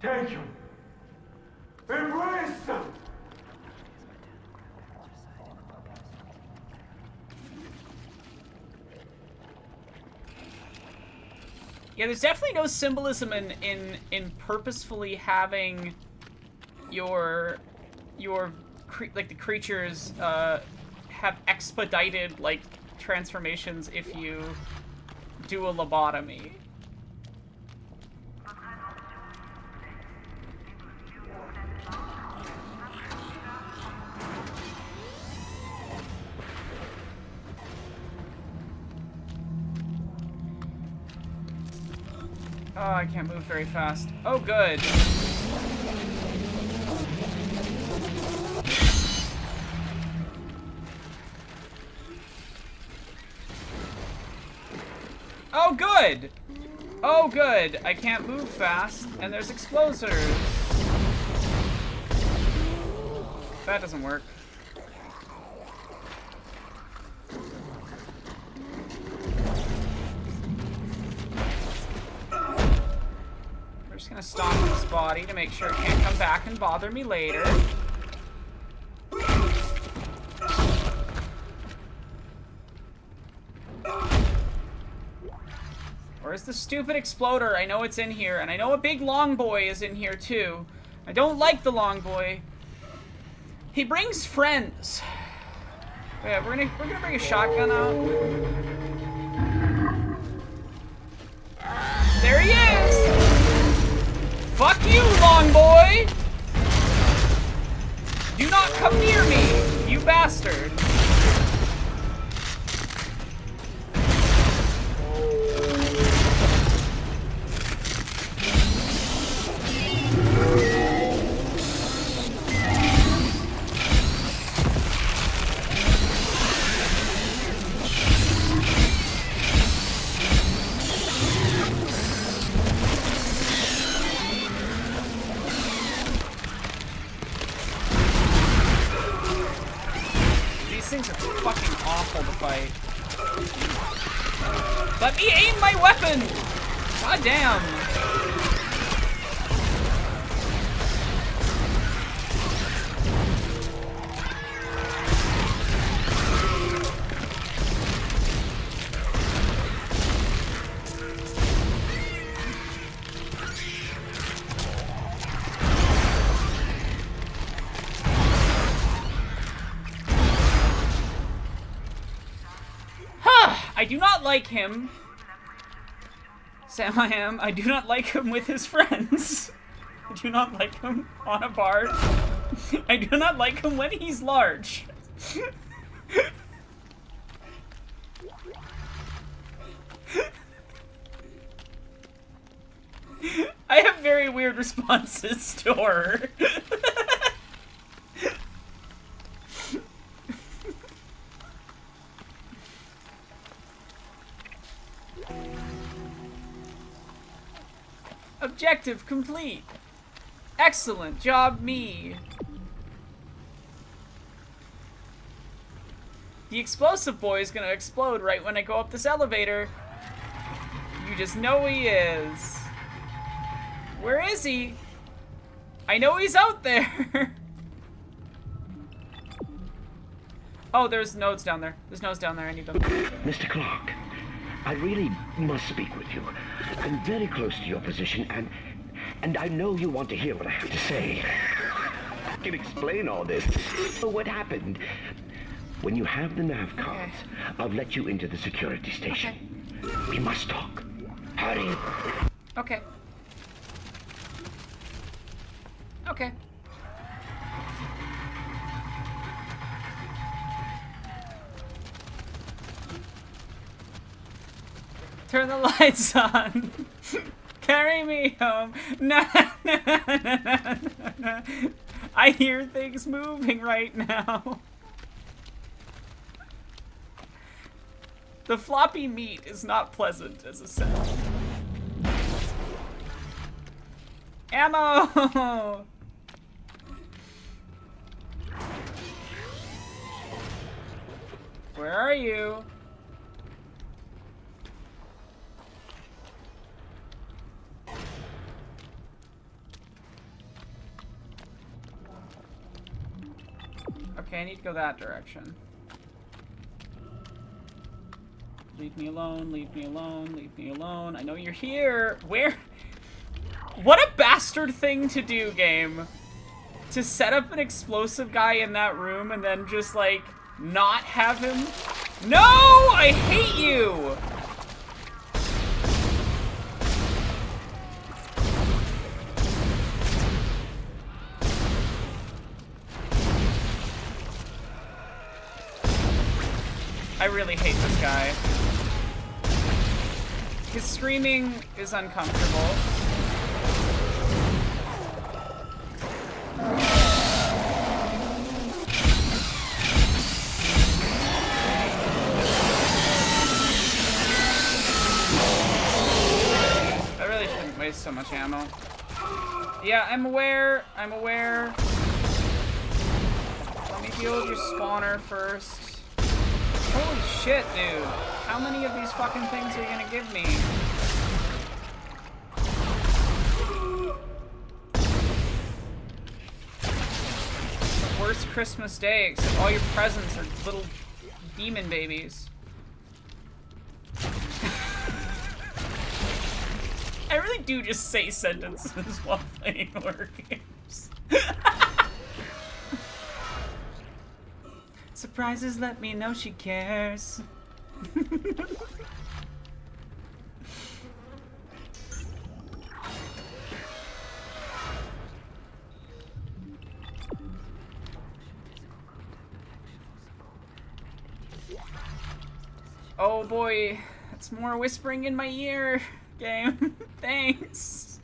Take them. Embrace them.
Yeah, there's definitely no symbolism in purposefully having your like the creatures have expedited like transformations if you do a lobotomy. Oh, I can't move very fast. Oh, good. Oh, good! Oh, good. I can't move fast, and there's explosives. That doesn't work. We're just gonna stomp on his body to make sure it can't come back and bother me later. Where's the stupid exploder? I know it's in here, and I know a big long boy is in here too. I don't like the long boy. He brings friends. Oh, yeah, we're gonna bring a shotgun out. There he is! Fuck you, long boy! Do not come near me, you bastard. Let me aim my weapon! God damn. I do not like him. Sam I am. I do not like him with his friends. I do not like him on a bar. I do not like him when he's large. I have very weird responses to horror. Objective complete. Excellent job, me. The explosive boy is gonna explode right when I go up this elevator. You just know he is. Where is he? I know he's out there. Oh, there's nodes down there. There's nodes down there. I need them.
Mr. Clark, I really must speak with you. I'm very close to your position, and I know you want to hear what I have to say. I can explain all this. So what happened? When you have the nav cards, I'll let you into the security station. Okay. We must talk. Hurry.
Okay. Okay. Turn the lights on. Carry me home. Nah, nah, nah, nah, nah. I hear things moving right now. The floppy meat is not pleasant as a sound. Ammo! Where are you? Okay, I need to go that direction. Leave me alone, leave me alone, leave me alone. I know you're here. Where? What a bastard thing to do, game. To set up an explosive guy in that room and then just, like, not have him. No! I hate you! I really hate this guy. His screaming is uncomfortable. I really shouldn't waste so much ammo. Yeah, I'm aware. I'm aware. Let me deal with your spawner first. Holy shit, dude. How many of these fucking things are you gonna give me? The worst Christmas day, except all your presents are little demon babies. I really do just say sentences while playing horror games. Surprises let me know she cares. Oh boy, that's more whispering in my ear, game. Thanks.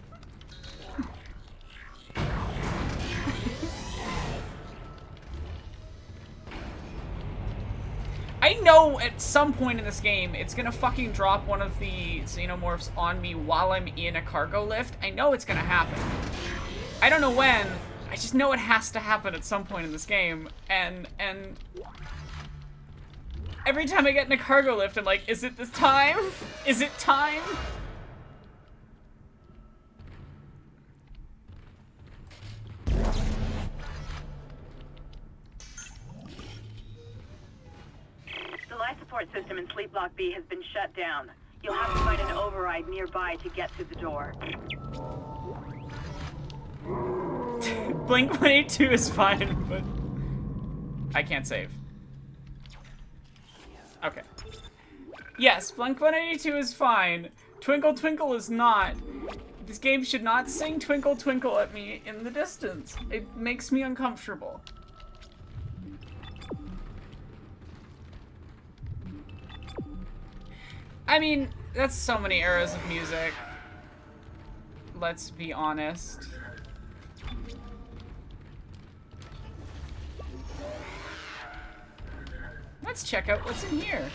I know at some point in this game, it's gonna fucking drop one of the xenomorphs on me while I'm in a cargo lift. I know it's gonna happen. I don't know when, I just know it has to happen at some point in this game, and Every time I get in a cargo lift, I'm like, is it this time? Is it time?
The life support system in Sleep Block B has been shut down. You'll have to find an override nearby to get through the door.
Blink-182 is fine, but I can't save. Okay. Yes, Blink-182 is fine. Twinkle Twinkle is not. This game should not sing Twinkle Twinkle at me in the distance. It makes me uncomfortable. I mean, that's so many eras of music. Let's be honest. Let's check out what's in here.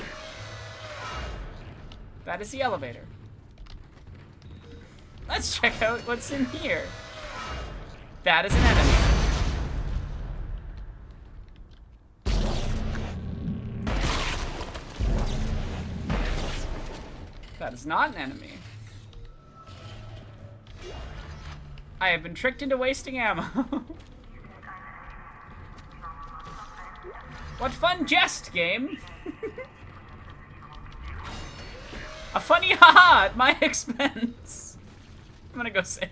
That is the elevator. Let's check out what's in here. That is an enemy. That is not an enemy. I have been tricked into wasting ammo. What fun jest, game! A funny haha at my expense. I'm gonna go save.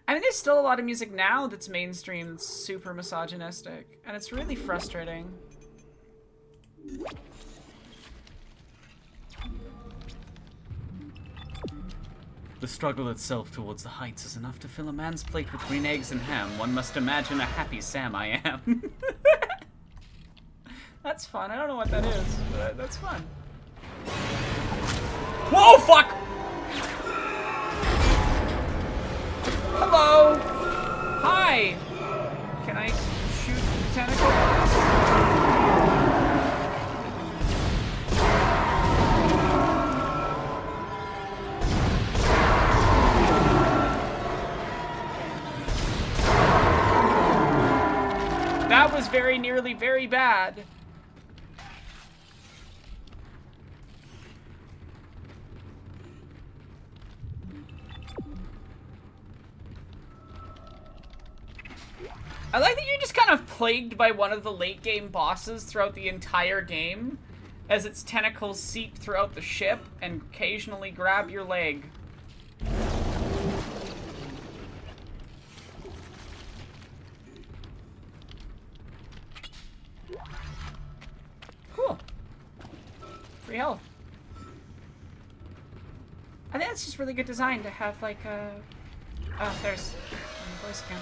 I mean, there's still a lot of music now that's mainstream that's super misogynistic, and it's really frustrating. The struggle itself towards the heights is enough to fill a man's plate with green eggs and ham. One must imagine a happy Sam I am. That's fun. I don't know what that is, but that's fun. Whoa, fuck! Hello! Hi! Can I shoot tentacles? That was very nearly very bad. I like that you're just kind of plagued by one of the late game bosses throughout the entire game, as its tentacles seep throughout the ship and occasionally grab your leg. Cool. Free health. I think that's just really good design to have like a... Oh, there's the voice again.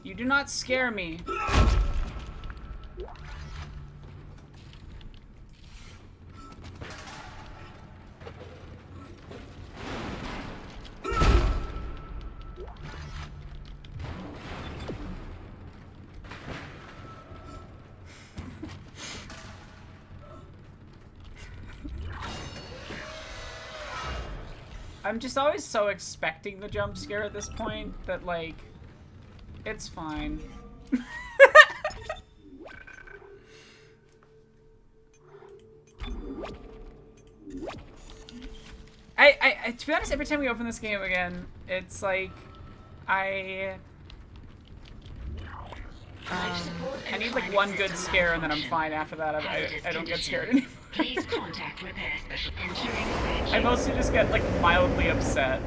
You do not scare me. I'm just always so expecting the jump scare at this point that, like, it's fine. I to be honest, every time we open this game again, it's like I need like one good scare and then I'm fine after that. I don't get scared anymore.
Please contact repair special entering.
I mostly just get like mildly upset.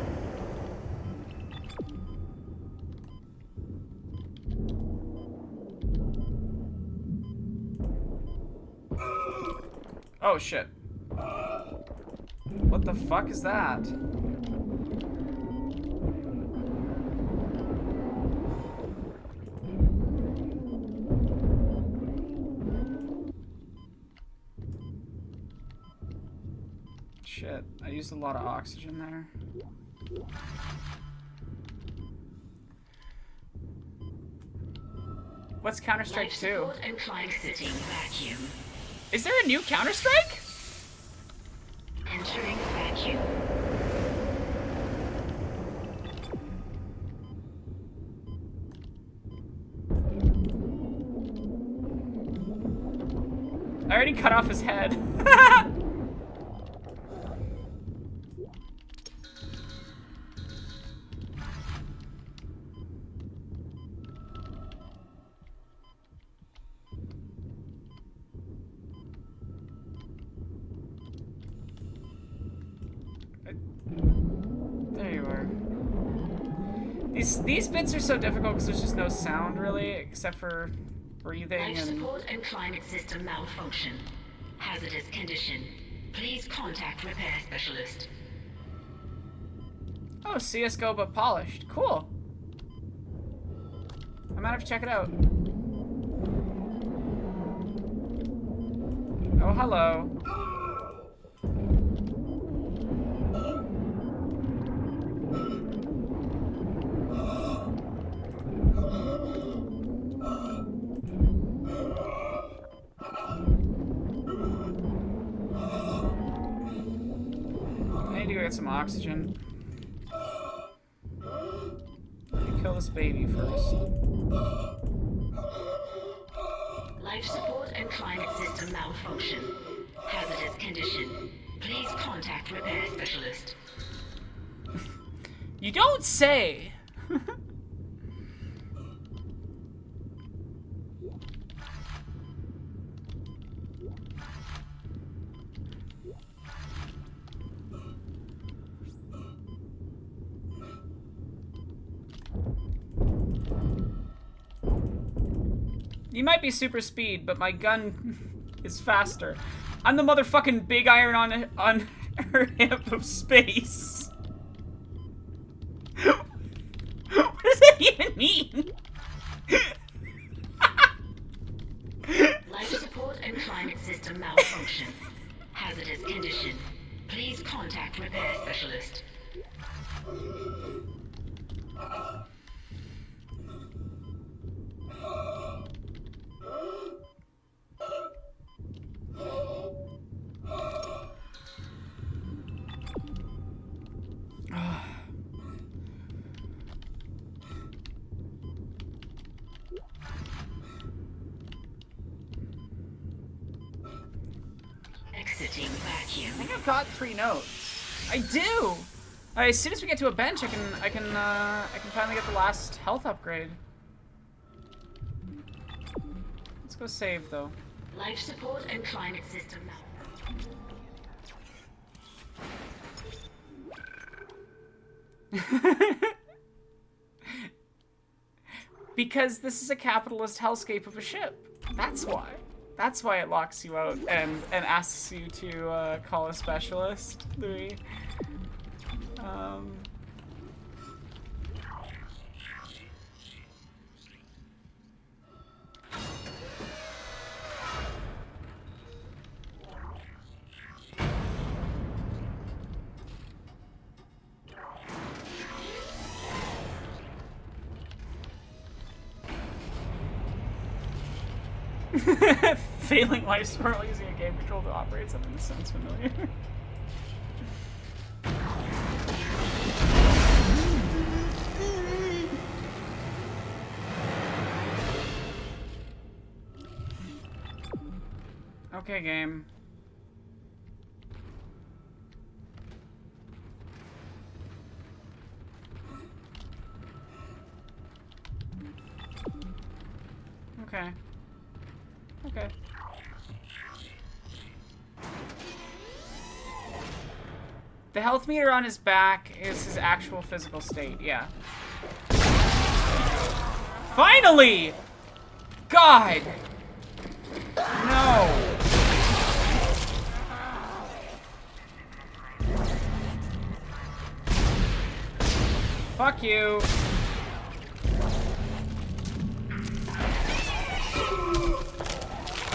Oh shit. What What the fuck is that? Shit, I used a lot of oxygen there. What's Counter-Strike 2?
And climb sitting vacuum.
Is there a new Counter-Strike?
Entering vacuum.
I already cut off his head. There you are. These bits are so difficult because there's just no sound really, except for breathing
Life
and...
support and climate system malfunction. Hazardous condition. Please contact repair specialist.
Oh, CSGO but polished. Cool. I might have to check it out. Oh, hello. I need to go get some oxygen. Let me kill this baby first.
Life support and climate system malfunction. Hazardous condition. Please contact repair specialist.
You don't say! You might be super speed, but my gun is faster. I'm the motherfucking big iron on her hip of space. What does that even mean?
Life support and climate system malfunction. Hazardous condition. Please contact repair specialist. Exiting vacuum.
I think I've got 3 notes. I do. As soon as we get to a bench, I can finally get the last health upgrade. Let's go save though.
Life support and climate system
Because this is a capitalist hellscape of a ship. That's why. That's why it locks you out and asks you to call a specialist, Louis. Failing life support while using a game control to operate something that sounds familiar. Okay, game. Okay. Okay. The health meter on his back is his actual physical state, yeah. Finally! God! No! Fuck you.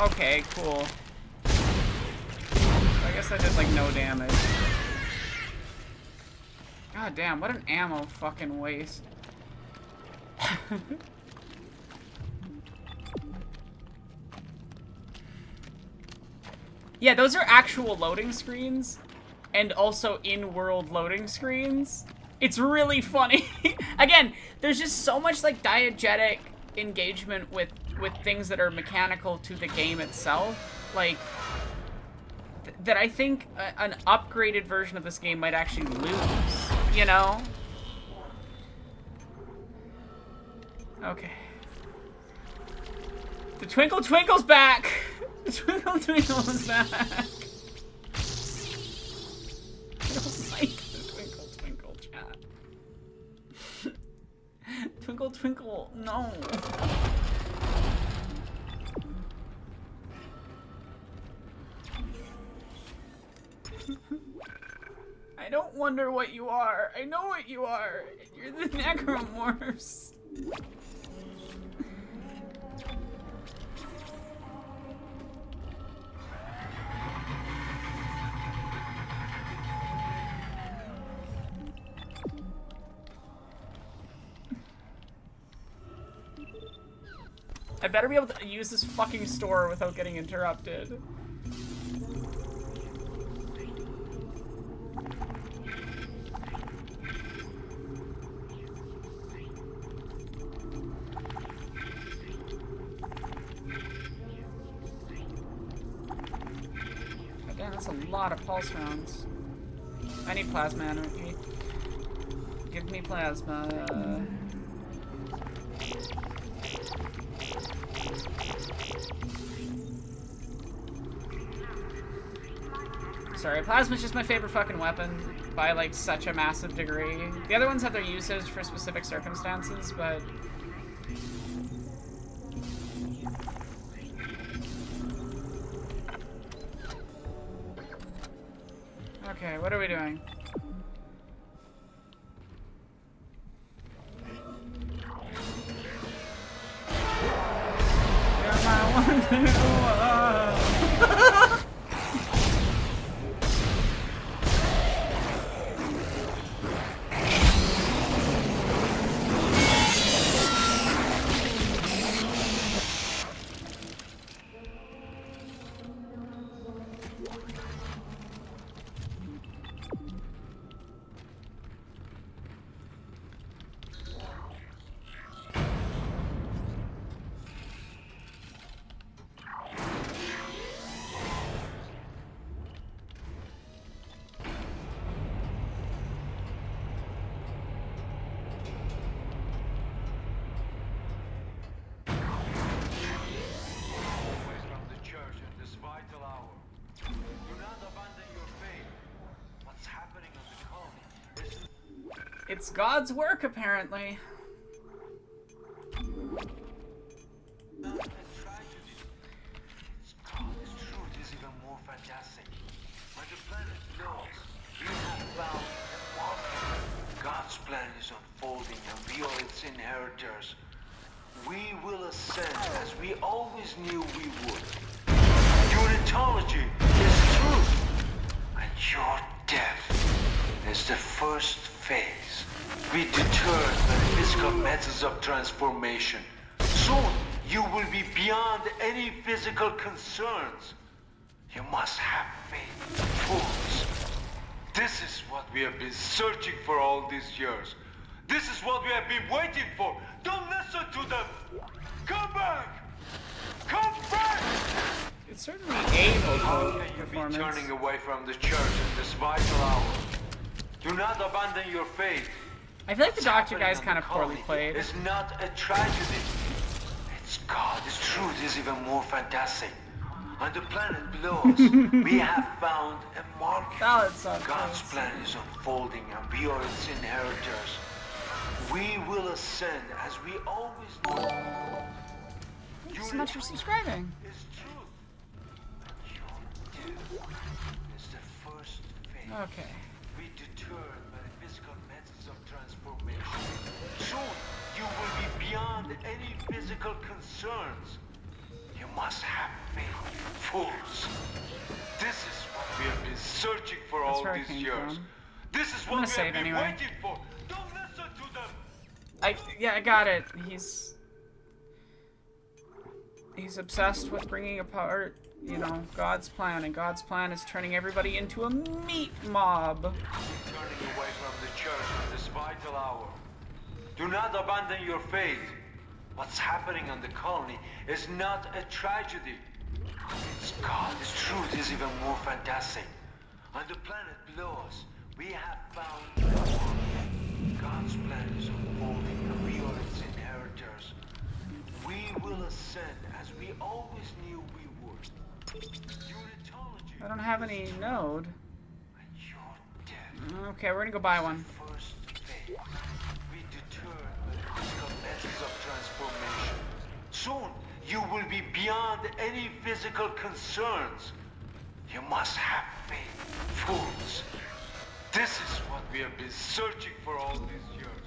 Okay, cool. I guess I did like no damage. God damn, what an ammo fucking waste. Yeah, those are actual loading screens and also in-world loading screens. It's really funny. Again, there's just so much like diegetic engagement with things that are mechanical to the game itself. Like that I think an upgraded version of this game might actually lose, you know? Okay. The Twinkle Twinkle's back! The Twinkle Twinkle is back! I don't like the Twinkle Twinkle chat. Twinkle Twinkle, no. I don't wonder what you are. I know what you are. You're the necromorphs. I better be able to use this fucking store without getting interrupted. Damn, that's a lot of pulse rounds. I need plasma energy. Give me plasma. Sorry, plasma's just my favorite fucking weapon by like such a massive degree. The other ones have their uses for specific circumstances, but okay, what are we doing? It's God's work, apparently.
God's plan is unfolding and we are its inheritors. We will ascend as we always knew we would. Unitology is truth, and your death is the first phase. We deterred by the physical methods of transformation. Soon, you will be beyond any physical concerns. You must have faith, fools. This is what we have been searching for all these years. This is what we have been waiting for. Don't listen to them. Come back! Come back!
It's certainly a
How
vocal
can you
performance.
be turning away from the church at this vital hour? Do not abandon your faith.
I feel like the
What's
doctor
happening
guy's
on
kind
the
of poorly
colony
played.
It's not a tragedy. It's God. His truth is even more fantastic. On the planet below us, we have found a market. God's plan is unfolding and we are its inheritors. We will ascend as we always knew.
Thank you so much for subscribing.
Okay.
Okay.
We deterred by the physical methods of transformation. any physical concerns, you must have faith, fools. This is what we have been searching for all these years. This is what we have been waiting for. Don't listen to them.
Yeah, I got it. He's obsessed with bringing apart, you know, God's plan, and God's plan is turning everybody into a meat mob.
Turning away from the church at this vital hour. Do not abandon your faith. What's happening on the colony is not a tragedy. It's God. This truth is even more fantastic. On the planet below us, we have found God's plan is unfolding, and we are its inheritors. We will ascend as we always knew we would. Unitology.
I don't have any node. Okay, we're gonna go buy one.
First phase. We deterred by the physical methods of transformation. Soon, you will be beyond any physical concerns. You must have faith, fools. This is what we have been searching for all these years.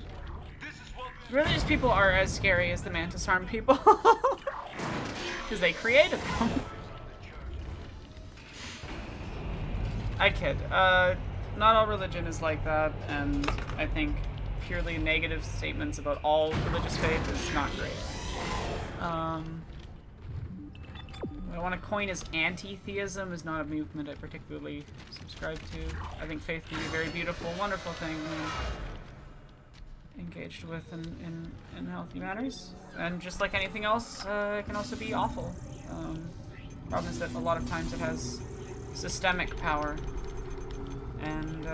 This is what
Religious people are as scary as the Mantis Arm people. Because they created them. I kid. Not all religion is like that, and I think purely negative statements about all religious faith is not great. What I want to coin as anti-theism is not a movement I particularly subscribe to. I think faith can be a very beautiful, wonderful thing when engaged with in healthy manners. And just like anything else, it can also be awful. Problem is that a lot of times it has systemic power. And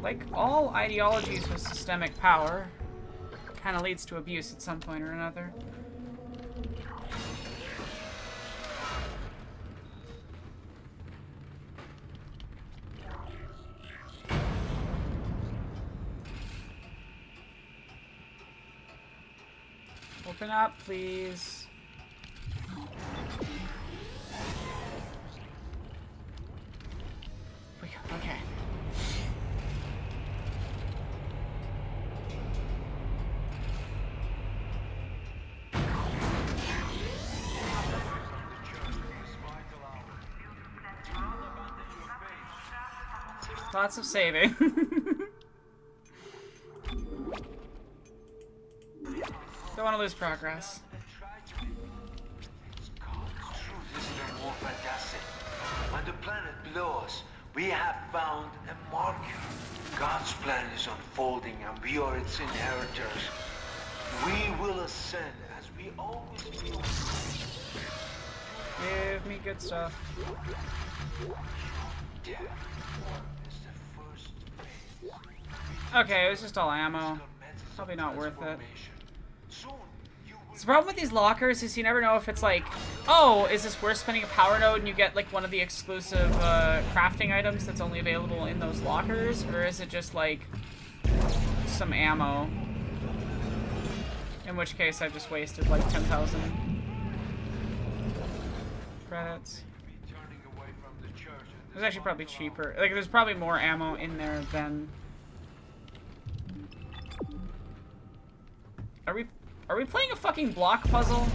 like all ideologies with systemic power, kind of leads to abuse at some point or another. Open up, please. Okay. Lots of saving. Don't want to lose progress.
God's truth is even more fantastic. On the planet below us, we have found a marker. God's plan is unfolding, and we are its inheritors. We will ascend as we always do.
Give me good stuff. Okay, it was just all ammo. Probably not worth it. So the problem with these lockers is you never know if it's like, oh, is this worth spending a power node and you get like one of the exclusive crafting items that's only available in those lockers, or is it just like some ammo? In which case I just wasted like 10,000 credits. It was actually probably cheaper. Like there's probably more ammo in there than... Are we playing a fucking block puzzle?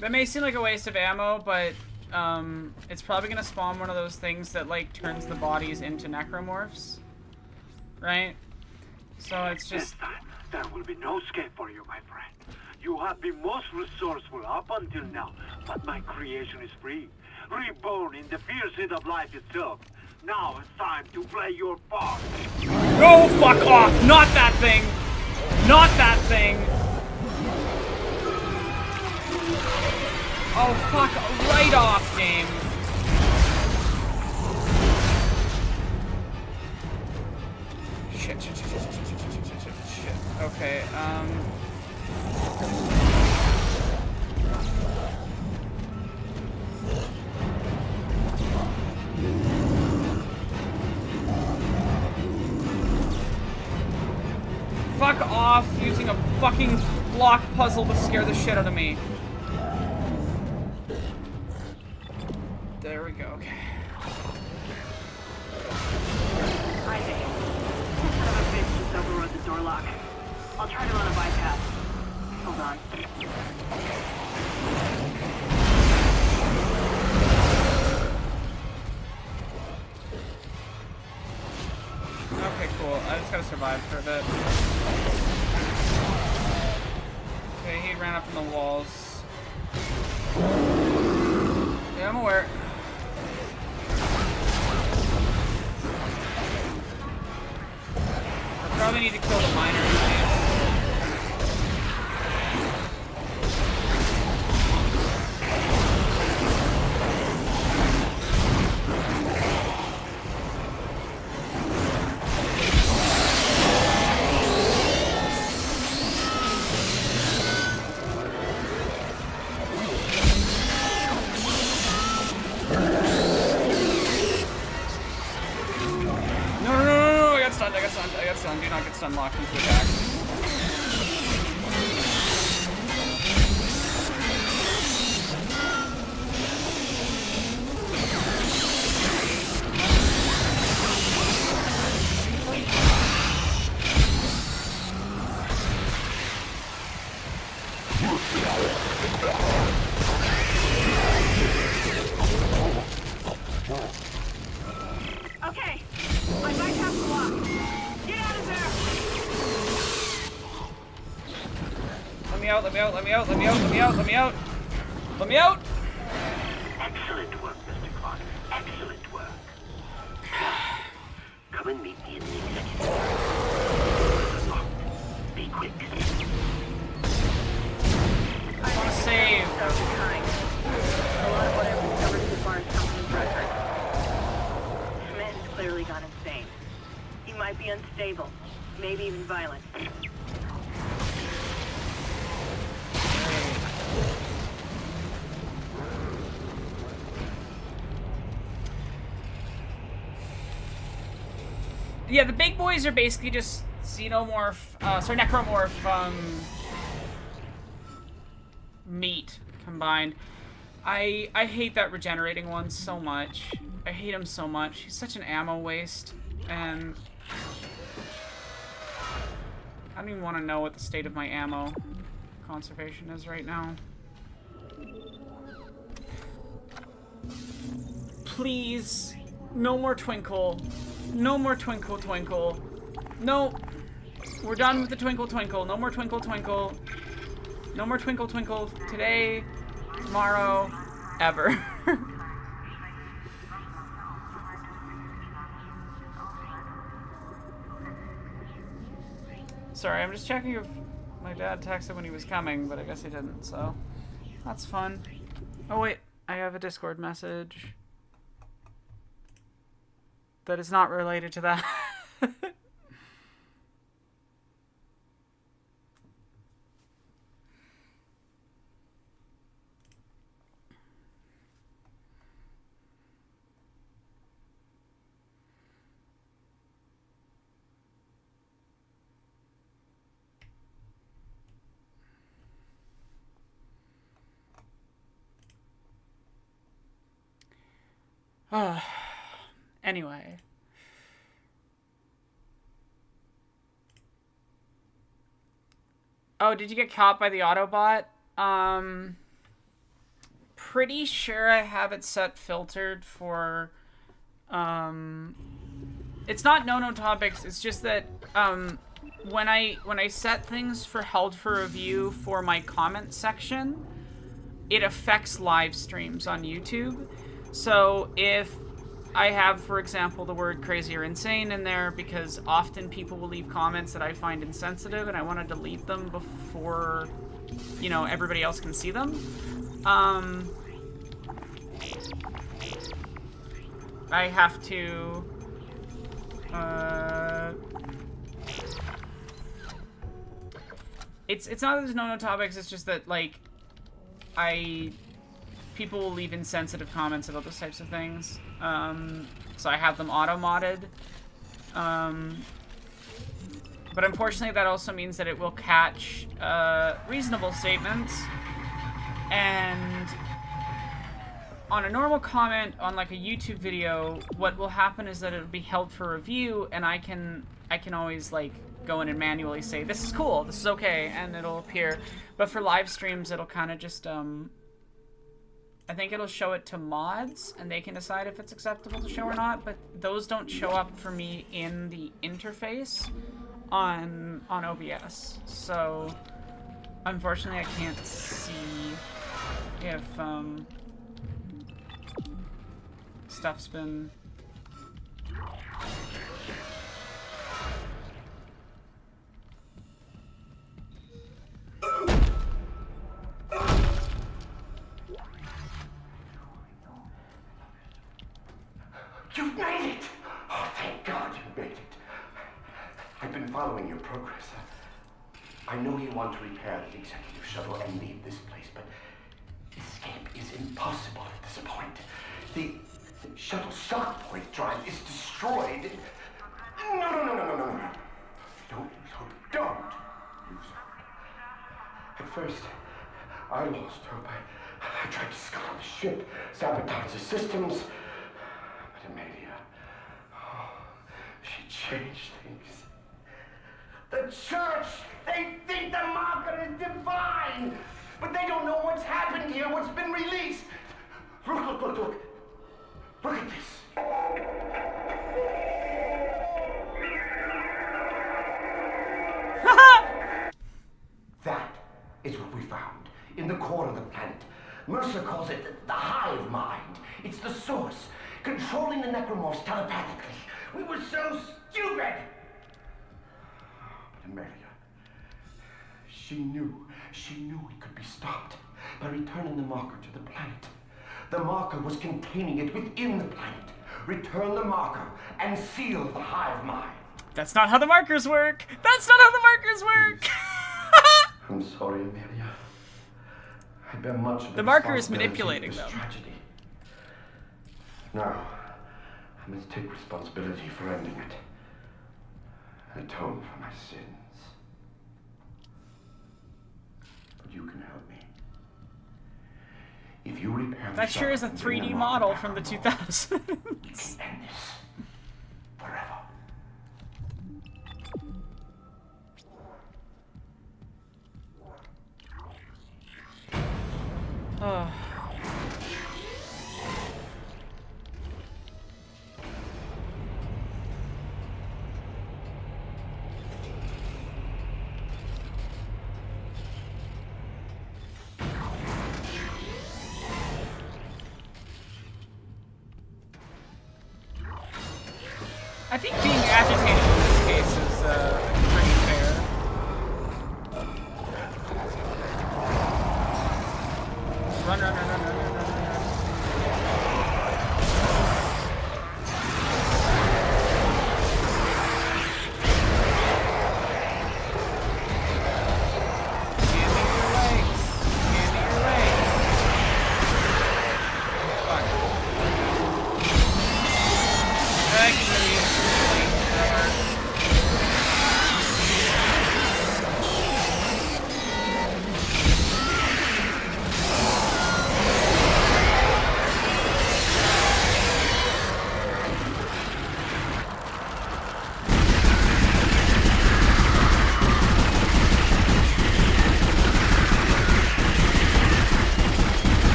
That may seem like a waste of ammo, but it's probably gonna spawn one of those things that like turns the bodies into necromorphs, right? So it's just...
This time, there will be no escape for you, my friend. You have been most resourceful up until now, but my creation is free. Reborn in the fierceness of life itself. Now it's time to play your part.
No, fuck off! Not that thing! Not that thing! Oh, fuck. Right off, game. Shit. Okay, fuck off using a fucking block puzzle to scare the shit out of me. There we go, okay.
Hi, Dave. Son of a bitch just overrode the door lock. I'll try to run a bypass. Hold on.
Okay, cool. I just gotta survive for a bit. Okay, he ran up in the walls. Yeah, I'm aware. I probably need to kill the miners. I got stunned. Do not get stun locked into attack.
Okay, I might have to lock. Get out of there!
Let me out, let me out, let me out, let me out, let me out, let me out! Let me out!
Excellent work, Mr. Clark. Excellent work. Come and meet me in the executive. Be quick.
I want to save.
So kind. A lot of what I've discovered so far is company's record. This man has clearly gone insane. He might be unstable, maybe even violent.
Yeah, the big boys are basically just xenomorph, necromorph, meat combined. I hate that regenerating one so much. I hate him so much. He's such an ammo waste, and I don't even want to know what the state of my ammo conservation is right now. Please, no more twinkle. No more twinkle twinkle. No. We're done with the twinkle twinkle. No more twinkle twinkle. No more twinkle twinkle today, tomorrow, ever. Sorry, I'm just checking if my dad texted when he was coming, but I guess he didn't, so that's fun. Oh wait, I have a Discord message that is not related to that. Anyway. Oh, did you get caught by the Autobot? Pretty sure I have it set filtered for, it's not no topics, it's just that, when I set things for held for review for my comment section, it affects live streams on YouTube. So if I have, for example, the word crazy or insane in there because often people will leave comments that I find insensitive and I want to delete them before, you know, everybody else can see them. I have to, it's not that there's no topics, it's just that, like, people will leave insensitive comments about those types of things. So I have them auto-modded. But unfortunately that also means that it will catch reasonable statements. And on a normal comment on like a YouTube video, what will happen is that it'll be held for review, and I can always like go in and manually say, this is cool, this is okay, and it'll appear. But for live streams, it'll kind of just, I think it'll show it to mods, and they can decide if it's acceptable to show or not, but those don't show up for me in the interface on OBS. So, unfortunately, I can't see if, stuff's been...
You've made it! Oh, thank God you made it. I've been following your progress. I know you want to repair the executive shuttle and leave this place, but escape is impossible at this point. The shuttle shock point drive is destroyed. No. Don't use it. At first, I lost hope. I tried to scuttle the ship, sabotage the systems. But Amelia, she changed things. The church, they think the marker is divine, but they don't know what's happened here, what's been released. Look. Look at this. That is what we found in the core of the planet. Mercer calls it the hive mind. It's the source, controlling the necromorphs telepathically. We were so stupid! But Amelia, she knew it could be stopped by returning the marker to the planet. The marker was containing it within the planet. Return the marker and seal the hive mind.
That's not how the markers work! That's not how the markers work!
I'm sorry, Amelia. I bear much of
the marker is
responsibility
manipulating
for this
them.
tragedy. Now, I must take responsibility for ending it. And atone for my sins. But you can help me. If you repair
that sure is a 3D model from the 2000s.
You can end this forever.
Oh. I think being agitated in this case is pretty fair. Run.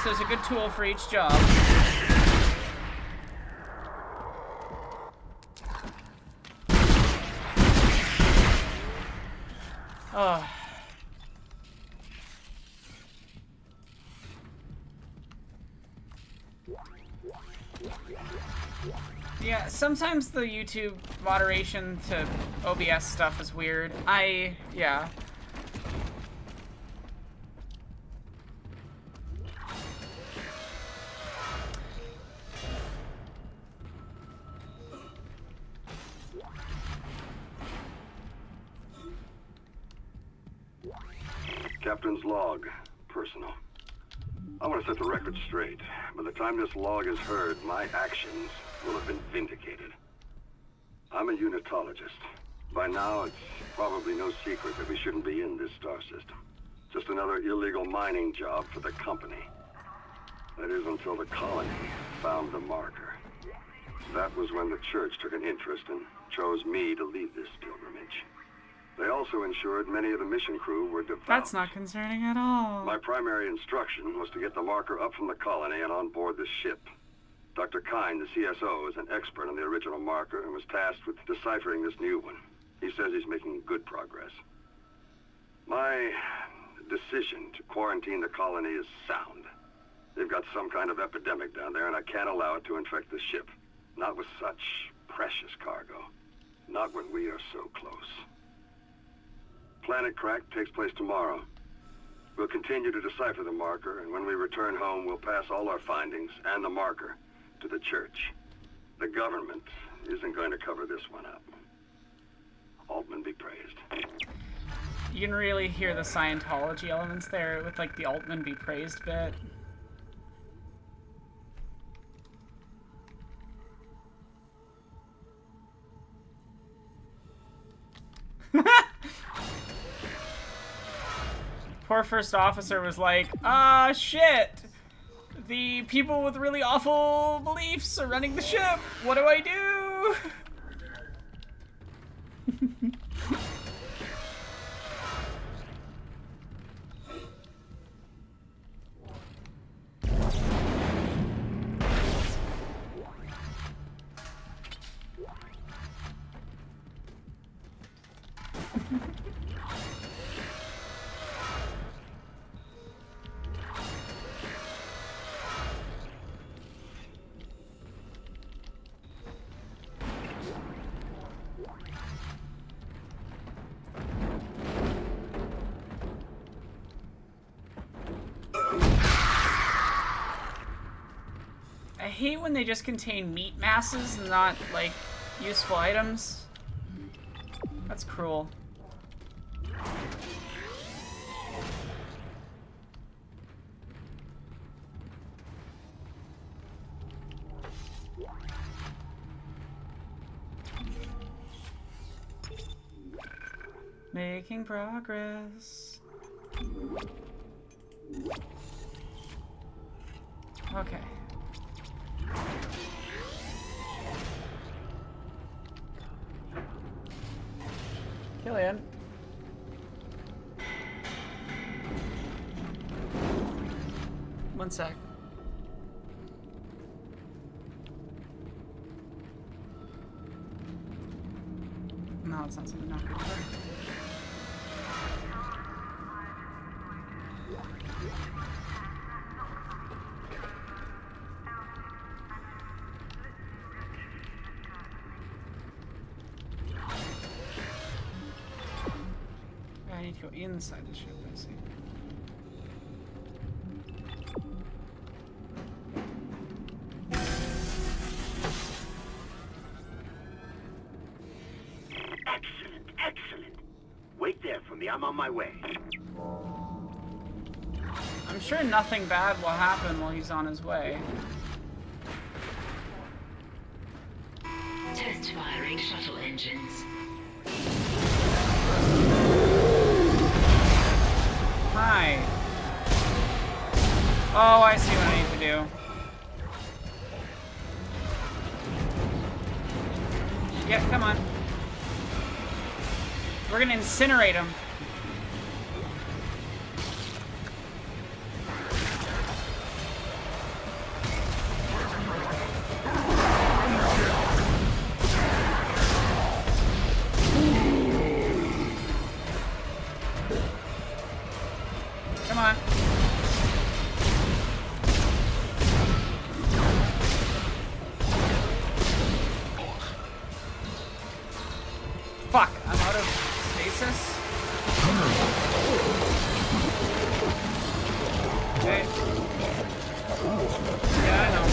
There's a good tool for each job. Oh. Yeah, sometimes the YouTube moderation to OBS stuff is weird. Yeah.
Captain's log, personal. I want to set the record straight. By the time this log is heard, my actions will have been vindicated. I'm a unitologist. By now, it's probably no secret that we shouldn't be in this star system. Just another illegal mining job for the company. That is until the colony found the marker. That was when the church took an interest and chose me to lead this pilgrimage. They also ensured many of the mission crew were devout.
That's not concerning at all.
My primary instruction was to get the marker up from the colony and on board the ship. Dr. Kine, the CSO, is an expert on the original marker and was tasked with deciphering this new one. He says he's making good progress. My decision to quarantine the colony is sound. They've got some kind of epidemic down there, and I can't allow it to infect the ship. Not with such precious cargo. Not when we are so close. Planet Crack takes place tomorrow. We'll continue to decipher the marker, and when we return home, we'll pass all our findings and the marker to the church. The government isn't going to cover this one up. Altman be praised.
You can really hear the Scientology elements there with like the Altman be praised bit. Poor first officer was like, ah, shit. The people with really awful beliefs are running the ship. What do I do? I hate when they just contain meat masses and not, like, useful items. That's cruel. Making progress. Okay. Killian. One sec. No, it's not something not good. I need to go inside the ship, I see.
Excellent, excellent. Wait there for me, I'm on my way.
I'm sure nothing bad will happen while he's on his way.
Test firing shuttle engines.
Hi. Oh, I see what I need to do. Yep, come on. We're gonna incinerate him. Come on. stasis. Okay. Yeah, I know.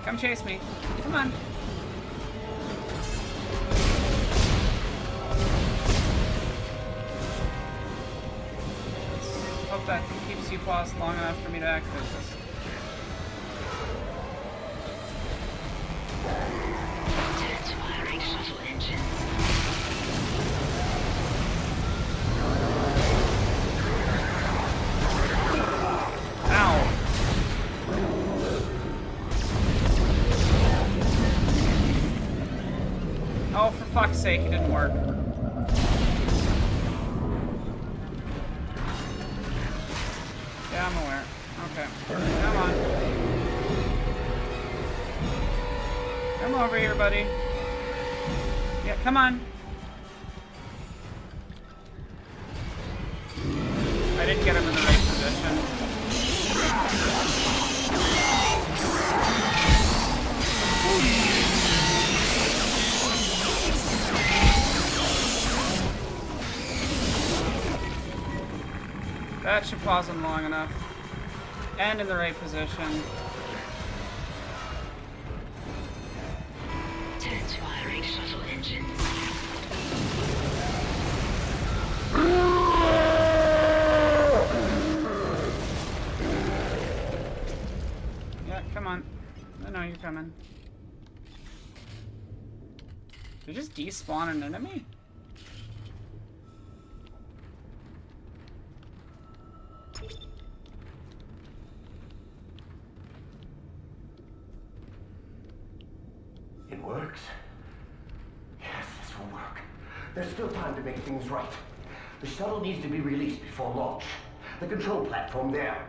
Come chase me. Come on. Let's hope that keeps you paused long enough for me to activate this.
Test firing shuttle engines.
Ow. Oh, for fuck's sake, it didn't work. Yeah, I'm aware. Okay. Come on. Come over here, buddy. Yeah, come on. I didn't get him in the right position. That should pause him long enough. And in the right position.
Test firing shuttle engines.
Yeah, come on. I know you're coming. Did you just despawn an enemy?
It works. Yes, this will work. There's still time to make things right. The shuttle needs to be released before launch. The control platform there.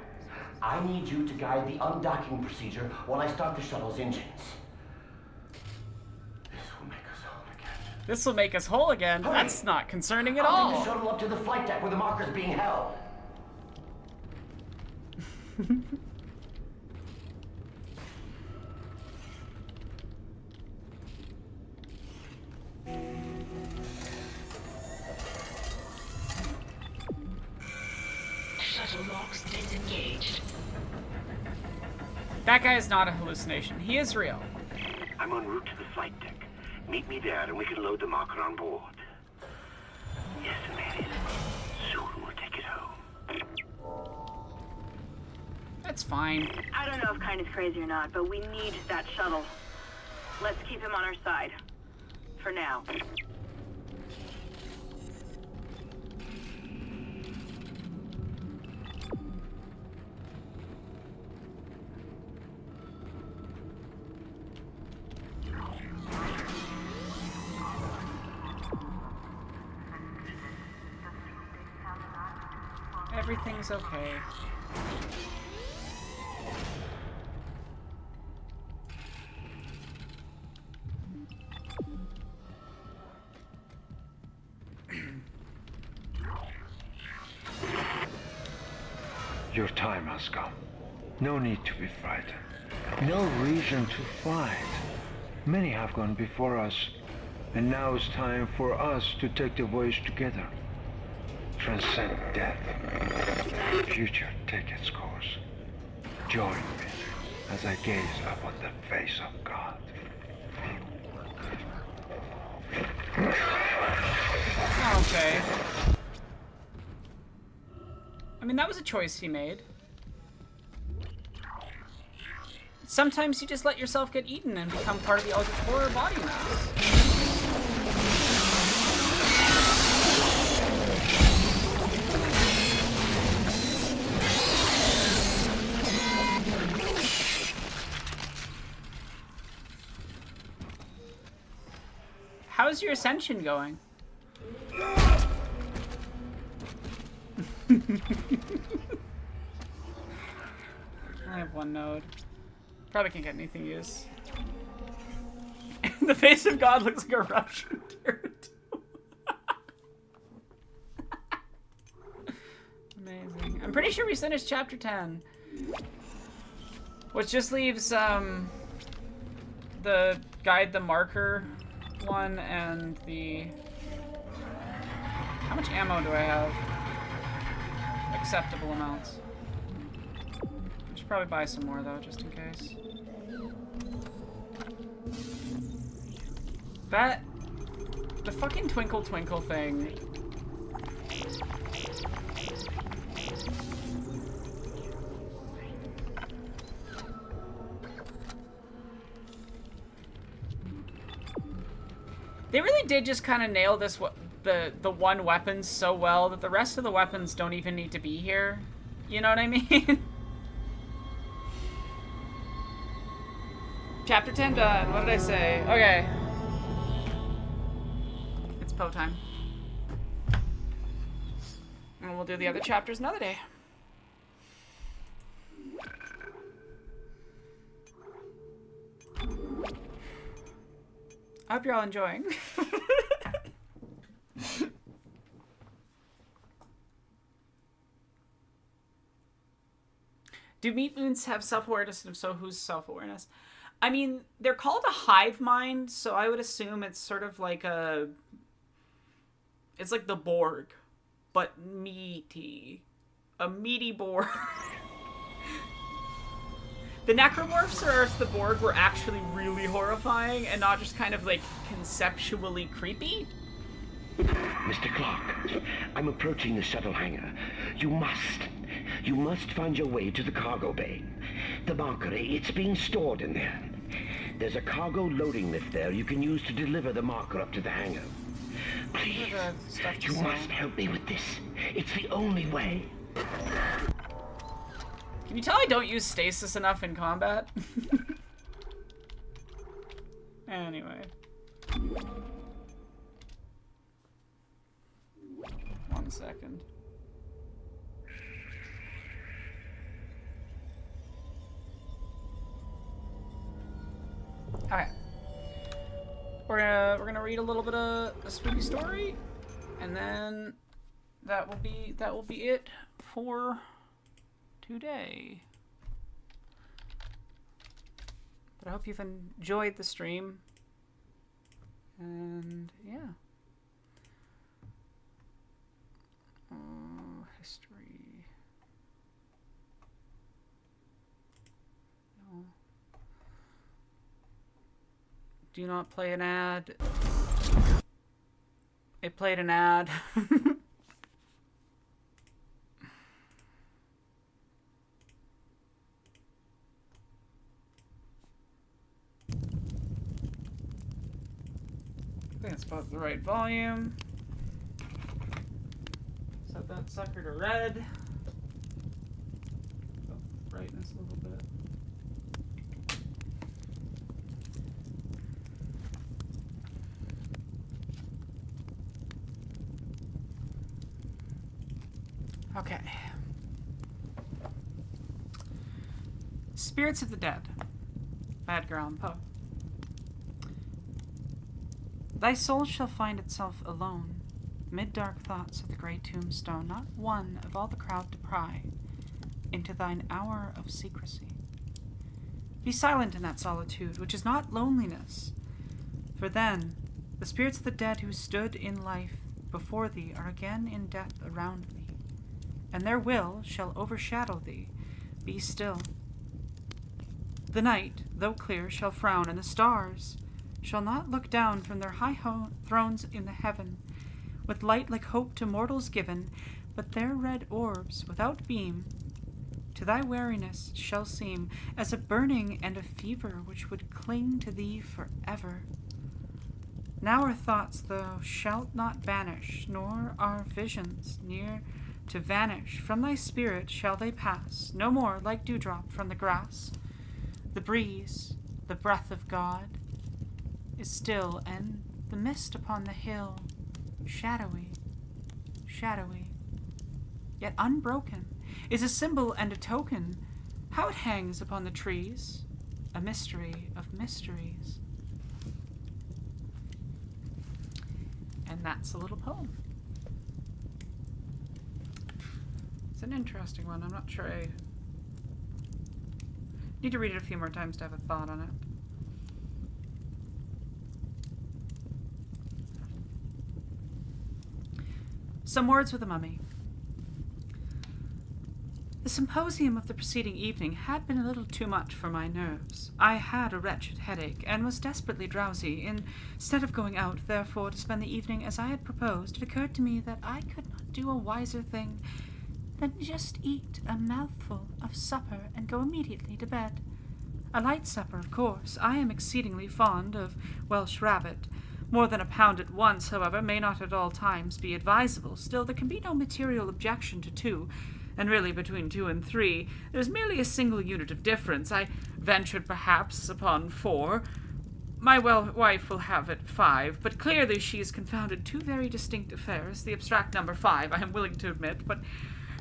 I need you to guide the undocking procedure while I start the shuttle's engines. This will make us whole again.
This will make us whole again?
Hurry.
That's not concerning at
I'll take
all.
the shuttle up to the flight deck where the marker's being held.
Shuttle locks disengaged.
That guy is not a hallucination. He is real.
I'm en route to the flight deck. Meet me there and we can load the marker on board. Yes, Mary. Soon we'll take it home.
That's fine.
I don't know if Kind is crazy or not, but we need that shuttle. Let's keep him on our side. For now.
Everything's okay.
Your time has come. No need to be frightened. No reason to fight. Many have gone before us, and now it's time for us to take the voyage together. Transcend death. Future take its course. Join me as I gaze upon the face of God.
Okay. I mean, that was a choice he made. Sometimes you just let yourself get eaten and become part of the horror body mass. How's your ascension going? I have one node. Probably can't get anything used. The face of God looks like a Russian pterodactyl. Amazing. I'm pretty sure we finished chapter 10. Which just leaves the guide the marker one and the... How much ammo do I have? Acceptable amounts. I should probably buy some more though, just in case. That... The fucking twinkle twinkle thing. They really did just kind of nail this the one weapon so well that the rest of the weapons don't even need to be here. You know what I mean? Chapter 10 done. What did I say? Okay. It's Poe time. And we'll do the other chapters another day. I hope you're all enjoying. Do meat moons have self-awareness, and if so, whose self-awareness? I mean, they're called a hive mind, so I would assume it's sort of like a... It's like the Borg, but meaty. A meaty Borg. The necromorphs, or if the Borg were actually really horrifying and not just kind of like conceptually creepy.
Mr. Clark, I'm approaching the shuttle hangar. You must find your way to the cargo bay. The marker, it's being stored in there. There's a cargo loading lift there you can use to deliver the marker up to the hangar. Please, you must help me with this. It's the only way.
Can you tell I don't use stasis enough in combat? Anyway. 1 second. Okay. We're gonna read a little bit of a spooky story, and then that will be it for today. But I hope you've enjoyed the stream. And yeah. History. No. Do not play an ad. It played an ad. I think it's about the right volume. Set that sucker to red. Up the brightness a little bit. Okay. Spirits of the Dead by Edgar Allan Poe. Thy soul shall find itself alone, mid dark thoughts of the grey tombstone, not one of all the crowd to pry into thine hour of secrecy. Be silent in that solitude, which is not loneliness, for then the spirits of the dead who stood in life before thee are again in death around thee, and their will shall overshadow thee. Be still. The night, though clear, shall frown, and the stars shall not look down from their high thrones in the heaven, with light like hope to mortals given, but their red orbs, without beam, to thy weariness shall seem as a burning and a fever which would cling to thee forever. Now our thoughts thou shalt not banish, nor our visions near to vanish. From thy spirit shall they pass, no more like dewdrop from the grass. The breeze, the breath of God, is still, and the mist upon the hill, shadowy, shadowy, yet unbroken, is a symbol and a token, how it hangs upon the trees, a mystery of mysteries. And that's a little poem. It's an interesting one. I'm not sure
Need to read it a few more times to have a thought on it. Some words with a mummy. The symposium of the preceding evening had been a little too much for my nerves. I had a wretched headache, and was desperately drowsy. Instead of going out, therefore, to spend the evening as I had proposed, it occurred to me that I could not do a wiser thing than just eat a mouthful of supper and go immediately to bed. A light supper, of course. I am exceedingly fond of Welsh rabbit. More than a pound at once, however, may not at all times be advisable. Still, there can be no material objection to 2, and really between 2 and 3, there's merely a single unit of difference. I ventured perhaps upon 4. My wife will have it 5, but clearly she has confounded 2 very distinct affairs. The abstract number 5, I am willing to admit, but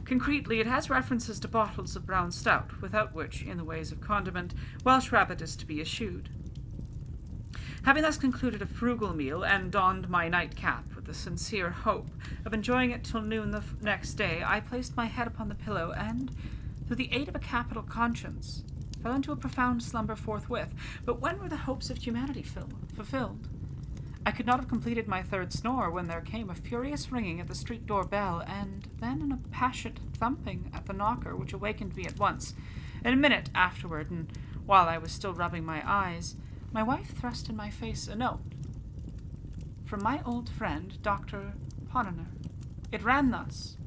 concretely it has references to bottles of brown stout, without which, in the ways of condiment, Welsh rabbit is to be eschewed. Having thus concluded a frugal meal, and donned my nightcap with the sincere hope of enjoying it till noon the next day, I placed my head upon the pillow, and, through the aid of a capital conscience, fell into a profound slumber forthwith. But when were the hopes of humanity fulfilled? I could not have completed my 3rd snore when there came a furious ringing at the street door bell, and then an impassioned thumping at the knocker, which awakened me at once. In a minute afterward, and while I was still rubbing my eyes, my wife thrust in my face a note from my old friend, Dr. Ponener. It ran thus.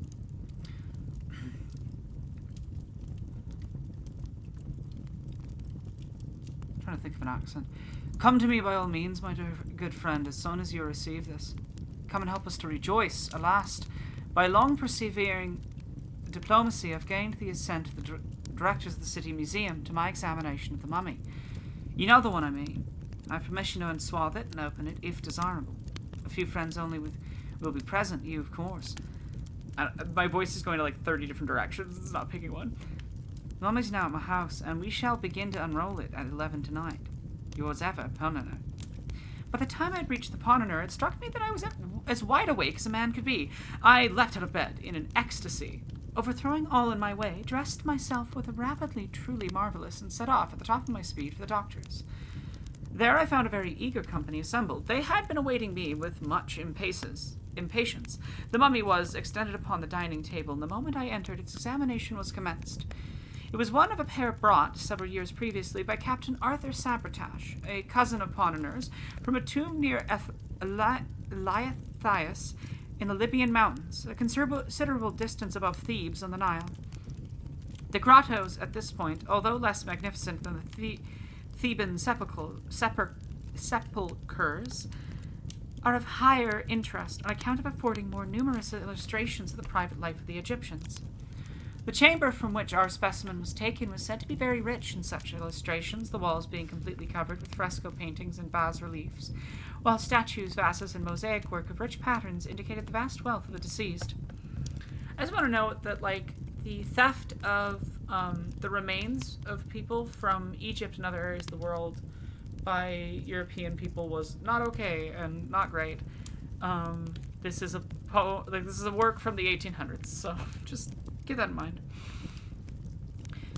I'm trying to think of an accent. Come to me by all means, my dear good friend, as soon as you receive this. Come and help us to rejoice. Alas, by long persevering diplomacy, I've gained the assent of the directors of the City Museum to my examination of the mummy. You know the one I mean. I have permission to unswathe it and open it, if desirable. A few friends only will be present, you, of course. My voice is going to like 30 different directions. It's not picking one. The mummy's now at my house, and we shall begin to unroll it at 11 tonight. Yours ever, Ponener. By the time I had reached the Ponener, it struck me that I was as wide awake as a man could be. I leapt out of bed in an ecstasy. Overthrowing all in my way, dressed myself with a rapidly truly marvelous, and set off at the top of my speed for the doctor's. There I found a very eager company assembled. They had been awaiting me with much impatience. The mummy was extended upon the dining table, and the moment I entered, its examination was commenced. It was one of a pair brought, several years previously, by Captain Arthur Sabratash, a cousin of Ponener's, from a tomb near Eliathias in the Libyan mountains, a considerable distance above Thebes on the Nile. The grottos at this point, although less magnificent than the Theban sepulchres, are of higher interest on account of affording more numerous illustrations of the private life of the Egyptians. The chamber from which our specimen was taken was said to be very rich in such illustrations, the walls being completely covered with fresco paintings and bas-reliefs, while statues, vases, and mosaic work of rich patterns indicated the vast wealth of the deceased. I just want to note that, like, the theft of the remains of people from Egypt and other areas of the world by European people was not okay and not great. This is a work from the 1800s, so just keep that in mind.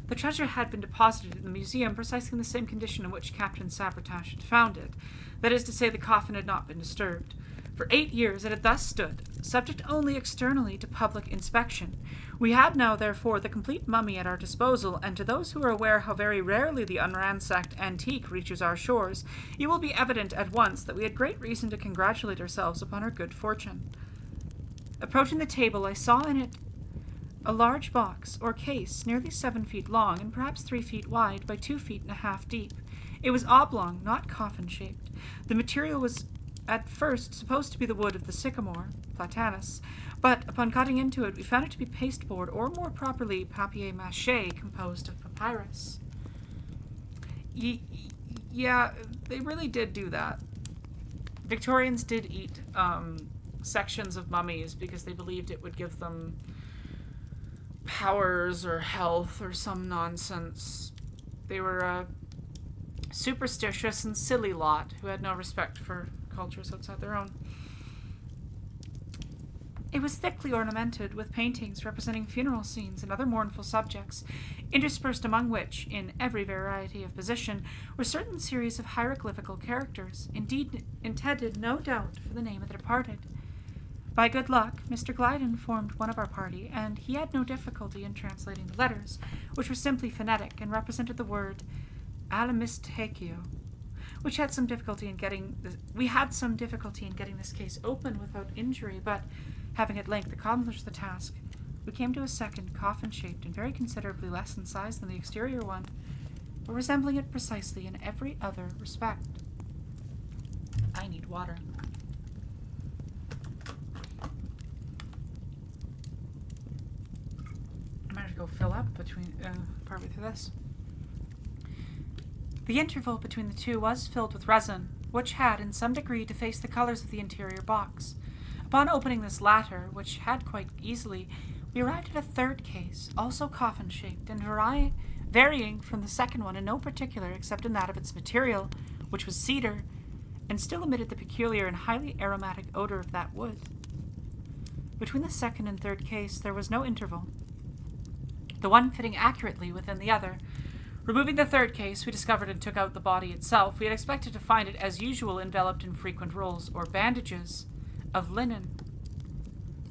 The treasure had been deposited in the museum precisely in the same condition in which Captain Sabratash had found it. That is to say, the coffin had not been disturbed. For 8 years it had thus stood, subject only externally to public inspection. We had now, therefore, the complete mummy at our disposal, and to those who are aware how very rarely the unransacked antique reaches our shores, it will be evident at once that we had great reason to congratulate ourselves upon our good fortune. Approaching the table, I saw in it a large box, or case, nearly 7 feet long, and perhaps 3 feet wide by 2.5 feet deep. It was oblong, not coffin-shaped. The material was at first supposed to be the wood of the sycamore, platanus, but upon cutting into it, we found it to be pasteboard, or more properly, papier-mâché, composed of papyrus. Yeah, they really did do that. Victorians did eat sections of mummies because they believed it would give them powers or health or some nonsense. They were a superstitious and silly lot who had no respect for cultures outside their own. It was thickly ornamented with paintings representing funeral scenes and other mournful subjects, interspersed among which, in every variety of position, were certain series of hieroglyphical characters, indeed intended, no doubt, for the name of the departed. By good luck, Mr. Glyden formed one of our party, and he had no difficulty in translating the letters, which were simply phonetic and represented the word Alamistakio, which had some difficulty in getting this case open without injury, but having at length accomplished the task, we came to a second, coffin-shaped and very considerably less in size than the exterior one, but resembling it precisely in every other respect. I need water. I'm going to go fill up partway through this. The interval between the two was filled with resin, which had in some degree defaced the colors of the interior box. Upon opening this latter, which had quite easily, we arrived at a third case, also coffin-shaped, and varying from the second one in no particular except in that of its material, which was cedar, and still emitted the peculiar and highly aromatic odor of that wood. Between the second and third case there was no interval, the one fitting accurately within the other. Removing the third case, we discovered and took out the body itself. We had expected to find it, as usual, enveloped in frequent rolls or bandages of linen.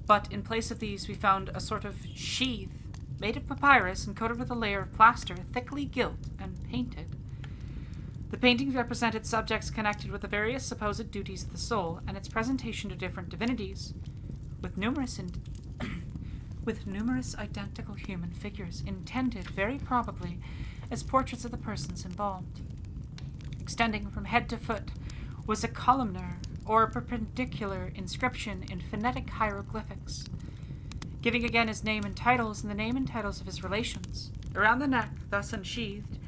But in place of these, we found a sort of sheath made of papyrus and coated with a layer of plaster, thickly gilt and painted. The paintings represented subjects connected with the various supposed duties of the soul and its presentation to different divinities, with numerous identical human figures, intended, very probably, as portraits of the persons embalmed. Extending from head to foot was a columnar, or a perpendicular inscription in phonetic hieroglyphics, giving again his name and titles and the name and titles of his relations. Around the neck, thus unsheathed,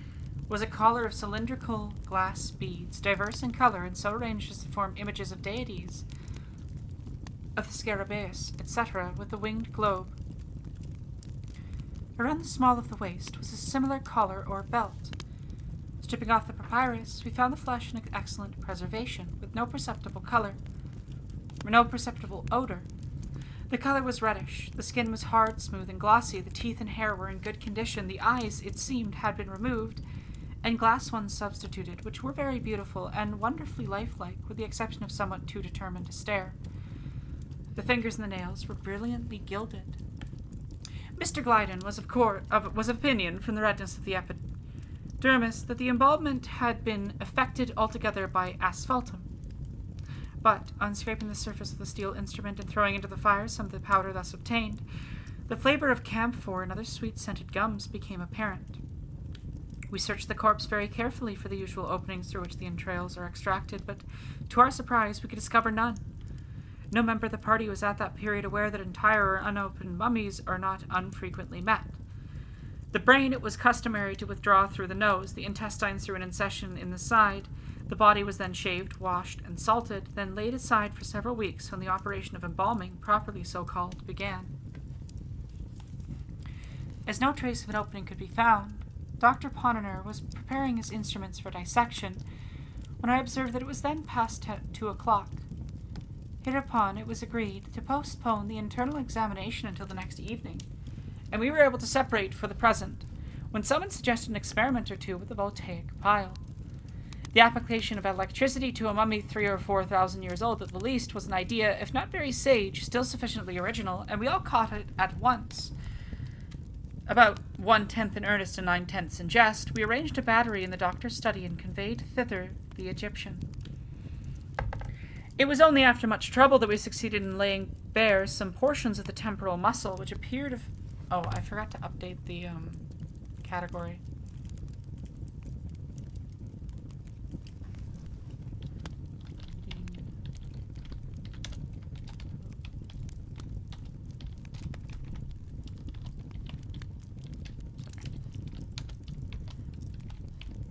was a collar of cylindrical glass beads, diverse in color and so arranged as to form images of deities, of the scarabaeus, etc., with the winged globe. Around the small of the waist was a similar collar or belt. Stripping off the papyrus, we found the flesh in excellent preservation, with no perceptible odor. The color was reddish, the skin was hard, smooth, and glossy, the teeth and hair were in good condition, the eyes, it seemed, had been removed, and glass ones substituted, which were very beautiful and wonderfully lifelike, with the exception of somewhat too determined to stare. The fingers and the nails were brilliantly gilded. Mr. Glyden was of opinion, from the redness of the epidermis, that the embalmment had been effected altogether by asphaltum. But, on scraping the surface of the steel instrument and throwing into the fire some of the powder thus obtained, the flavor of camphor and other sweet-scented gums became apparent. We searched the corpse very carefully for the usual openings through which the entrails are extracted, but, to our surprise, we could discover none. No member of the party was at that period aware that entire or unopened mummies are not unfrequently met. The brain it was customary to withdraw through the nose, the intestines through an incision in the side. The body was then shaved, washed, and salted, then laid aside for several weeks when the operation of embalming, properly so called, began. As no trace of an opening could be found, Dr. Poniner was preparing his instruments for dissection, when I observed that it was then past 2 o'clock. Hereupon it was agreed to postpone the internal examination until the next evening, and we were able to separate for the present, when someone suggested an experiment or two with the voltaic pile. The application of electricity to a mummy 3,000 or 4,000 years old at the least was an idea, if not very sage, still sufficiently original, and we all caught it at once. About 1/10 in earnest and 9/10 in jest, we arranged a battery in the doctor's study and conveyed thither the Egyptian. It was only after much trouble that we succeeded in laying bare some portions of the temporal muscle, which appeared of... Oh, I forgot to update the category.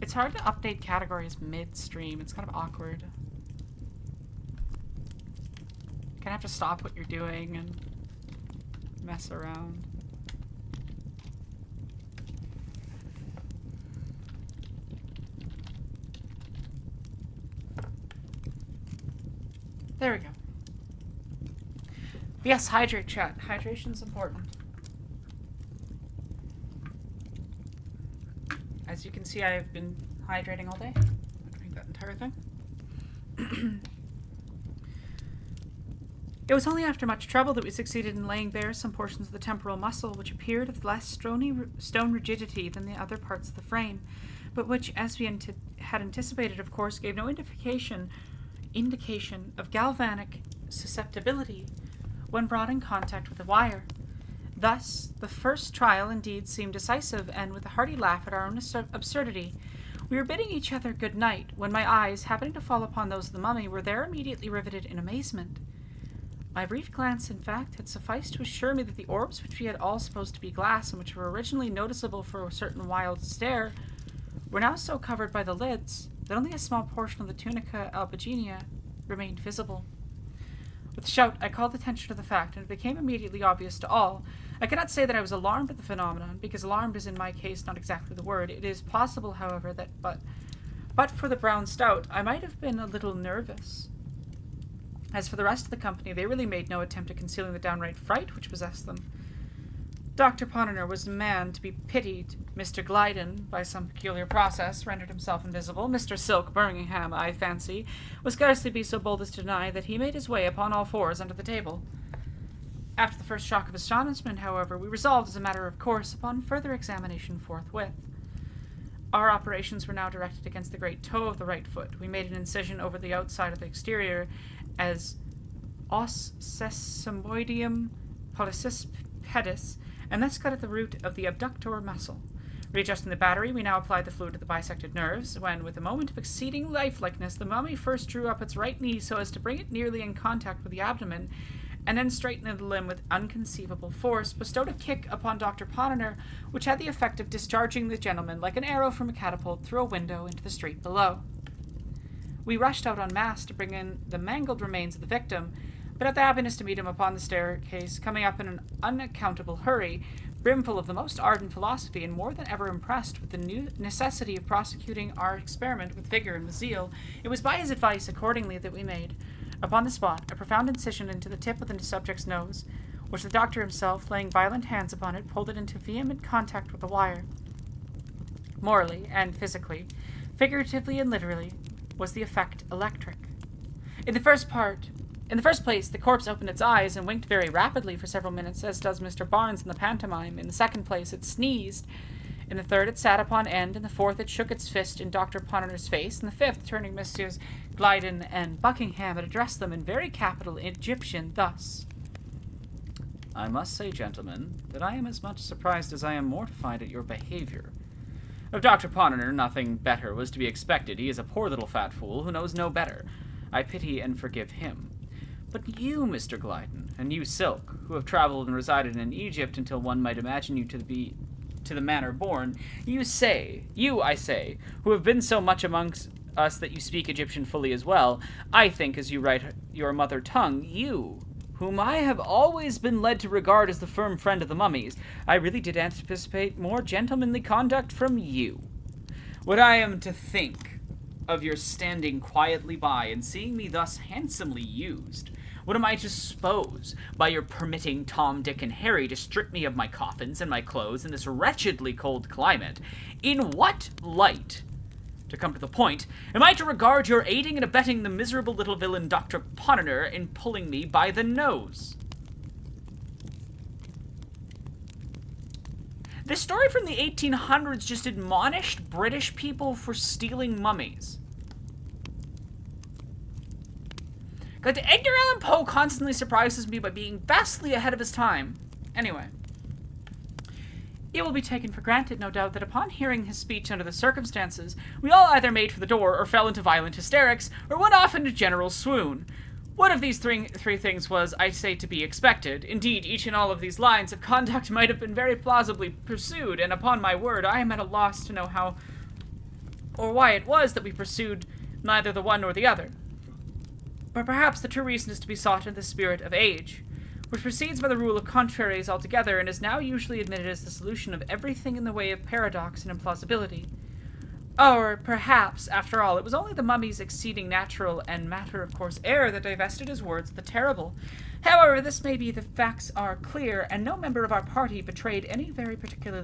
It's hard to update categories midstream. It's kind of awkward. You kind of have to stop what you're doing and mess around. There we go. Yes, hydrate, chat. Hydration's important. As you can see, I have been hydrating all day. I drink that entire thing. It was only after much trouble that we succeeded in laying bare some portions of the temporal muscle, which appeared of less stone rigidity than the other parts of the frame, but which, as we had anticipated, of course, gave no indication of galvanic susceptibility when brought in contact with the wire. Thus, the first trial indeed seemed decisive, and with a hearty laugh at our own absurdity, we were bidding each other good night, when my eyes, happening to fall upon those of the mummy, were there immediately riveted in amazement. My brief glance, in fact, had sufficed to assure me that the orbs which we had all supposed to be glass, and which were originally noticeable for a certain wild stare, were now so covered by the lids that only a small portion of the tunica albuginea remained visible. With a shout, I called attention to the fact, and it became immediately obvious to all. I cannot say that I was alarmed at the phenomenon, because alarmed is in my case not exactly the word. It is possible, however, that but for the brown stout, I might have been a little nervous. As for the rest of the company, they really made no attempt at concealing the downright fright which possessed them. Dr. Ponener was a man to be pitied. Mr. Glyden, by some peculiar process, rendered himself invisible. Mr. Silk Birmingham, I fancy, would scarcely be so bold as to deny that he made his way upon all fours under the table. After the first shock of astonishment, however, we resolved, as a matter of course, upon further examination forthwith. Our operations were now directed against the great toe of the right foot. We made an incision over the outside of the exterior as os sesamoidium pollicis pedis, and thus cut at the root of the abductor muscle. Readjusting the battery, we now applied the fluid to the bisected nerves, when, with a moment of exceeding lifelikeness, the mummy first drew up its right knee so as to bring it nearly in contact with the abdomen, and then straightening the limb with unconceivable force, bestowed a kick upon Dr. Ponener, which had the effect of discharging the gentleman like an arrow from a catapult through a window into the street below. We rushed out en masse to bring in the mangled remains of the victim, but had the happiness to meet him upon the staircase, coming up in an unaccountable hurry, brimful of the most ardent philosophy, and more than ever impressed with the new necessity of prosecuting our experiment with vigor and with zeal. It was by his advice, accordingly, that we made, upon the spot, a profound incision into the tip of the subject's nose, which the doctor himself, laying violent hands upon it, pulled it into vehement contact with the wire. Morally and physically, figuratively and literally, was the effect electric. In the first place, the corpse opened its eyes and winked very rapidly for several minutes, as does Mr. Barnes in the pantomime. In the second place, it sneezed. In the third, it sat upon end. In the fourth, it shook its fist in Dr. Ponener's face. In the fifth, turning Messrs. Glyden and Buckingham, it addressed them in very capital Egyptian thus: I must say, gentlemen, that I am as much surprised as I am mortified at your behavior. Of Dr. Ponener, nothing better was to be expected. He is a poor little fat fool who knows no better. I pity and forgive him. But you, Mr. Glyden, and you, Silk, who have traveled and resided in Egypt until one might imagine you to the manner born, you, I say, who have been so much amongst us that you speak Egyptian fully as well, I think, as you write your mother tongue, you, whom I have always been led to regard as the firm friend of the mummies, I really did anticipate more gentlemanly conduct from you. What I am to think of your standing quietly by and seeing me thus handsomely used? What am I to suppose by your permitting Tom, Dick, and Harry to strip me of my coffins and my clothes in this wretchedly cold climate? In what light, to come to the point, am I to regard your aiding and abetting the miserable little villain Dr. Ponener in pulling me by the nose? This story from the 1800s just admonished British people for stealing mummies. God, Edgar Allan Poe constantly surprises me by being vastly ahead of his time. Anyway. It will be taken for granted, no doubt, that upon hearing his speech under the circumstances, we all either made for the door, or fell into violent hysterics, or went off into general swoon. One of these three things was, I say, to be expected. Indeed, each and all of these lines of conduct might have been very plausibly pursued, and upon my word, I am at a loss to know how or why it was that we pursued neither the one nor the other. But perhaps the true reason is to be sought in the spirit of age, which proceeds by the rule of contraries altogether, and is now usually admitted as the solution of everything in the way of paradox and implausibility. Or perhaps, after all, it was only the mummy's exceeding natural and matter-of-course air that divested his words of the terrible. However, this may be, the facts are clear, and no member of our party betrayed any very particular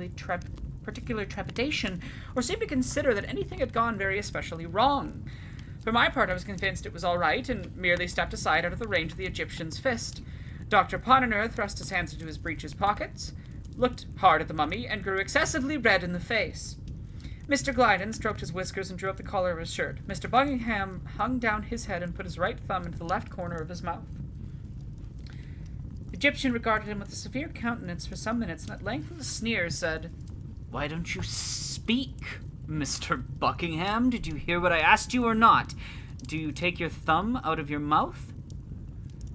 trepidation, or seemed to consider that anything had gone very especially wrong. For my part, I was convinced it was all right, and merely stepped aside out of the range of the Egyptian's fist. Dr. Pottener thrust his hands into his breeches pockets, looked hard at the mummy, and grew excessively red in the face. Mr. Glyden stroked his whiskers and drew up the collar of his shirt. Mr. Buckingham hung down his head and put his right thumb into the left corner of his mouth. The Egyptian regarded him with a severe countenance for some minutes, and at length, with a sneer, said,
"Why don't you speak, Mr. Buckingham? Did you hear what I asked you or not? Do you take your thumb out of your mouth?"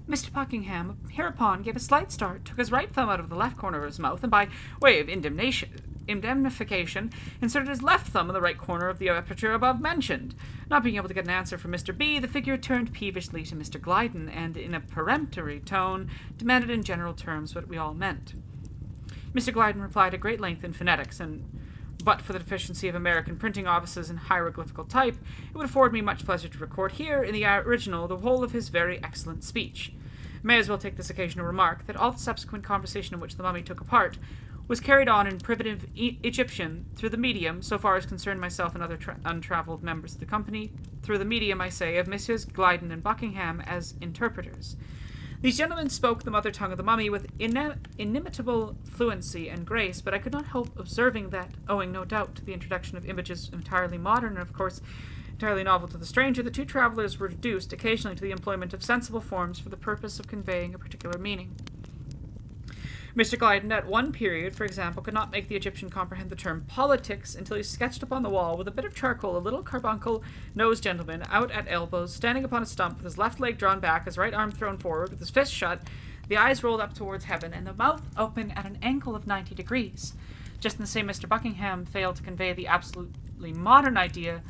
Mr. Buckingham hereupon gave a slight start, took his right thumb out of the left corner of his mouth, and by way of indemnification, inserted his left thumb in the right corner of the aperture above mentioned. Not being able to get an answer from Mr. B, the figure turned peevishly to Mr. Glyden, and in a peremptory tone demanded in general terms what we all meant. Mr. Glyden replied at great length in phonetics, and but for the deficiency of American printing offices in hieroglyphical type, it would afford me much pleasure to record here, in the original, the whole of his very excellent speech. May as well take this occasion to remark that all the subsequent conversation in which the mummy took a part was carried on in primitive Egyptian through the medium, so far as concerned myself and other untravelled members of the company, through the medium, I say, of Messrs. Glyden and Buckingham as interpreters. These gentlemen spoke the mother tongue of the mummy with inimitable fluency and grace, but I could not help observing that, owing no doubt to the introduction of images entirely modern and, of course, entirely novel to the stranger, the two travellers were reduced occasionally to the employment of sensible forms for the purpose of conveying a particular meaning. Mr. Glyden, at one period, for example, could not make the Egyptian comprehend the term politics until he sketched upon the wall with a bit of charcoal a little carbuncle-nosed gentleman, out at elbows, standing upon a stump, with his left leg drawn back, his right arm thrown forward, with his fist shut, the eyes rolled up towards heaven, and the mouth open at an angle of 90 degrees. Just in the same Mr. Buckingham failed to convey the absolutely modern idea,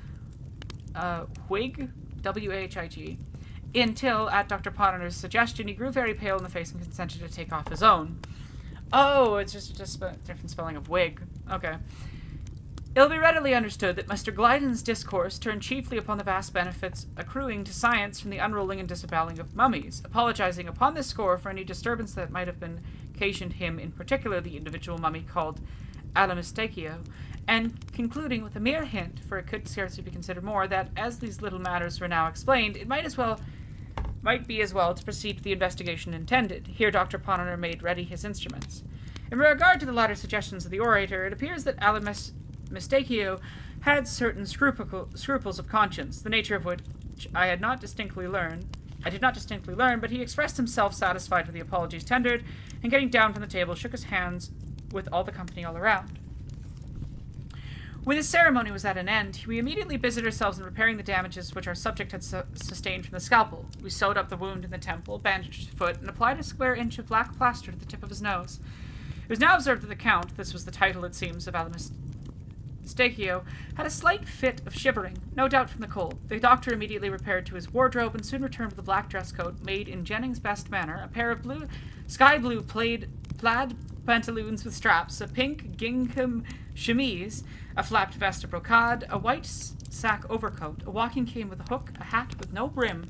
Whig, W-H-I-G, until, at Dr. Pottener's suggestion, he grew very pale in the face and consented to take off his own. Oh, it's just a different spelling of wig. Okay. It'll be readily understood that Mr. Glyden's discourse turned chiefly upon the vast benefits accruing to science from the unrolling and disembowelling of mummies, apologizing upon this score for any disturbance that might have been occasioned him, in particular the individual mummy called Alamistachio, and concluding with a mere hint, for it could scarcely be considered more, that as these little matters were now explained, it might be as well to proceed to the investigation intended. Here Dr. Pottener made ready his instruments. In regard to the latter suggestions of the orator, it appears that Alamistachio had certain scruples of conscience, the nature of which I did not distinctly learn, but he expressed himself satisfied with the apologies tendered, and getting down from the table, shook his hands with all the company all around. When the ceremony was at an end, we immediately busied ourselves in repairing the damages which our subject had sustained from the scalpel. We sewed up the wound in the temple, bandaged his foot, and applied a square inch of black plaster to the tip of his nose. It was now observed that the Count, this was the title, it seems, of Alamistachio, had a slight fit of shivering, no doubt from the cold. The doctor immediately repaired to his wardrobe, and soon returned with a black dress coat, made in Jennings' best manner, a pair of sky blue plaid pantaloons with straps, a pink gingham chemise, a flapped vest of brocade, a white sack overcoat, a walking cane with a hook, a hat with no brim,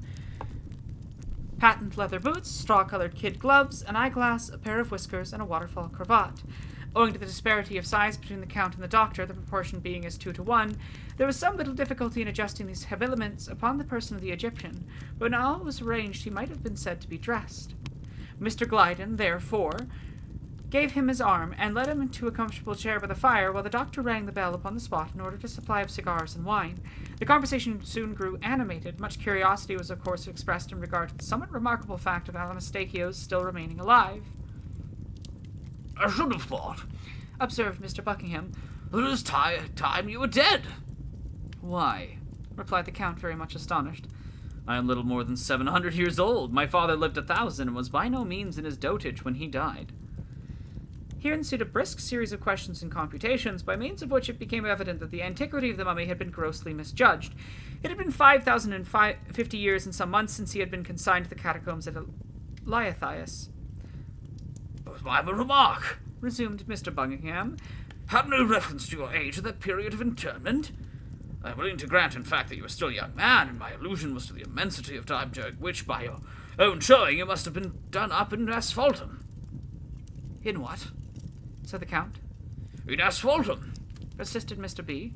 patent leather boots, straw-colored kid gloves, an eyeglass, a pair of whiskers, and a waterfall cravat. Owing to the disparity of size between the Count and the doctor, the proportion being as 2 to 1, there was some little difficulty in adjusting these habiliments upon the person of the Egyptian, but when all was arranged he might have been said to be dressed. Mr. Glyden, therefore, gave him his arm, and led him into a comfortable chair by the fire, while the doctor rang the bell upon the spot in order to supply of cigars and wine. The conversation soon grew animated. Much curiosity was of course expressed in regard to the somewhat remarkable fact of Alamistachio's still remaining alive.
"I should have thought," observed Mr. Buckingham, "that it was time you were dead." "Why?" replied the Count, very much astonished. "I am little more than 700 years old. My father lived 1,000, and was by no means in his dotage when he died." Here ensued a brisk series of questions and computations, by means of which it became evident that the antiquity of the mummy had been grossly misjudged. It had been 5,050 years and some months since he had been consigned to the catacombs at Liathias.
"But my remark,"
resumed Mr. Buckingham,
"had no reference to your age at that period of internment." I'm willing to grant, in fact, that you are still a young man, and my allusion was to the immensity of time during which, by your own showing, you must have been done up in asphaltum.
In what? Said the Count.
In asphaltum,
persisted Mr. B.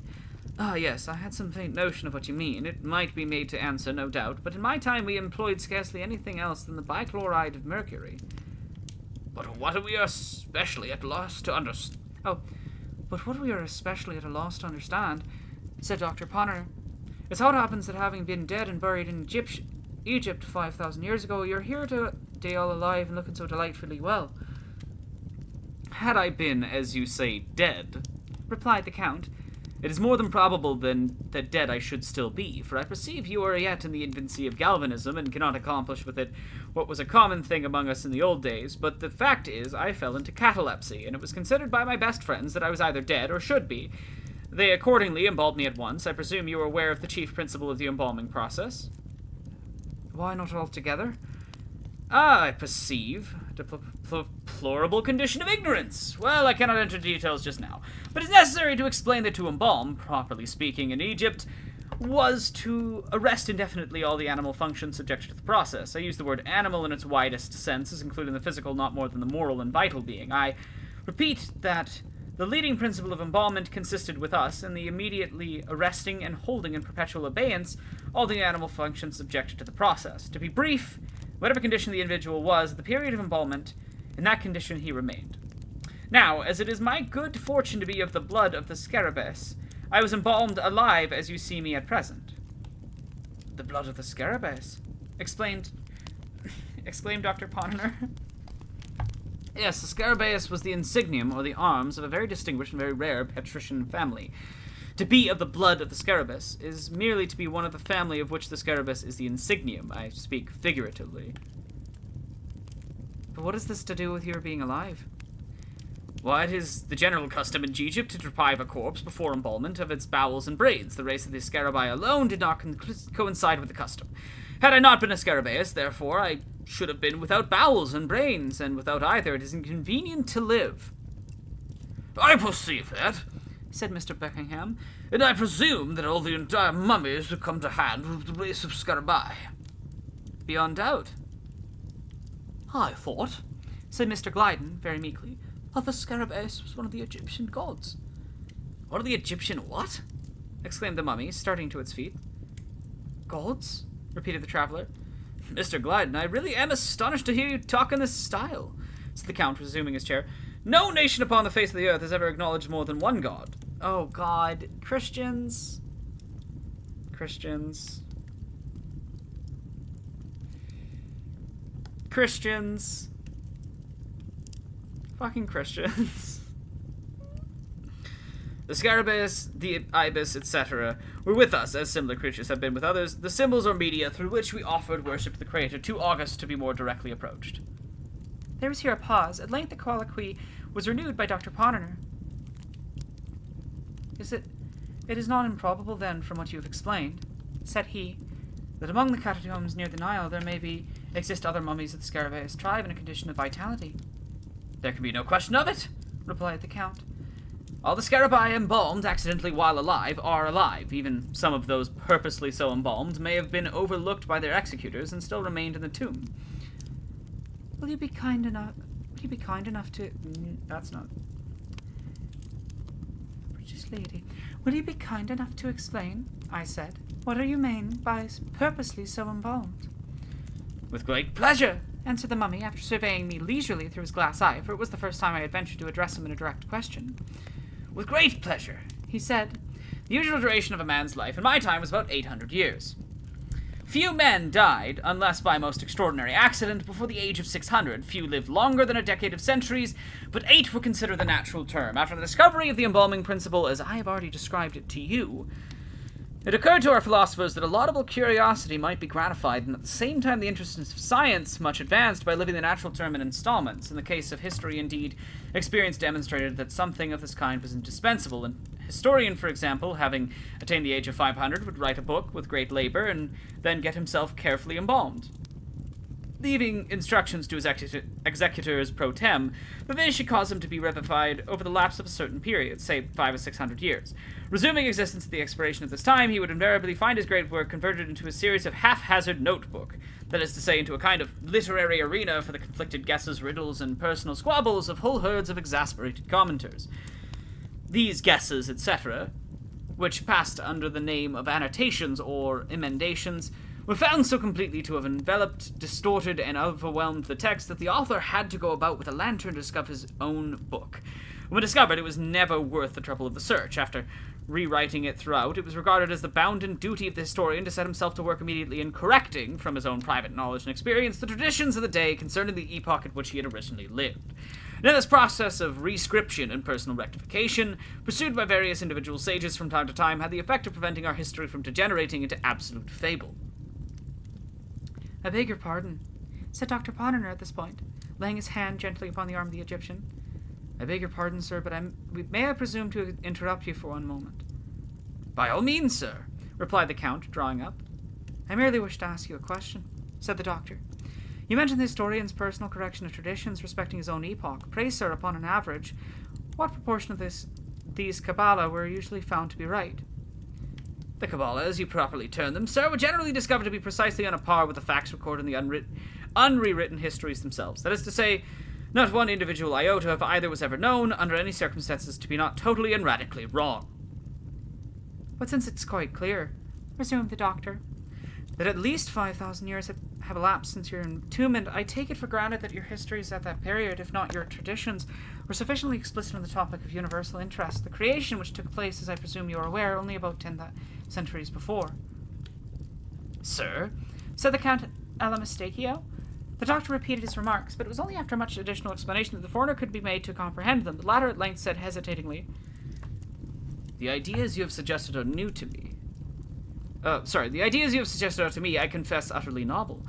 Ah, yes, I had some faint notion of what you mean. It might be made to answer, no doubt, but in my time we employed scarcely anything else than the bichloride of mercury.
But what are we especially at a loss to understand?
Oh, but what we are especially at a loss to understand, said Dr. Ponner, is how it happens that having been dead and buried in Egypt 5,000 years ago, you're here today all alive and looking so delightfully well.
Had I been, as you say, dead, replied the Count, it is more than probable that dead I should still be, for I perceive you are yet in the infancy of galvanism and cannot accomplish with it what was a common thing among us in the old days, but the fact is I fell into catalepsy, and it was considered by my best friends that I was either dead or should be. They accordingly embalmed me at once. I presume you are aware of the chief principle of the embalming process?
Why not altogether?
Ah, I perceive. Deplorable condition of ignorance. Well, I cannot enter details just now, but it's necessary to explain that to embalm, properly speaking, in Egypt, was to arrest indefinitely all the animal functions subjected to the process. I use the word animal in its widest sense, including the physical not more than the moral and vital being. I repeat that the leading principle of embalmment consisted with us in the immediately arresting and holding in perpetual abeyance all the animal functions subjected to the process. To be brief, whatever condition the individual was at the period of embalmment, in that condition he remained. Now, as it is my good fortune to be of the blood of the scarabæus, I was embalmed alive as you see me at present.
The blood of the scarabæus? exclaimed Dr. Ponner.
Yes, the scarabæus was the insignium, or the arms, of a very distinguished and very rare patrician family. To be of the blood of the scarabæus is merely to be one of the family of which the scarabæus is the insignium. I speak figuratively.
But what has this to do with your being alive?
Why, it is the general custom in Egypt to deprive a corpse before embalmment of its bowels and brains. The race of the scarabæi alone did not coincide with the custom. Had I not been a scarabæus, therefore, I should have been without bowels and brains, and without either it is inconvenient to live.
I perceive that,
said Mr. Buckingham,
and I presume that all the entire mummies would come to hand with the race of scarabæi.
Beyond doubt.
I thought, said Mr. Glyden, very meekly, that the scarabæus was one of the Egyptian gods.
One of the Egyptian what? Exclaimed the mummy, starting to its feet.
Gods?
Repeated the traveller. Mr. Glyden, I really am astonished to hear you talk in this style, said the Count, resuming his chair. No nation upon the face of the earth has ever acknowledged more than one god.
Oh, God. Christians.
Christians. Fucking Christians. The scarabæus, the ibis, etc., were with us, as similar creatures have been with others, the symbols or media through which we offered worship to the Creator, too august to be more directly approached.
There was here a pause. At length the colloquy was renewed by Dr. Ponner. It is not improbable, then, from what you have explained, said he, that among the catacombs near the Nile there may exist other mummies of the scarabæus tribe in a condition of vitality.
There can be no question of it,
replied the Count.
All the scarabæi embalmed accidentally while alive are alive. Even some of those purposely so embalmed may have been overlooked by their executors and still remained in the tomb.
Will you be kind enough to... That's not... British lady. Will you be kind enough to explain, I said, what do you mean by purposely so embalmed?
With great pleasure,
answered the mummy, after surveying me leisurely through his glass eye, for it was the first time I had ventured to address him in a direct question.
With great pleasure, he said. The usual duration of a man's life in my time was about 800 years. Few men died, unless by most extraordinary accident, before the age of 600. Few lived longer than a decade of centuries, but 8 were considered the natural term. After the discovery of the embalming principle, as I have already described it to you, it occurred to our philosophers that a laudable curiosity might be gratified, and at the same time the interests of science much advanced by living the natural term in installments. In the case of history, indeed, experience demonstrated that something of this kind was indispensable. An historian, for example, having attained the age of 500, would write a book with great labor and then get himself carefully embalmed.
leaving instructions to his executors pro tem that they should cause him to be revivified over the lapse of a certain period, say 500 or 600 years. Resuming existence at the expiration of this time, he would invariably find his great work converted into a series of haphazard notebook, that is to say, into a kind of literary arena for the conflicted guesses, riddles, and personal squabbles of whole herds of exasperated commenters. These guesses, etc., which passed under the name of annotations or emendations, were found so completely to have enveloped, distorted, and overwhelmed the text that the author had to go about with a lantern to discover his own book. When discovered, it was never worth the trouble of the search. After rewriting it throughout, it was regarded as the bounden duty of the historian to set himself to work immediately in correcting, from his own private knowledge and experience, the traditions of the day concerning the epoch at which he had originally lived. And in this process of rescription and personal rectification, pursued by various individual sages from time to time, had the effect of preventing our history from degenerating into absolute fable.
I beg your pardon, said Dr. Pottener at this point, laying his hand gently upon the arm of the Egyptian. I beg your pardon, sir, but may I presume to interrupt you for one moment?
By all means, sir,
replied the Count, drawing up. I merely wish to ask you a question, said the doctor. You mentioned the historian's personal correction of traditions respecting his own epoch. Pray, sir, upon an average, what proportion of these Kabbalah were usually found to be right?
The Kabbalah, as you properly term them, sir, were generally discovered to be precisely on a par with the facts recorded in the unrewritten histories themselves. That is to say, not one individual iota of either was ever known, under any circumstances, to be not totally and radically wrong.
But since it's quite clear, resumed the doctor, that at least 5,000 years have elapsed since your entombment, I take it for granted that your histories at that period, if not your traditions, were sufficiently explicit on the topic of universal interest, the creation which took place, as I presume you are aware, only about 10 centuries before.
Sir,
said the Count Alamistachio. The doctor repeated his remarks, but it was only after much additional explanation that the foreigner could be made to comprehend them. The latter at length said hesitatingly,
The ideas you have suggested are new to me. The ideas you have suggested are to me, I confess, utterly novel.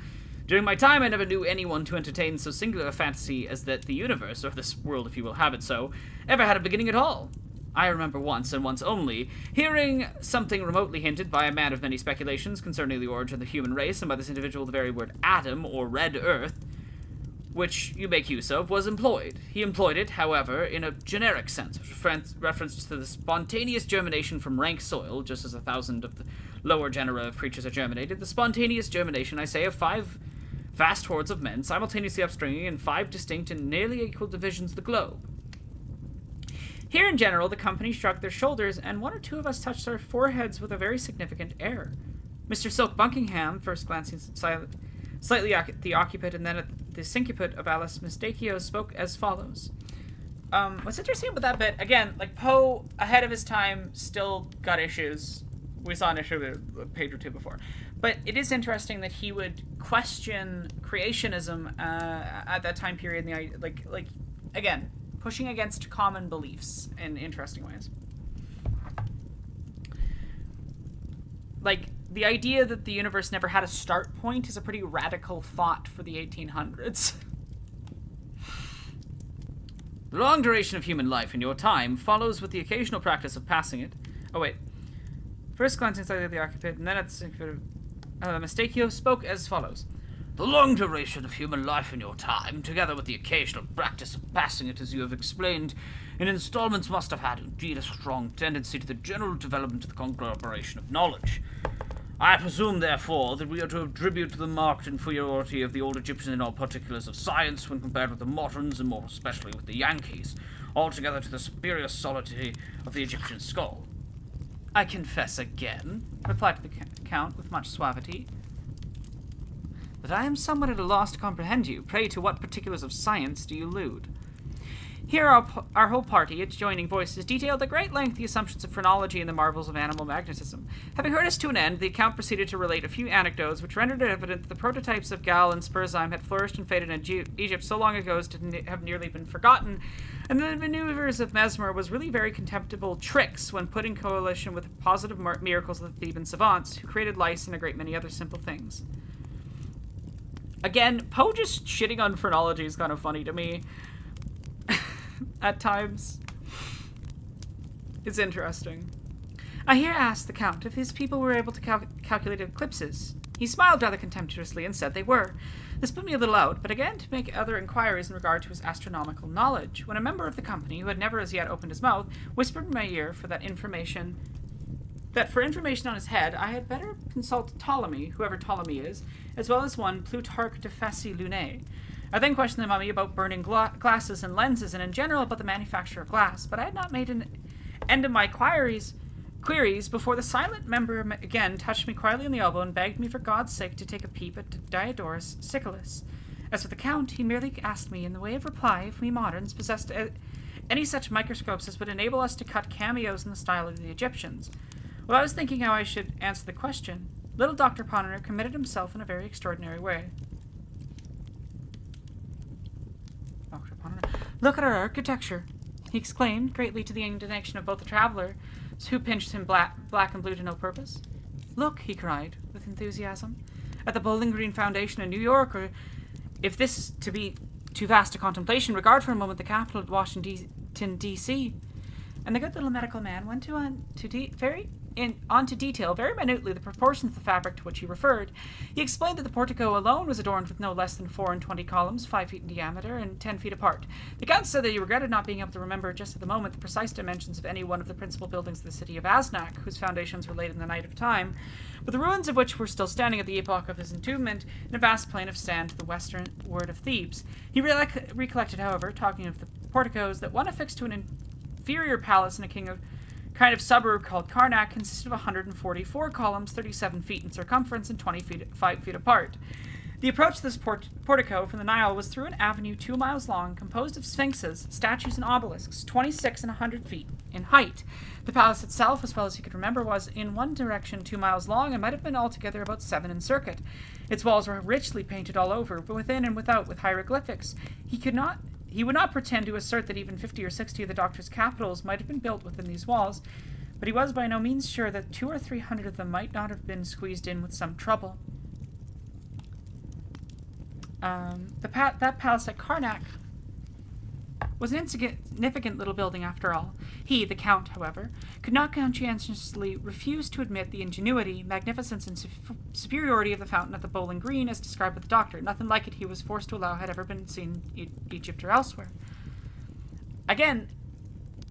During my time, I never knew anyone to entertain so singular a fantasy as that the universe, or this world if you will have it so, ever had a beginning at all. I remember once, and once only, hearing something remotely hinted by a man of many speculations concerning the origin of the human race, and by this individual the very word atom, or red earth, which you make use of, was employed. He employed it, however, in a generic sense, with reference to the spontaneous germination from rank soil, just as 1,000 of the lower genera of creatures are germinated. The spontaneous germination, I say, of 5 vast hordes of men, simultaneously upspringing in 5 distinct and nearly equal divisions of the globe. Here, in general, the company shrugged their shoulders, and 1 or 2 of us touched our foreheads with a very significant air. Mr. Silk Buckingham, first glancing slightly at the occupant and then at the syncopate of Alice Mistachio, spoke as follows.
What's interesting about that bit, again, like, Poe, ahead of his time, still got issues. We saw an issue with a page or 2 before. But it is interesting that he would question creationism at that time period, again, pushing against common beliefs in interesting ways. Like, the idea that the universe never had a start point is a pretty radical thought for the 1800s.
The long duration of human life in your time follows with the occasional practice of passing it.
Oh, wait. First glancing slightly at the occupant, and then at the syncopate of Mistachio, spoke as follows.
The long duration of human life in your time, together with the occasional practice of passing it, as you have explained, in installments, must have had indeed a strong tendency to the general development of the conglomeration of knowledge. I presume, therefore, that we are to attribute the marked inferiority of the old Egyptians in all particulars of science when compared with the moderns, and more especially with the Yankees, altogether to the superior solidity of the Egyptian skull.
I confess again, replied the Count with much suavity, that I am somewhat at a loss to comprehend you. Pray, to what particulars of science do you allude? Here our whole party, its joining voices, detailed at great length the assumptions of phrenology and the marvels of animal magnetism. Having heard us to an end, the Count proceeded to relate a few anecdotes which rendered it evident that the prototypes of Gal and Spurzheim had flourished and faded in Egypt so long ago as to have nearly been forgotten, and the maneuvers of Mesmer was really very contemptible tricks when put in coalition with the positive miracles of the Theban savants, who created lice and a great many other simple things. Again, Poe just shitting on phrenology is kind of funny to me. At times. It's interesting. I here asked the Count if his people were able to calculate eclipses. He smiled rather contemptuously and said they were. This put me a little out, but I began to make other inquiries in regard to his astronomical knowledge, when a member of the company, who had never as yet opened his mouth, whispered in my ear that for information on his head, I had better consult Ptolemy, whoever Ptolemy is, as well as one Plutarch de Facile Lunae. I then questioned the mummy about burning glasses and lenses, and in general about the manufacture of glass, but I had not made an end of my queries before the silent member again touched me quietly on the elbow and begged me for God's sake to take a peep at Diodorus Siculus. As for the Count, he merely asked me in the way of reply if we moderns possessed any such microscopes as would enable us to cut cameos in the style of the Egyptians. While I was thinking how I should answer the question, little Dr. Ponnonner committed himself in a very extraordinary way. Dr. Ponnonner, look at our architecture, he exclaimed, greatly to the indignation of both the travelers, who pinched him black and blue to no purpose. Look, he cried, with enthusiasm, at the Bowling Green Foundation in New York, or, if this to be too vast a contemplation, regard for a moment the Capitol at Washington, D.C. And the good little medical man went on to detail very minutely the proportions of the fabric to which he referred. He explained that the portico alone was adorned with no less than 24 columns, 5 feet in diameter and 10 feet apart. The Count said that he regretted not being able to remember just at the moment the precise dimensions of any one of the principal buildings of the city of Aznak, whose foundations were laid in the night of time, but the ruins of which were still standing at the epoch of his entombment in a vast plain of sand to the westward of Thebes. He recollected, however, talking of the porticos, that one affixed to an inferior palace in a kind of suburb called Karnak consisted of 144 columns, 37 feet in circumference and 5 feet apart. The approach to this portico from the Nile was through an avenue 2 miles long, composed of sphinxes, statues, and obelisks, 26 and 100 feet in height. The palace itself, as well as he could remember, was in one direction 2 miles long and might have been altogether about 7 in circuit. Its walls were richly painted all over, but within and without, with hieroglyphics. He would not pretend to assert that even 50 or 60 of the Doctor's capitals might have been built within these walls, but he was by no means sure that 200 or 300 of them might not have been squeezed in with some trouble. That palace at Karnak was an insignificant little building after all. He, the Count, however, could not conscientiously refuse to admit the ingenuity, magnificence, and superiority of the fountain at the Bowling Green as described by the Doctor. Nothing like it, he was forced to allow, had ever been seen in Egypt or elsewhere. Again,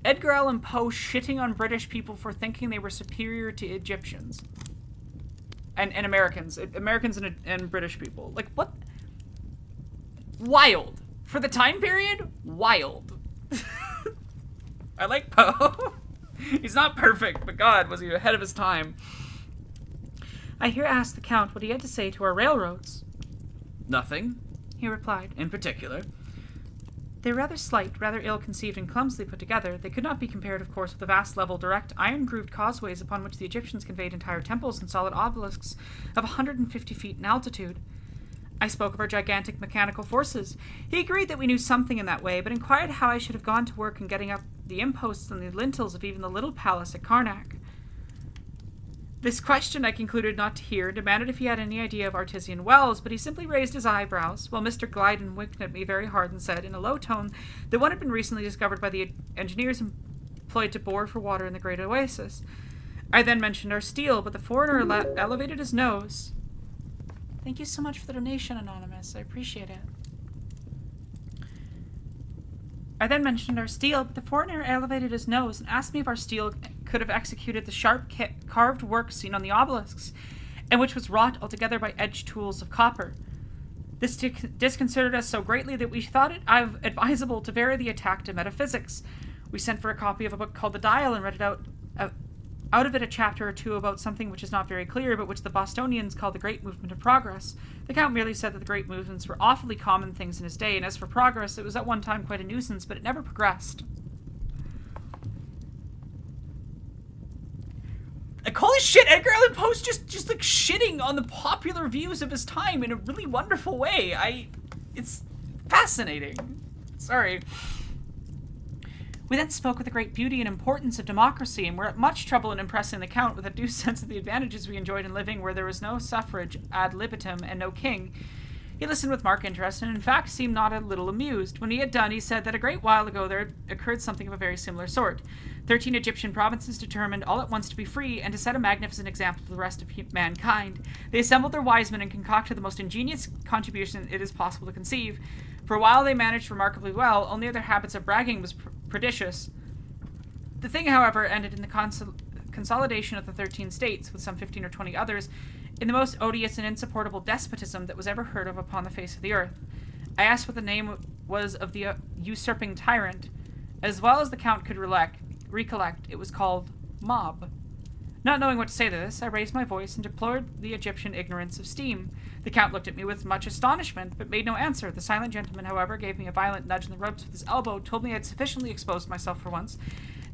Edgar Allan Poe shitting on British people for thinking they were superior to Egyptians. And Americans. Americans and British people. Like, what? Wild. For the time period, wild. I like Poe. He's not perfect, but God, was he ahead of his time. I here asked the Count what he had to say to our railroads.
Nothing,
he replied.
In particular.
They were rather slight, rather ill-conceived and clumsily put together. They could not be compared, of course, with the vast, level, direct, iron-grooved causeways upon which the Egyptians conveyed entire temples and solid obelisks of 150 feet in altitude. I spoke of our gigantic mechanical forces. He agreed that we knew something in that way, but inquired how I should have gone to work in getting up the imposts and the lintels of even the little palace at Karnak. This question I concluded not to hear, and demanded if he had any idea of artesian wells, but he simply raised his eyebrows, while Mr. Glyden winked at me very hard and said, in a low tone, that one had been recently discovered by the engineers employed to bore for water in the great oasis. I then mentioned our steel, but the foreigner elevated his nose. Thank you so much for the donation, Anonymous. I appreciate it. I then mentioned our steel, but the foreigner elevated his nose and asked me if our steel could have executed the sharp carved work seen on the obelisks, and which was wrought altogether by edged tools of copper. This disconcerted us so greatly that we thought it advisable to vary the attack to metaphysics. We sent for a copy of a book called The Dial and read it out of it a chapter or two about something which is not very clear, but which the Bostonians call the Great Movement of Progress. The Count merely said that the great movements were awfully common things in his day, and as for progress, it was at one time quite a nuisance, but it never progressed. Like, holy shit, Edgar Allan Poe's just like shitting on the popular views of his time in a really wonderful way. It's fascinating. Sorry. We then spoke with the great beauty and importance of democracy, and were at much trouble in impressing the Count with a due sense of the advantages we enjoyed in living where there was no suffrage ad libitum and no king. He listened with marked interest and in fact seemed not a little amused. When he had done, he said that a great while ago there had occurred something of a very similar sort. 13 Egyptian provinces determined all at once to be free and to set a magnificent example to the rest of mankind. They assembled their wise men and concocted the most ingenious contribution it is possible to conceive. For a while they managed remarkably well, only their habits of bragging was prodigious. The thing, however, ended in the consolidation of the 13 states, with some 15 or 20 others, in the most odious and insupportable despotism that was ever heard of upon the face of the earth. I asked what the name was of the usurping tyrant. As well as the Count could recollect, it was called Mob. Not knowing what to say to this, I raised my voice and deplored the Egyptian ignorance of steam. The Count looked at me with much astonishment, but made no answer. The silent gentleman, however, gave me a violent nudge in the ribs with his elbow, told me I had sufficiently exposed myself for once,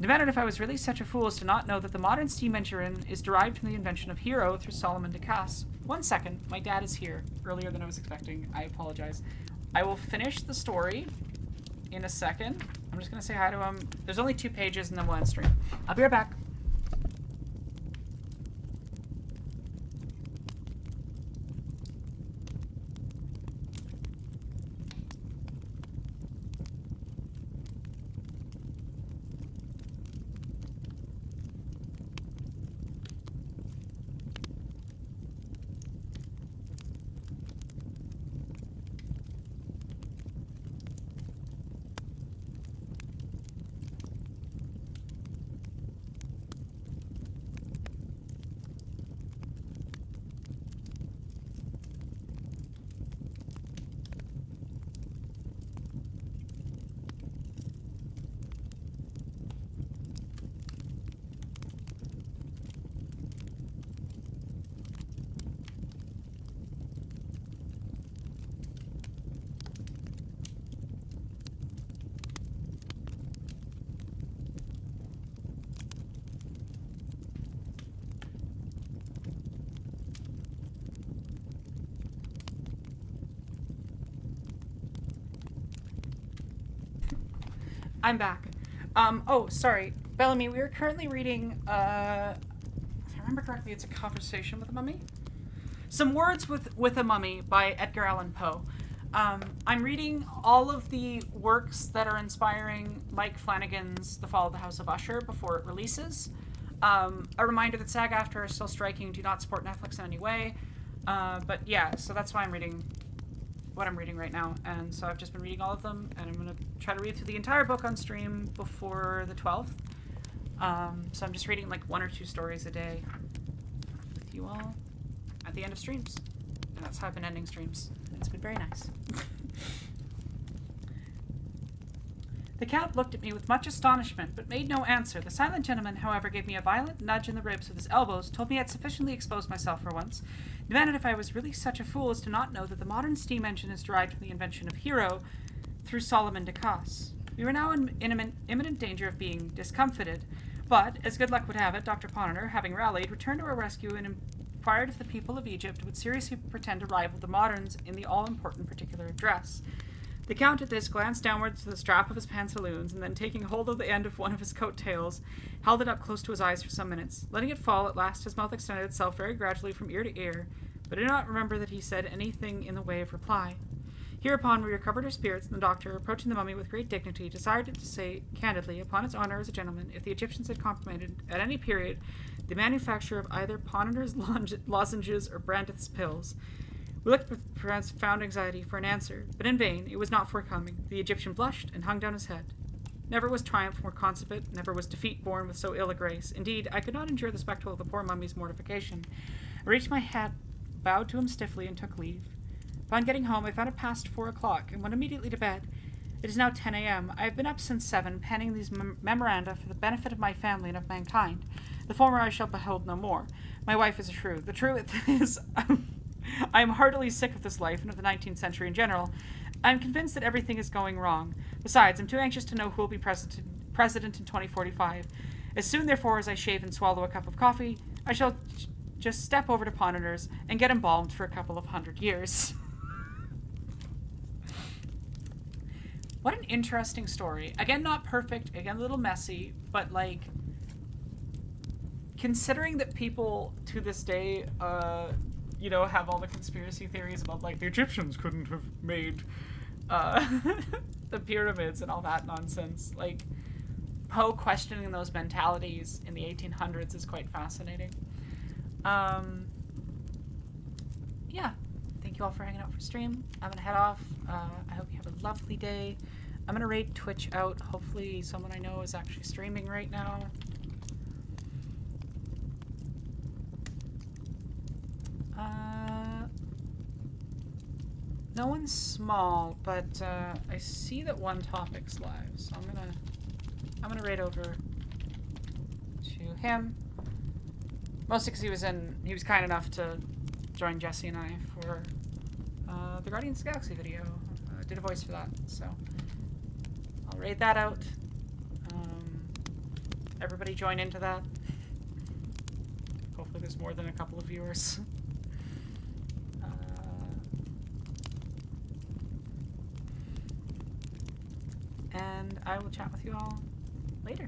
demanded if I was really such a fool as to not know that the modern steam engine is derived from the invention of Hero through Solomon de Cass. 1 second, my dad is here earlier than I was expecting. I apologize. I will finish the story in a second. I'm just going to say hi to him. There's only 2 pages and then we'll end stream. I'll be right back. I'm back. Oh, sorry. Bellamy, we are currently reading, if I remember correctly, it's A Conversation with a Mummy? Some Words with a Mummy by Edgar Allan Poe. I'm reading all of the works that are inspiring Mike Flanagan's The Fall of the House of Usher before it releases. A reminder that SAG-AFTRA are still striking, do not support Netflix in any way. But yeah, so that's why I'm reading what I'm reading right now, and so I've just been reading all of them, and I'm going to try to read through the entire book on stream before the 12th. So I'm just reading like 1 or 2 stories a day with you all at the end of streams, and that's how I've been ending streams. It's been very nice. The Count looked at me with much astonishment, but made no answer. The silent gentleman, however, gave me a violent nudge in the ribs with his elbows, told me I had sufficiently exposed myself for once, demanded if I was really such a fool as to not know that the modern steam engine is derived from the invention of Hero through Solomon de Cass. We were now in imminent danger of being discomfited, but, as good luck would have it, Dr. Ponander, having rallied, returned to our rescue and inquired if the people of Egypt would seriously pretend to rival the moderns in the all-important particular of dress. The Count at this glanced downwards to the strap of his pantaloons, and then taking hold of the end of one of his coat tails, held it up close to his eyes for some minutes. Letting it fall, at last his mouth extended itself very gradually from ear to ear, but I do not remember that he said anything in the way of reply. Hereupon we recovered our spirits, and the doctor, approaching the mummy with great dignity, desired it to say candidly, upon its honor as a gentleman, if the Egyptians had complimented, at any period, the manufacture of either Ponander's lozenges or Brandeth's pills. We looked with profound anxiety for an answer, but in vain. It was not forthcoming. The Egyptian blushed and hung down his head. Never was triumph more consummate, never was defeat borne with so ill a grace. Indeed, I could not endure the spectacle of the poor mummy's mortification. I reached my hat, bowed to him stiffly, and took leave. Upon getting home, I found it past 4 o'clock, and went immediately to bed. It is now 10 a.m. I have been up since 7, penning these memoranda for the benefit of my family and of mankind. The former I shall behold no more. My wife is a shrew. The truth is, I am heartily sick of this life and of the 19th century in general. I am convinced that everything is going wrong. Besides, I'm too anxious to know who will be president in 2045. As soon, therefore, as I shave and swallow a cup of coffee, I shall just step over to Ponander's and get embalmed for a couple of 100 years. What an interesting story. Again, not perfect, again, a little messy, but, like, considering that people to this day you know, have all the conspiracy theories about, like, the Egyptians couldn't have made the pyramids and all that nonsense. Like, Poe questioning those mentalities in the 1800s is quite fascinating. Yeah, thank you all for hanging out for stream. I'm gonna head off. I hope you have a lovely day. I'm gonna raid Twitch out. Hopefully someone I know is actually streaming right now. No one's small, but I see that one topic's live, so I'm gonna raid over to him. Mostly because he was kind enough to join Jesse and I for the Guardians of the Galaxy video. I did a voice for that, so I'll raid that out. Everybody join into that. Hopefully there's more than a couple of viewers. And I will chat with you all later.